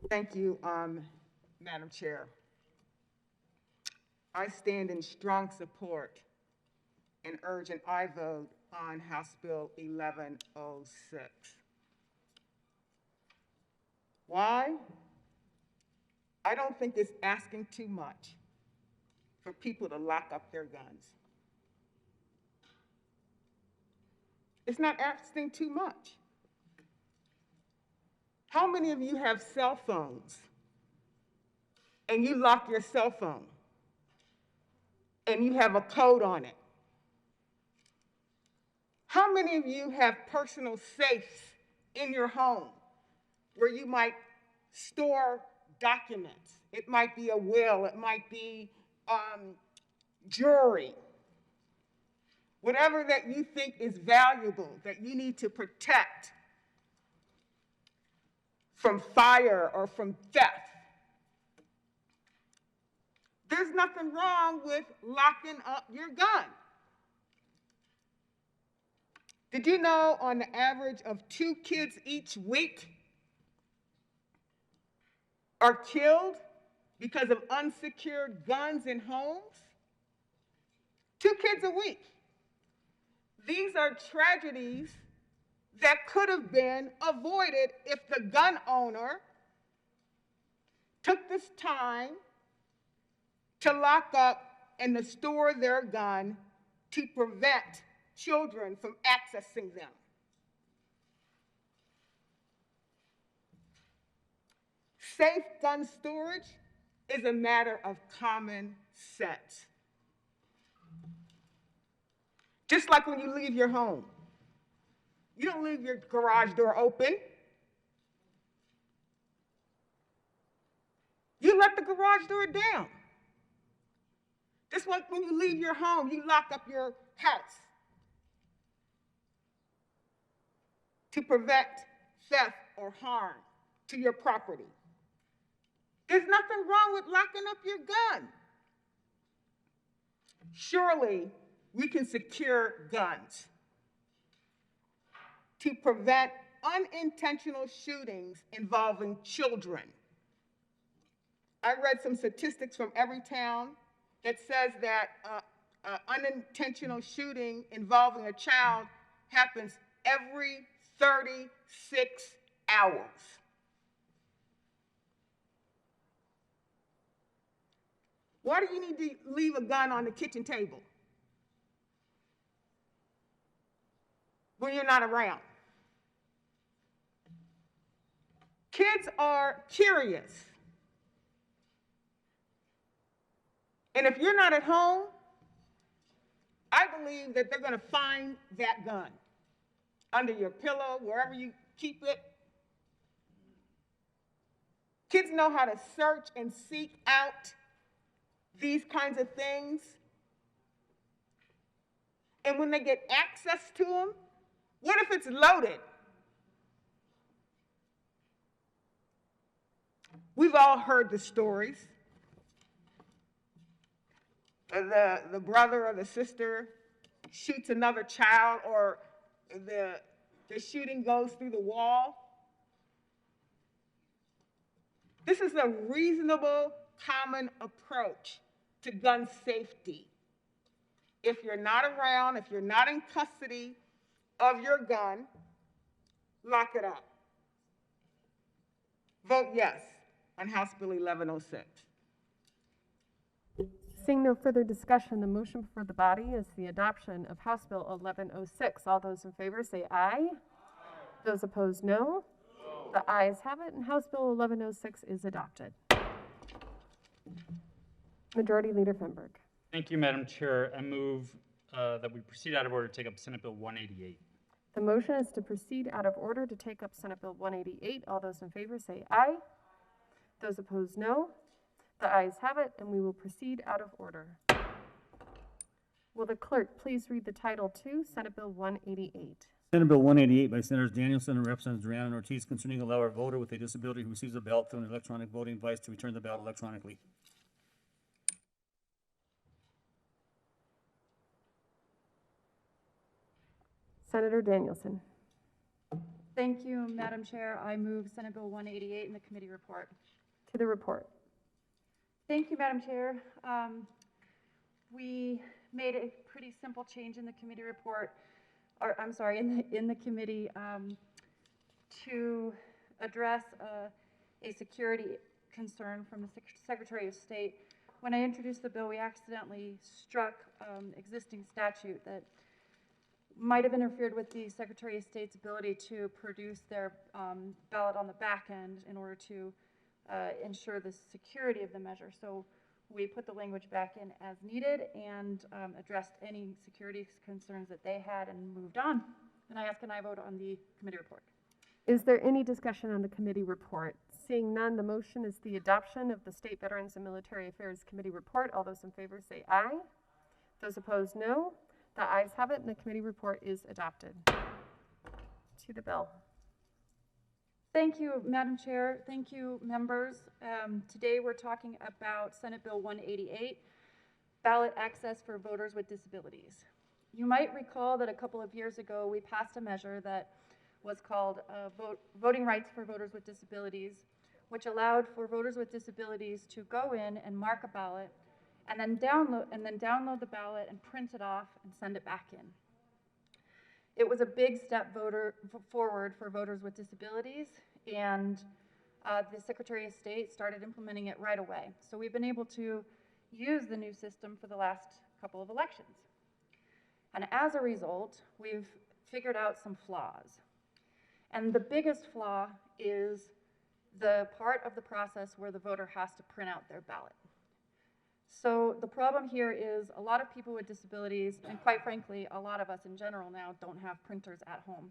Thank you, Madam Chair. I stand in strong support and urge an aye vote on House Bill 1106. Why? I don't think it's asking too much for people to lock up their guns. It's not asking too much. How many of you have cell phones and you lock your cell phone and you have a code on it? How many of you have personal safes in your home where you might store documents? It might be a will, it might be jewelry, whatever that you think is valuable that you need to protect from fire or from theft. There's nothing wrong with locking up your gun. Did you know on the average of 2 kids each week are killed because of unsecured guns in homes? 2 kids a week. These are tragedies that could have been avoided if the gun owner took this time to lock up and to store their gun to prevent children from accessing them. Safe gun storage is a matter of common sense. Just like when you leave your home. You don't leave your garage door open. You let the garage door down. Just like when you leave your home, you lock up your house to prevent theft or harm to your property. There's nothing wrong with locking up your gun. Surely we can secure guns to prevent unintentional shootings involving children. I read some statistics from Everytown that says that unintentional shooting involving a child happens every 36 hours. Why do you need to leave a gun on the kitchen table when you're not around? Kids are curious. And if you're not at home, I believe that they're going to find that gun under your pillow, wherever you keep it. Kids know how to search and seek out these kinds of things. And when they get access to them, what if it's loaded? We've all heard the stories. The brother or the sister shoots another child, or the shooting goes through the wall. This is a reasonable, common approach to gun safety. If you're not around, if you're not in custody of your gun, lock it up. Vote yes on House Bill 1106. Seeing no further discussion, the motion before the body is the adoption of House Bill 1106. All those in favor say aye. Those opposed, no. The ayes have it, and House Bill 1106 is adopted. Majority Leader Fenberg. Thank you, Madam Chair. I move that we proceed out of order to take up Senate Bill 188. The motion is to proceed out of order to take up Senate Bill 188. All those in favor say aye. Those opposed, no. The ayes have it, and we will proceed out of order. Will the clerk please read the title to Senate Bill 188? Senate Bill 188 by Senators Danielson and Representatives Duran and Ortiz concerning allow a voter with a disability who receives a ballot through an electronic voting device to return the ballot electronically. Senator Danielson. Thank you, Madam Chair. I move Senate Bill 188 in the committee report. To the report. Thank you, Madam Chair. We made a pretty simple change in the committee report, or I'm sorry, in the committee to address a security concern from the Secretary of State. When I introduced the bill, we accidentally struck existing statute that might have interfered with the Secretary of State's ability to produce their ballot on the back end in order to ensure the security of the measure. So we put the language back in as needed and addressed any security concerns that they had and moved on. And I ask an aye vote on the committee report. Is there any discussion on the committee report? Seeing none, the motion is the adoption of the State Veterans and Military Affairs Committee report. All those in favor say aye. Those opposed, no. The ayes have it, and the committee report is adopted. To the bill. Thank you, Madam Chair. Thank you, members. Today we're talking about Senate Bill 188, ballot access for voters with disabilities. You might recall that a couple of years ago we passed a measure that was called Voting Rights for Voters with Disabilities, which allowed for voters with disabilities to go in and mark a ballot and then download the ballot and print it off and send it back in. It was a big step forward for voters with disabilities, and the Secretary of State started implementing it right away. So we've been able to use the new system for the last couple of elections. And as a result, we've figured out some flaws. And the biggest flaw is the part of the process where the voter has to print out their ballot. So the problem here is a lot of people with disabilities, and quite frankly, a lot of us in general now don't have printers at home.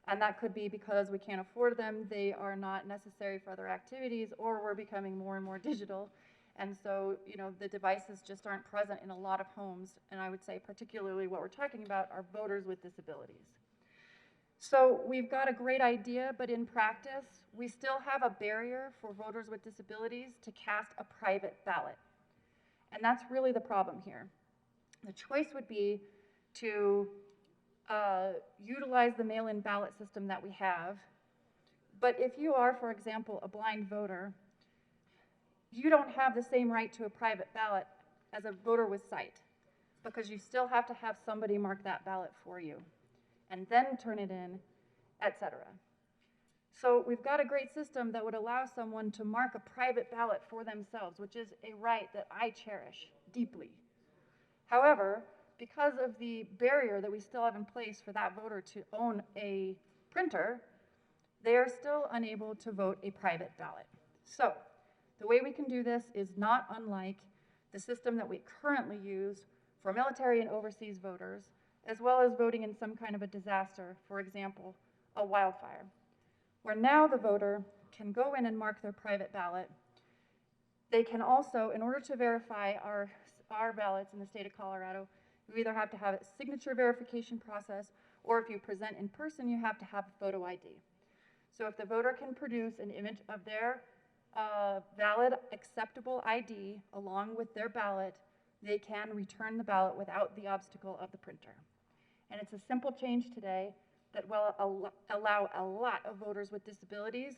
And that could be because we can't afford them, they are not necessary for other activities, or we're becoming more and more digital. And so, you know, the devices just aren't present in a lot of homes. And I would say particularly what we're talking about are voters with disabilities. So we've got a great idea, but in practice, we still have a barrier for voters with disabilities to cast a private ballot. And that's really the problem here. The choice would be to utilize the mail-in ballot system that we have. But if you are, for example, a blind voter, you don't have the same right to a private ballot as a voter with sight, because you still have to have somebody mark that ballot for you and then turn it in, etc. So we've got a great system that would allow someone to mark a private ballot for themselves, which is a right that I cherish deeply. However, because of the barrier that we still have in place for that voter to own a printer, they are still unable to vote a private ballot. So the way we can do this is not unlike the system that we currently use for military and overseas voters, as well as voting in some kind of a disaster, for example, a wildfire, where now the voter can go in and mark their private ballot. They can also, in order to verify our ballots in the state of Colorado, you either have to have a signature verification process, or if you present in person, you have to have a photo ID. So if the voter can produce an image of their valid, acceptable ID along with their ballot, they can return the ballot without the obstacle of the printer. And it's a simple change today that will allow a lot of voters with disabilities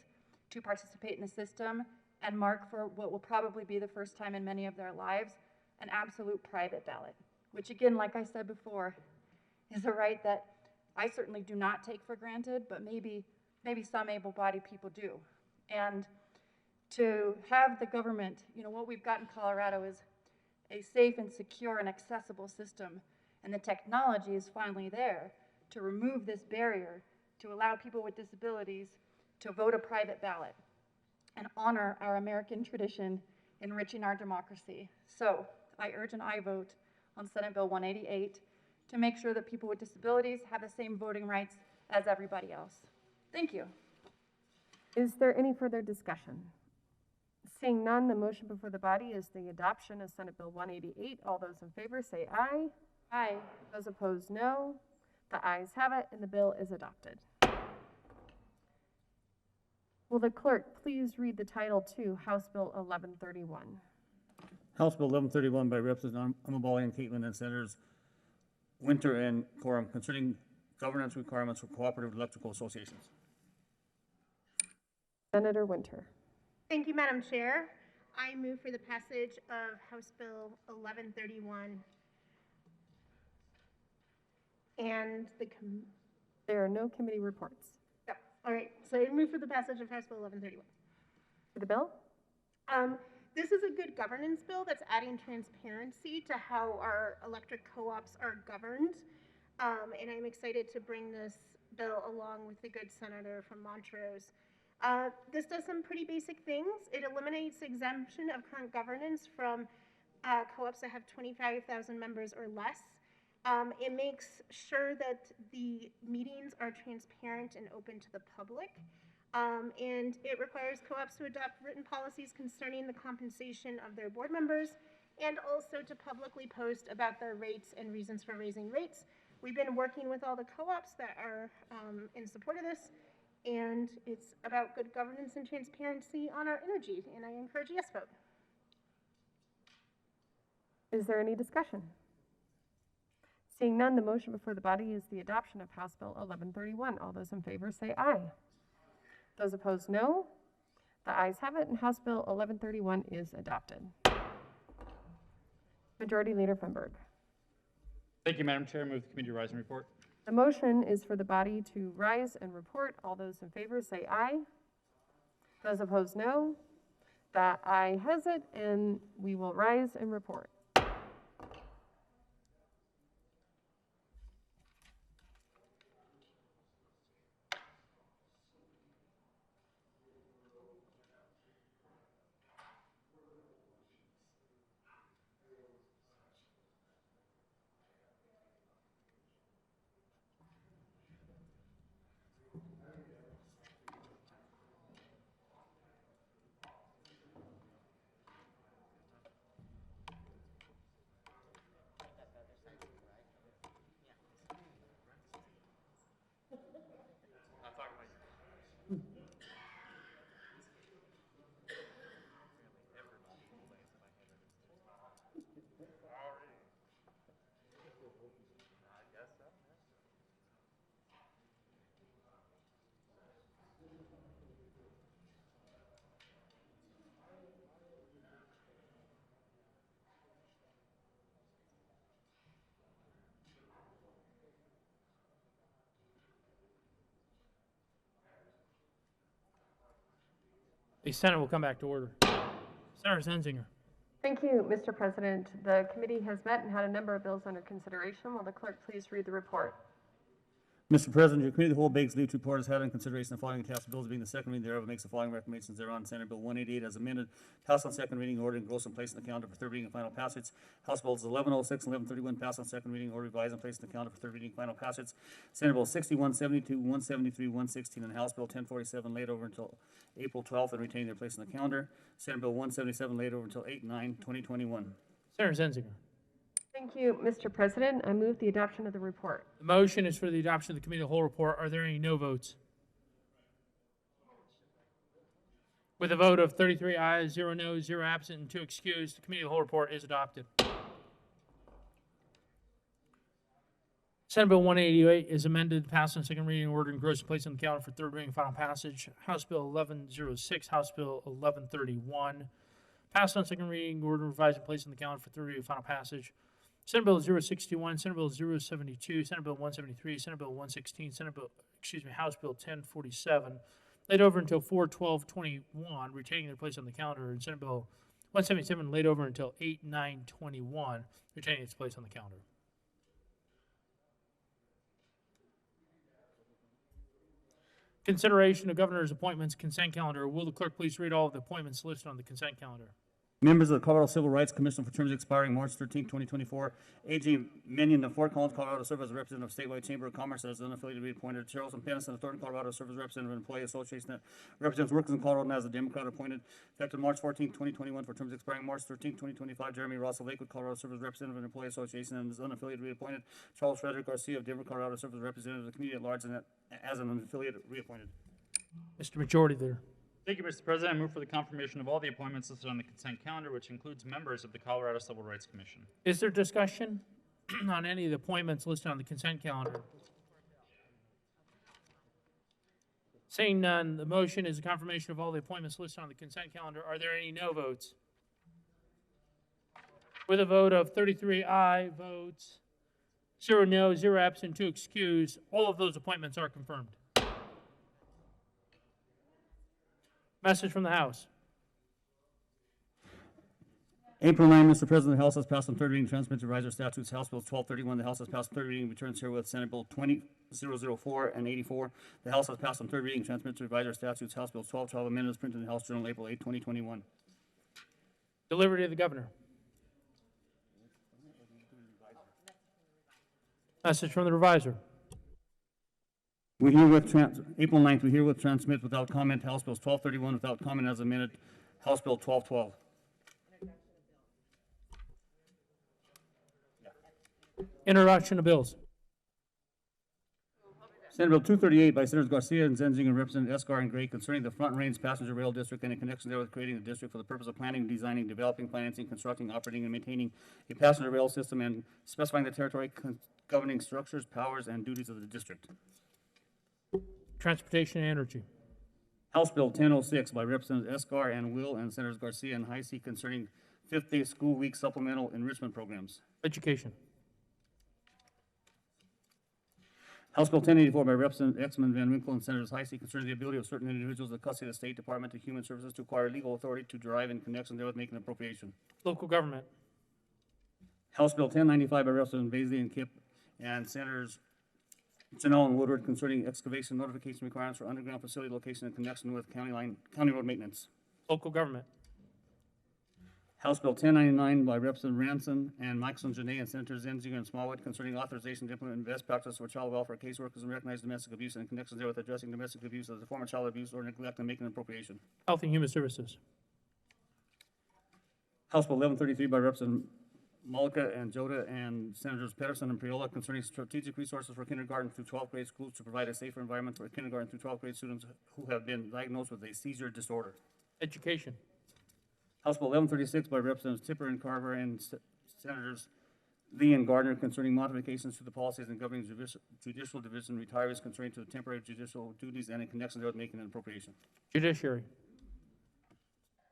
to participate in the system and mark for what will probably be the first time in many of their lives, an absolute private ballot, which again, like I said before, is a right that I certainly do not take for granted, but maybe some able-bodied people do. And to have the government, you know, what we've got in Colorado is a safe and secure and accessible system, and the technology is finally there to remove this barrier to allow people with disabilities to vote a private ballot and honor our American tradition, enriching our democracy. So I urge an aye vote on Senate Bill 188 to make sure that people with disabilities have the same voting rights as everybody else. Thank you. Is there any further discussion? Seeing none, the motion before the body is the adoption of Senate Bill 188. All those in favor say aye. Aye. Those opposed, no. The ayes have it, and the bill is adopted. Will the clerk please read the title to House Bill 1131? House Bill 1131 by Representatives Amabali and Caitlin and Senators Winter and Quorum concerning governance requirements for cooperative electrical associations. Senator Winter. Thank you, Madam Chair. I move for the passage of House Bill 1131 and There are no committee reports. all right, so I move for the passage of House Bill 1131. For the bill? This is a good governance bill that's adding transparency to how our electric co-ops are governed. And I'm excited to bring this bill along with the good senator from Montrose. This does some pretty basic things. It eliminates exemption of current governance from co-ops that have 25,000 members or less. It makes sure that the meetings are transparent and open to the public. And it requires co-ops to adopt written policies concerning the compensation of their board members and also to publicly post about their rates and reasons for raising rates. We've been working with all the co-ops that are in support of this, and it's about good governance and transparency on our energy, and I encourage a yes vote. Is there any discussion? Seeing none, the motion before the body is the adoption of House Bill 1131. All those in favor say aye. Those opposed, no. The ayes have it, and House Bill 1131 is adopted. Majority Leader Fenberg. Thank you, Madam Chair. I move the committee rise and report. The motion is for the body to rise and report. All those in favor say aye. Those opposed, no. The aye has it, and we will rise and report. The Senate will come back to order. Senator Zenzinger. Thank you, Mr. President. The committee has met and had a number of bills under consideration. Will the clerk please read the report? Mr. President, your committee of the whole Bakes Leaf report has had in consideration the following task bills being the second reading thereof and makes the following recommendations thereon. Senate Bill 188 as amended, passed on second reading, ordered and gross and placed in the calendar for third reading and final passage. House Bills 1106 and 1131 passed on second reading, ordered, revised, and placed in the calendar for third reading and final passage. Senate Bill 61, 72, 173, 116, and House Bill 1047 laid over until April 12th and retaining their place in the calendar. Senate Bill 177 laid over until 8/9/2021. Senator Zenzinger. Thank you, Mr. President. I move the adoption of the report. The motion is for the adoption of the committee of the whole report. Are there any no votes? With a vote of 33 ayes, 0 noes, 0 absent, and 2 excused, the committee of the whole report is adopted. Senate Bill 188 is amended, passed on second reading, ordered, and gross and placed on the calendar for third reading and final passage. House Bill 1106, House Bill 1131, passed on second reading, ordered, revised, and placed on the calendar for third reading and final passage. Senate Bill 061, Senate Bill 072, Senate Bill 173, Senate Bill 116, House Bill 1047, laid over until 4/12/21, retaining their place on the calendar, and Senate Bill 177 laid over until 8/9/21, retaining its place on the calendar. Consideration of governor's appointments consent calendar. Will the clerk please read all of the appointments listed on the consent calendar? Members of the Colorado Civil Rights Commission for terms expiring March 13, 2024. A.J. Minion of Fort Collins, Colorado, serve as a representative of Statewide Chamber of Commerce as unaffiliated reappointed. Charles M. Pennison of Thornton, Colorado, serve as representative of Employee Association that represents workers in Colorado and as a Democrat appointed. Effective March 14, 2021 for terms expiring March 13, 2025. Jeremy Ross of Lakewood, Colorado, serve as representative of Employee Association and is unaffiliated reappointed. Charles Frederick Garcia of Denver, Colorado, serve as representative of the community at large and as an unaffiliated reappointed. Mr. Majority Leader. Thank you, Mr. President. I move for the confirmation of all the appointments listed on the consent calendar, which includes members of the Colorado Civil Rights Commission. Is there discussion on any of the appointments listed on the consent calendar? Seeing none, the motion is a confirmation of all the appointments listed on the consent calendar. Are there any no votes? With a vote of 33 aye votes, 0 no, 0 absent, 2 excused, all of those appointments are confirmed. Message from the House. April 9, Mr. President, the House has passed on third reading, transmitted to riser statutes, House Bill 1231. The House has passed on third reading, returns here with Senate Bill 20004 and 84. The House has passed on third reading, transmitted to riser statutes, House Bill 1212, amendments printed in the House Journal, April 8, 2021. Delivery to the Governor. Message from the Reviser. We herewith April 9th, we herewith transmit without comment House Bill 1231 without comment as amended, House Bill 1212. Introduction of bills. Senate Bill 238 by Senators Garcia and Zenzinger, Representative Escar and Gray, concerning the Front Range Passenger Rail District and in connection therewith creating the district for the purpose of planning, designing, developing, financing, constructing, operating, and maintaining a passenger rail system and specifying the territory governing structures, powers, and duties of the district. Transportation and Energy. House Bill 1006 by Representatives Escar and Will and Senators Garcia and Heisey, concerning fifth-day school week supplemental enrichment programs. Education. House Bill 1084 by Representative Exman Van Winkle and Senators Heisey, concerning the ability of certain individuals of the custody of the State Department of Human Services to acquire legal authority to derive in connection therewith making an appropriation. Local Government. House Bill 1095 by Representative Basley and Kipp and Senators Janelle and Woodward, concerning excavation notification requirements for underground facility location in connection with county road maintenance. Local Government. House Bill 1099 by Representative Ranson and Mikeson Janae and Senators Zenzinger and Smallwood, concerning authorization to implement best practice for child welfare caseworkers and recognize domestic abuse and in connection therewith addressing domestic abuse as a form of child abuse or neglect and making an appropriation. Health and Human Services. House Bill 1133 by Representative Malika and Joda and Senators Pedersen and Priola, concerning strategic resources for kindergarten through 12th grade schools to provide a safer environment for kindergarten through 12th grade students who have been diagnosed with a seizure disorder. Education. House Bill 1136 by Representatives Tipper and Carver and Senators Lee and Gardner, concerning modifications to the policies and governing judicial division retirees concerning to the temporary judicial duties and in connection therewith making an appropriation. Judiciary.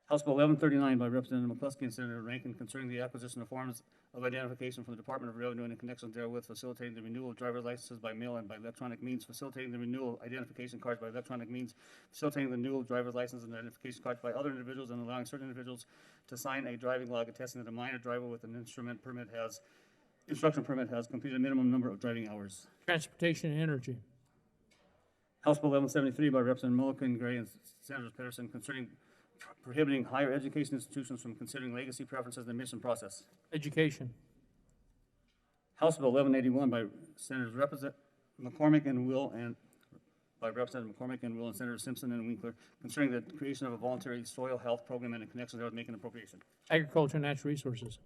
House Bill 1139 by Representative McCluskey and Senator Rankin, concerning the acquisition of forms of identification from the Department of Revenue and in connection therewith facilitating the renewal of driver's licenses by mail and by electronic means, facilitating the renewal of identification cards by electronic means, facilitating the renewal of driver's licenses and identification cards by other individuals, and allowing certain individuals to sign a driving log attesting that a minor driver with an instruction permit has completed a minimum number of driving hours. Transportation and Energy. House Bill 1173 by Representative Mulliken, Gray, and Senators Pedersen, concerning prohibiting higher education institutions from considering legacy preferences in the admission process. Education. House Bill 1181 by Senators McCormick and Will and Senators Simpson and Winkler, concerning the creation of a voluntary soil health program and in connection therewith making an appropriation. Agriculture and Natural Resources.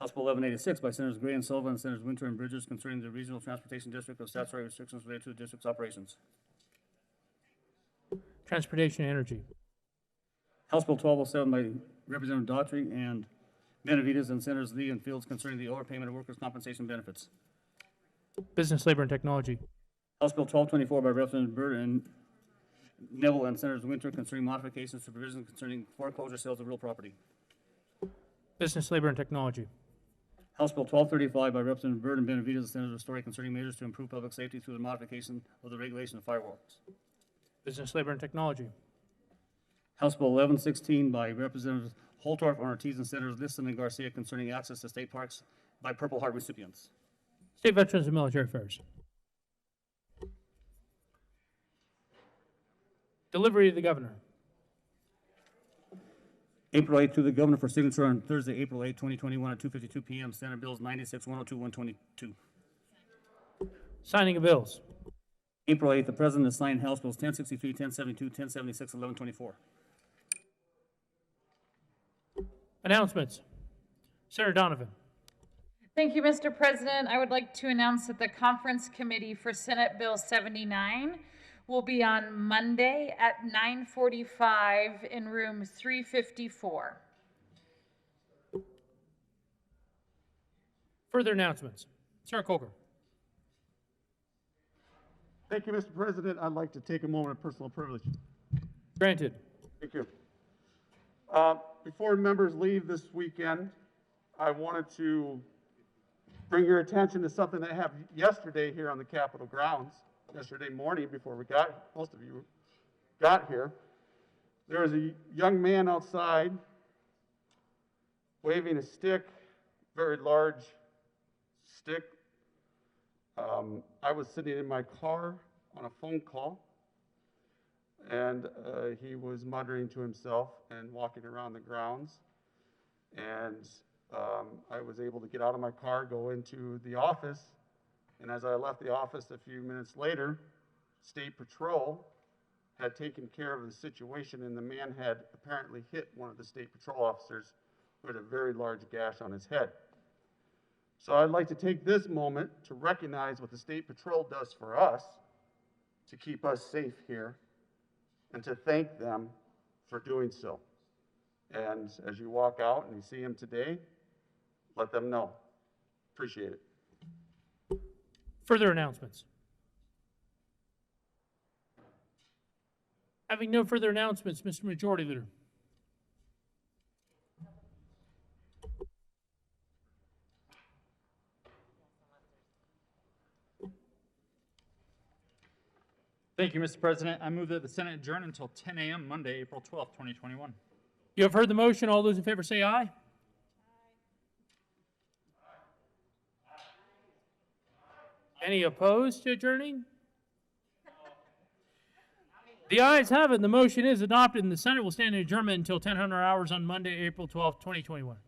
House Bill 1186 by Senators Gray and Sullivan and Senators Winter and Bridges, concerning the Regional Transportation District of statutory restrictions related to the district's operations. Transportation and Energy. House Bill 1207 by Representative Daughtry and Benavides and Senators Lee and Fields, concerning the overpayment of workers' compensation benefits. Business, Labor, and Technology. House Bill 1224 by Representative Byrd and Neville and Senators Winter, concerning modifications to provisions concerning foreclosure sales of real property. Business, Labor, and Technology. House Bill 1235 by Representative Byrd and Benavides and Senator Story, concerning measures to improve public safety through the modification of the regulation of fireworks. Business, Labor, and Technology. House Bill 1116 by Representatives Holtorf and Ortiz and Senators Liston and Garcia, concerning access to state parks by Purple Heart recipients. State Veterans and Military Affairs. Delivery to the Governor. April 8 to the Governor for signature on Thursday, April 8, 2021 at 2:52 p.m. Senate Bills 96, 102, 122. Signing of bills. April 8, the President has signed House Bills 1063, 1072, 1076, 1124. Announcements. Senator Donovan. Thank you, Mr. President. I would like to announce that the conference committee for Senate Bill 79 will be on Monday at 9:45 in room 354. Further announcements. Sarah Coker. Thank you, Mr. President. I'd like to take a moment of personal privilege. Granted. Thank you. Before members leave this weekend, I wanted to bring your attention to something that happened yesterday here on the Capitol grounds. Yesterday morning, before most of you got here, there was a young man outside waving a stick, very large stick. I was sitting in my car on a phone call, and he was muttering to himself and walking around the grounds. And I was able to get out of my car, go into the office, and as I left the office a few minutes later, State Patrol had taken care of the situation, and the man had apparently hit one of the State Patrol officers who had a very large gash on his head. So I'd like to take this moment to recognize what the State Patrol does for us to keep us safe here, and to thank them for doing so. And as you walk out and you see him today, let them know. Appreciate it. Further announcements. Having no further announcements, Mr. Majority Leader. Thank you, Mr. President. I move that the Senate adjourn until 10 a.m. Monday, April 12th, 2021. You have heard the motion. All those in favor say aye. Any opposed to adjourning? The ayes have it. The motion is adopted, and the Senate will stand in adjournment until 10:00 hours on Monday, April 12th, 2021.